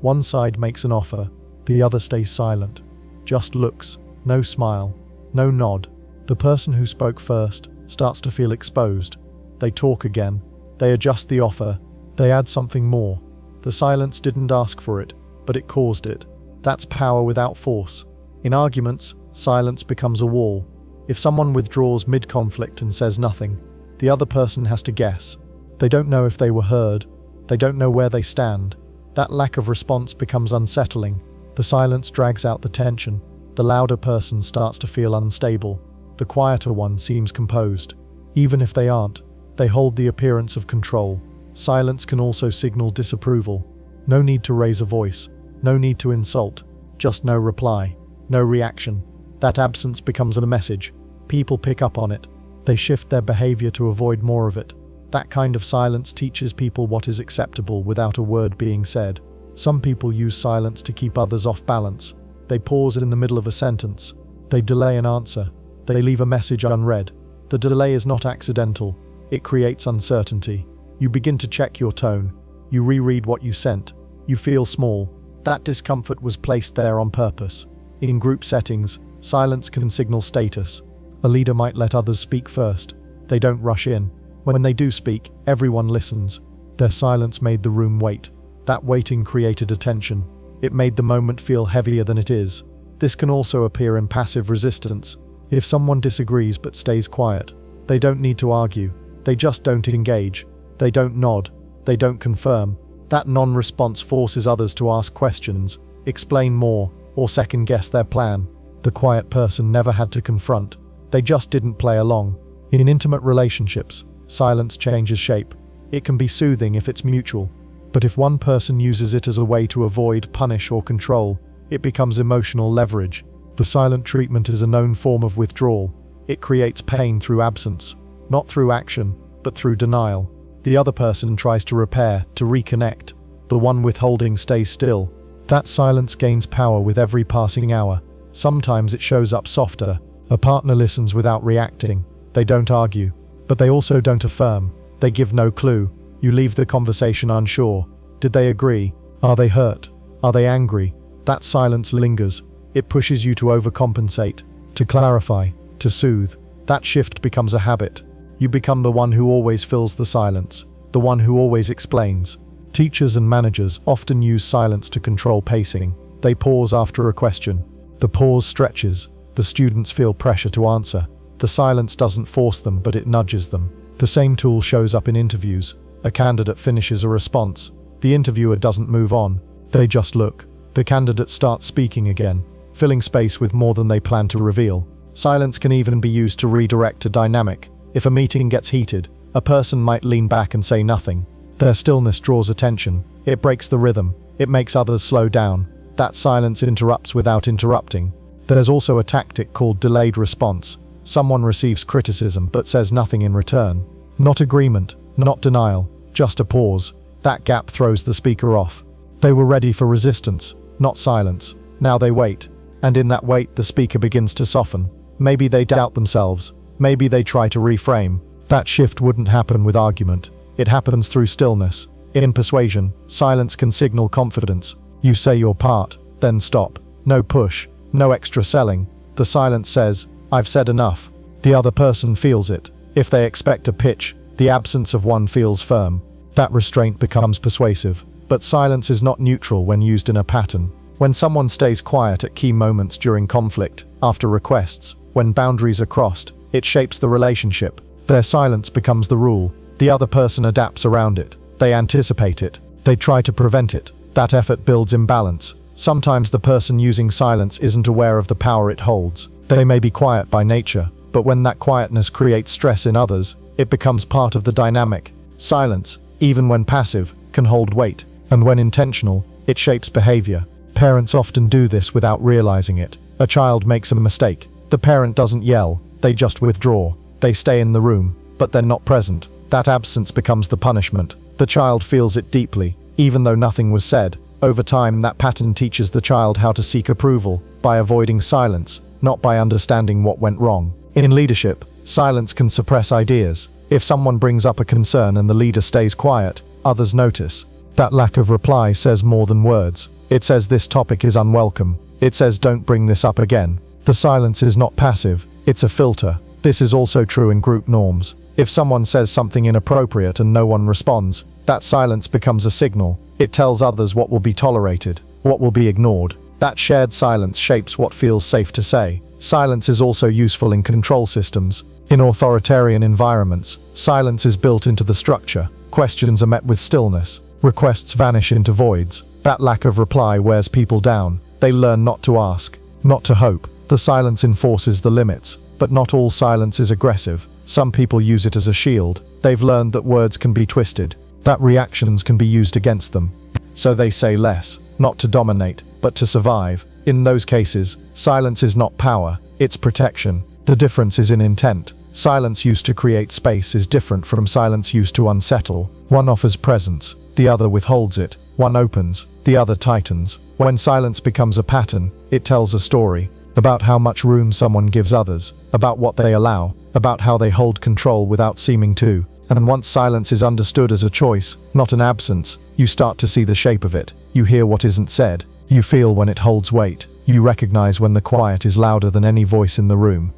One side makes an offer, the other stays silent. Just looks, no smile, no nod. The person who spoke first starts to feel exposed. They talk again. They adjust the offer. They add something more. The silence didn't ask for it, but it caused it. That's power without force. In arguments, silence becomes a wall. If someone withdraws mid-conflict and says nothing, the other person has to guess. They don't know if they were heard. They don't know where they stand. That lack of response becomes unsettling. The silence drags out the tension. The louder person starts to feel unstable. The quieter one seems composed. Even if they aren't, they hold the appearance of control. Silence can also signal disapproval. No need to raise a voice. No need to insult. Just no reply. No reaction. That absence becomes a message. People pick up on it. They shift their behavior to avoid more of it. That kind of silence teaches people what is acceptable without a word being said. Some people use silence to keep others off balance. They pause in the middle of a sentence. They delay an answer. They leave a message unread. The delay is not accidental. It creates uncertainty. You begin to check your tone. You reread what you sent. You feel small. That discomfort was placed there on purpose. In group settings, silence can signal status. A leader might let others speak first. They don't rush in. When they do speak, everyone listens. Their silence made the room wait. That waiting created a tension. It made the moment feel heavier than it is. This can also appear in passive resistance. If someone disagrees but stays quiet, they don't need to argue. They just don't engage. They don't nod. They don't confirm. That non-response forces others to ask questions, explain more, or second-guess their plan. The quiet person never had to confront. They just didn't play along. In intimate relationships, silence changes shape. It can be soothing if it's mutual. But if one person uses it as a way to avoid, punish, or control, it becomes emotional leverage. The silent treatment is a known form of withdrawal. It creates pain through absence, not through action, but through denial. The other person tries to repair, to reconnect. The one withholding stays still. That silence gains power with every passing hour. Sometimes it shows up softer. A partner listens without reacting. They don't argue, but they also don't affirm. They give no clue. You leave the conversation unsure. Did they agree? Are they hurt? Are they angry? That silence lingers. It pushes you to overcompensate, to clarify, to soothe. That shift becomes a habit. You become the one who always fills the silence, the one who always explains. Teachers and managers often use silence to control pacing. They pause after a question. The pause stretches. The students feel pressure to answer. The silence doesn't force them, but it nudges them. The same tool shows up in interviews. A candidate finishes a response. The interviewer doesn't move on. They just look. The candidate starts speaking again, filling space with more than they plan to reveal. Silence can even be used to redirect a dynamic. If a meeting gets heated, a person might lean back and say nothing. Their stillness draws attention. It breaks the rhythm. It makes others slow down. That silence interrupts without interrupting. There's also a tactic called delayed response. Someone receives criticism but says nothing in return. Not agreement, not denial, just a pause. That gap throws the speaker off. They were ready for resistance, not silence. Now they wait. And in that wait, the speaker begins to soften. Maybe they doubt themselves. Maybe they try to reframe. That shift wouldn't happen with argument. It happens through stillness. In persuasion, silence can signal confidence. You say your part, then stop. No push, no extra selling. The silence says, I've said enough. The other person feels it. If they expect a pitch, the absence of one feels firm. That restraint becomes persuasive. But silence is not neutral when used in a pattern. When someone stays quiet at key moments during conflict, after requests, when boundaries are crossed, it shapes the relationship. Their silence becomes the rule. The other person adapts around it. They anticipate it. They try to prevent it. That effort builds imbalance. Sometimes the person using silence isn't aware of the power it holds. They may be quiet by nature, but when that quietness creates stress in others, it becomes part of the dynamic. Silence, even when passive, can hold weight, and when intentional, it shapes behavior. Parents often do this without realizing it. A child makes a mistake. The parent doesn't yell, they just withdraw. They stay in the room, but they're not present. That absence becomes the punishment. The child feels it deeply, even though nothing was said. Over time, that pattern teaches the child how to seek approval by avoiding silence, not by understanding what went wrong. In leadership, silence can suppress ideas. If someone brings up a concern and the leader stays quiet, others notice. That lack of reply says more than words. It says this topic is unwelcome. It says don't bring this up again. The silence is not passive, it's a filter. This is also true in group norms. If someone says something inappropriate and no one responds, that silence becomes a signal. It tells others what will be tolerated, what will be ignored. That shared silence shapes what feels safe to say. Silence is also useful in control systems. In authoritarian environments, silence is built into the structure. Questions are met with stillness. Requests vanish into voids. That lack of reply wears people down. They learn not to ask, not to hope. The silence enforces the limits, but not all silence is aggressive. Some people use it as a shield. They've learned that words can be twisted, that reactions can be used against them. So they say less, not to dominate, but to survive. In those cases, silence is not power, it's protection. The difference is in intent. Silence used to create space is different from silence used to unsettle. One offers presence, the other withholds it. One opens, the other tightens. When silence becomes a pattern, it tells a story about how much room someone gives others, about what they allow, about how they hold control without seeming to. And once silence is understood as a choice, not an absence, you start to see the shape of it. You hear what isn't said. You feel when it holds weight. You recognize when the quiet is louder than any voice in the room.